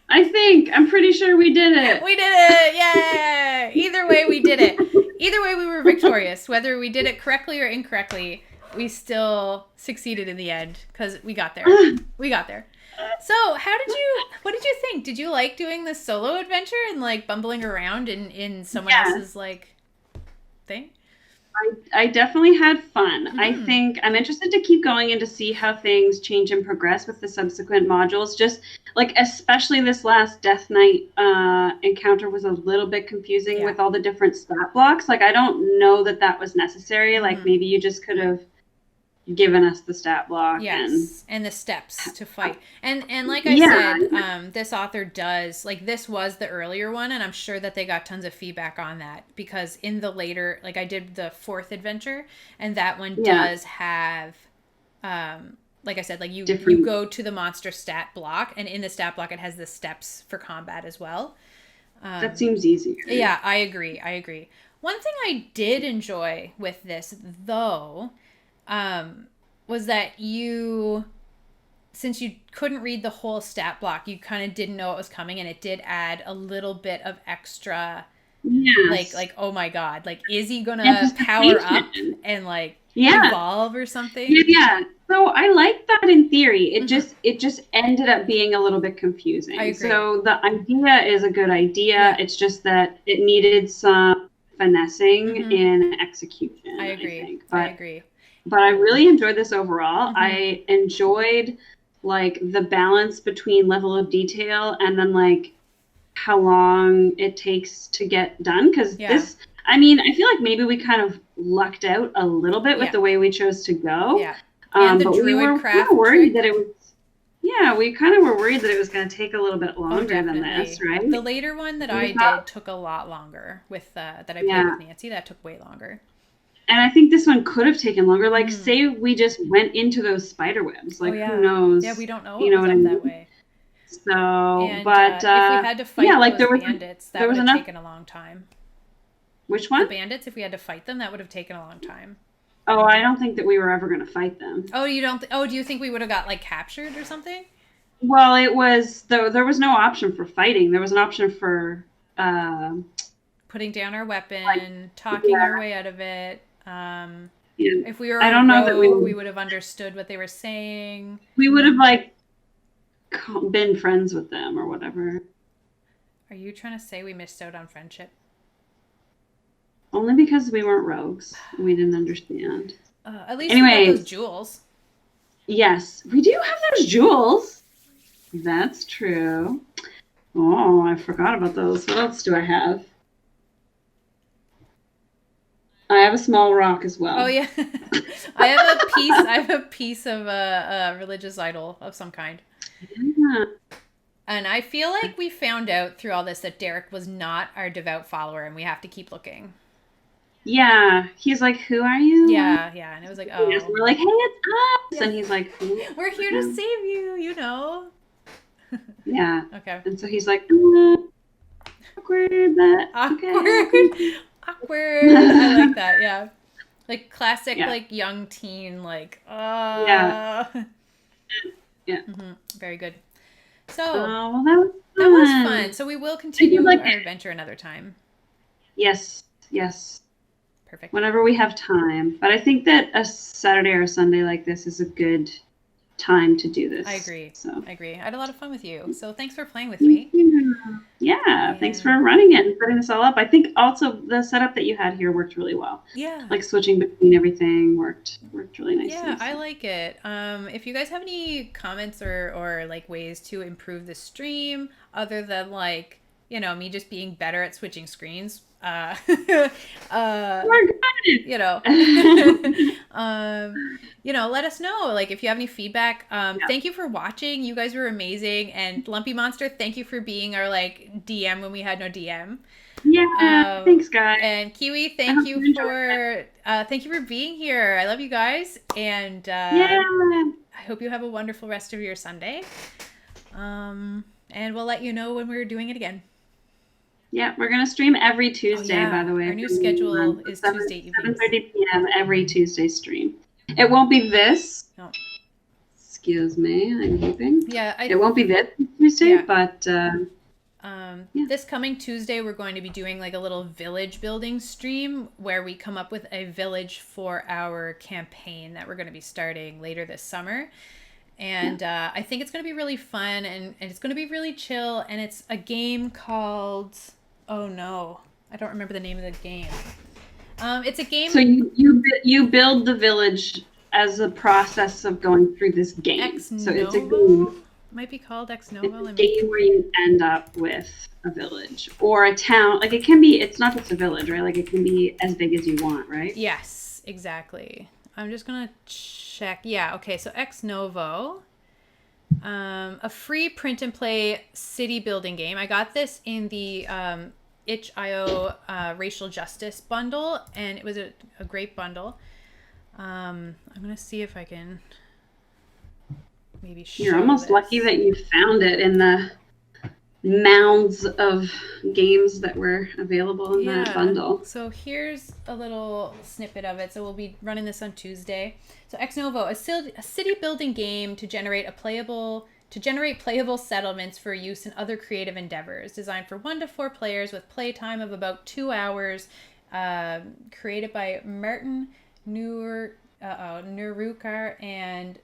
I'm pretty sure we did it. We did it. Yay. Either way, we did it. Either way, we were victorious. Whether we did it correctly or incorrectly, we still succeeded in the end because we got there. We got there. So what did you think? Did you like doing this solo adventure and like bumbling around in someone else's like thing? I definitely had fun. I think I'm interested to keep going and to see how things change and progress with the subsequent modules. Just like, especially this last Death Knight encounter was a little bit confusing with all the different stat blocks. Like, I don't know that was necessary. Like, maybe you just could have given us the stat block and the steps to fight. And like I said, this author does, like, this was the earlier one, and I'm sure that they got tons of feedback on that because in the later, like I did the 4th adventure, and that one does have like I said, like you go to the monster stat block, and in the stat block it has the steps for combat as well. That seems easier. Yeah, I agree. One thing I did enjoy with this though was that since you couldn't read the whole stat block, you kind of didn't know what was coming, and it did add a little bit of extra, like oh my god, like is he gonna power up and like evolve or something? Yeah, So I like that in theory. It just ended up being a little bit confusing. I agree. So the idea is a good idea. Yeah. It's just that it needed some finessing in execution, I I agree. think. I agree. But I really enjoyed this overall. I enjoyed like the balance between level of detail and then like how long it takes to get done. Because this, I mean, I feel like maybe we kind of lucked out a little bit with the way we chose to go. Yeah. And the but we were kind Druidcraft of worried trick. that it was, yeah, we kind of were worried that it was going to take a little bit longer than this, right? The later one that I did took a lot longer with that I played with Nancy. That took way longer. And I think this one could have taken longer. Like, say we just went into those spider webs. Like, who knows? Yeah, we don't know. You know what I mean? That way. So, and, but if we had to fight those bandits, that would have taken a long time. Which one? The bandits. If we had to fight them, that would have taken a long time. Oh, I don't think that we were ever going to fight them. Oh, you don't? Do you think we would have got like captured or something? Well, it was there was no option for fighting. There was an option for putting down our weapon, talking our way out of it. If we were I don't know that we would have understood what they were saying. We would have like been friends with them or whatever. Are you trying to say we missed out on friendship? Only because we weren't rogues. We didn't understand. At least we got those jewels. Yes, we do have those jewels. That's true. Oh, I forgot about those. What else do I have? I have a small rock as well. Oh yeah, I have a piece of a religious idol of some kind. Yeah. And I feel like we found out through all this that Derek was not our devout follower, and we have to keep looking. Yeah, he's like, "Who are you?" Yeah, and it was like, "Oh." Yes, we're like, "Hey, it's us," and he's like, "We're here to save you," you know. Yeah. Okay. And so he's like, awkward, but okay. Awkward. I like that. Yeah. Like classic, like young teen, like, Yeah. Very good. So, well, that was fun. So we will continue our adventure another time. Yes. Perfect. Whenever we have time. But I think that a Saturday or a Sunday like this is a good time to do this. I agree. So. I agree. I had a lot of fun with you. So thanks for playing with me. Yeah. Thanks for running it and putting this all up. I think also the setup that you had here worked really well. Yeah. Like switching between everything worked really nicely. Yeah, I like it. If you guys have any comments or like ways to improve the stream other than like, you know, me just being better at switching screens, we're good. You know, let us know. Like if you have any feedback. Thank you for watching. You guys were amazing. And Lumpy Monster, thank you for being our like DM when we had no DM. Yeah, thanks, guys. And Kiwi, thank you for being here. I love you guys, and I hope you have a wonderful rest of your Sunday. And we'll let you know when we're doing it again. Yeah, we're going to stream every Tuesday, by the way. Our new schedule is Tuesday evenings. 7:30 p.m. every Tuesday stream. It won't be this. No. Excuse me, I'm hoping. Yeah. It won't be this Tuesday, but... This coming Tuesday, we're going to be doing like a little village building stream where we come up with a village for our campaign that we're going to be starting later this summer. And I think it's going to be really fun and it's going to be really chill. And it's a game called... Oh no, I don't remember the name of the game. It's a game... So you build the village as a process of going through this game. Ex Novo? So it's a game. Might be called Ex Novo. It's a game where you end up with a village or a town. Like it can be, it's not just a village, right? Like it can be as big as you want, right? Yes, exactly. I'm just going to check. Yeah, okay. So Ex Novo, a free print and play city building game. I got this in the itch.io racial justice bundle, and it was a great bundle. I'm going to see if I can... Maybe you're almost lucky that you found it in the mounds of games that were available in that bundle. So here's a little snippet of it. So we'll be running this on Tuesday. So Ex Novo, a city building game to generate playable settlements for use in other creative endeavors, designed for 1 to 4 players with playtime of about 2 hours. Created by Martin Nurukar and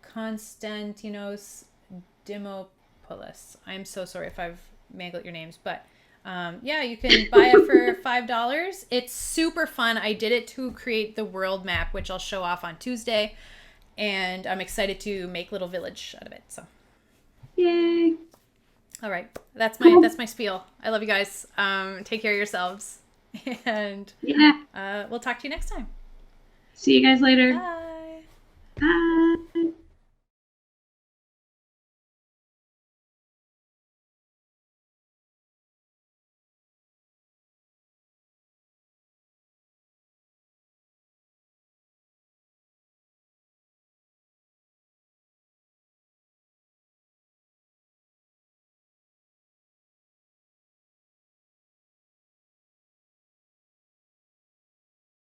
Konstantinos Dimopoulos. I'm so sorry if I've mangled your names, but yeah, you can buy it for $5. It's super fun. I did it to create the world map, which I'll show off on Tuesday, and I'm excited to make Little Village out of it. So, Yay! all right, that's my spiel. I love you guys. Take care of yourselves, and Yeah. we'll talk to you next time. See you guys later. Bye.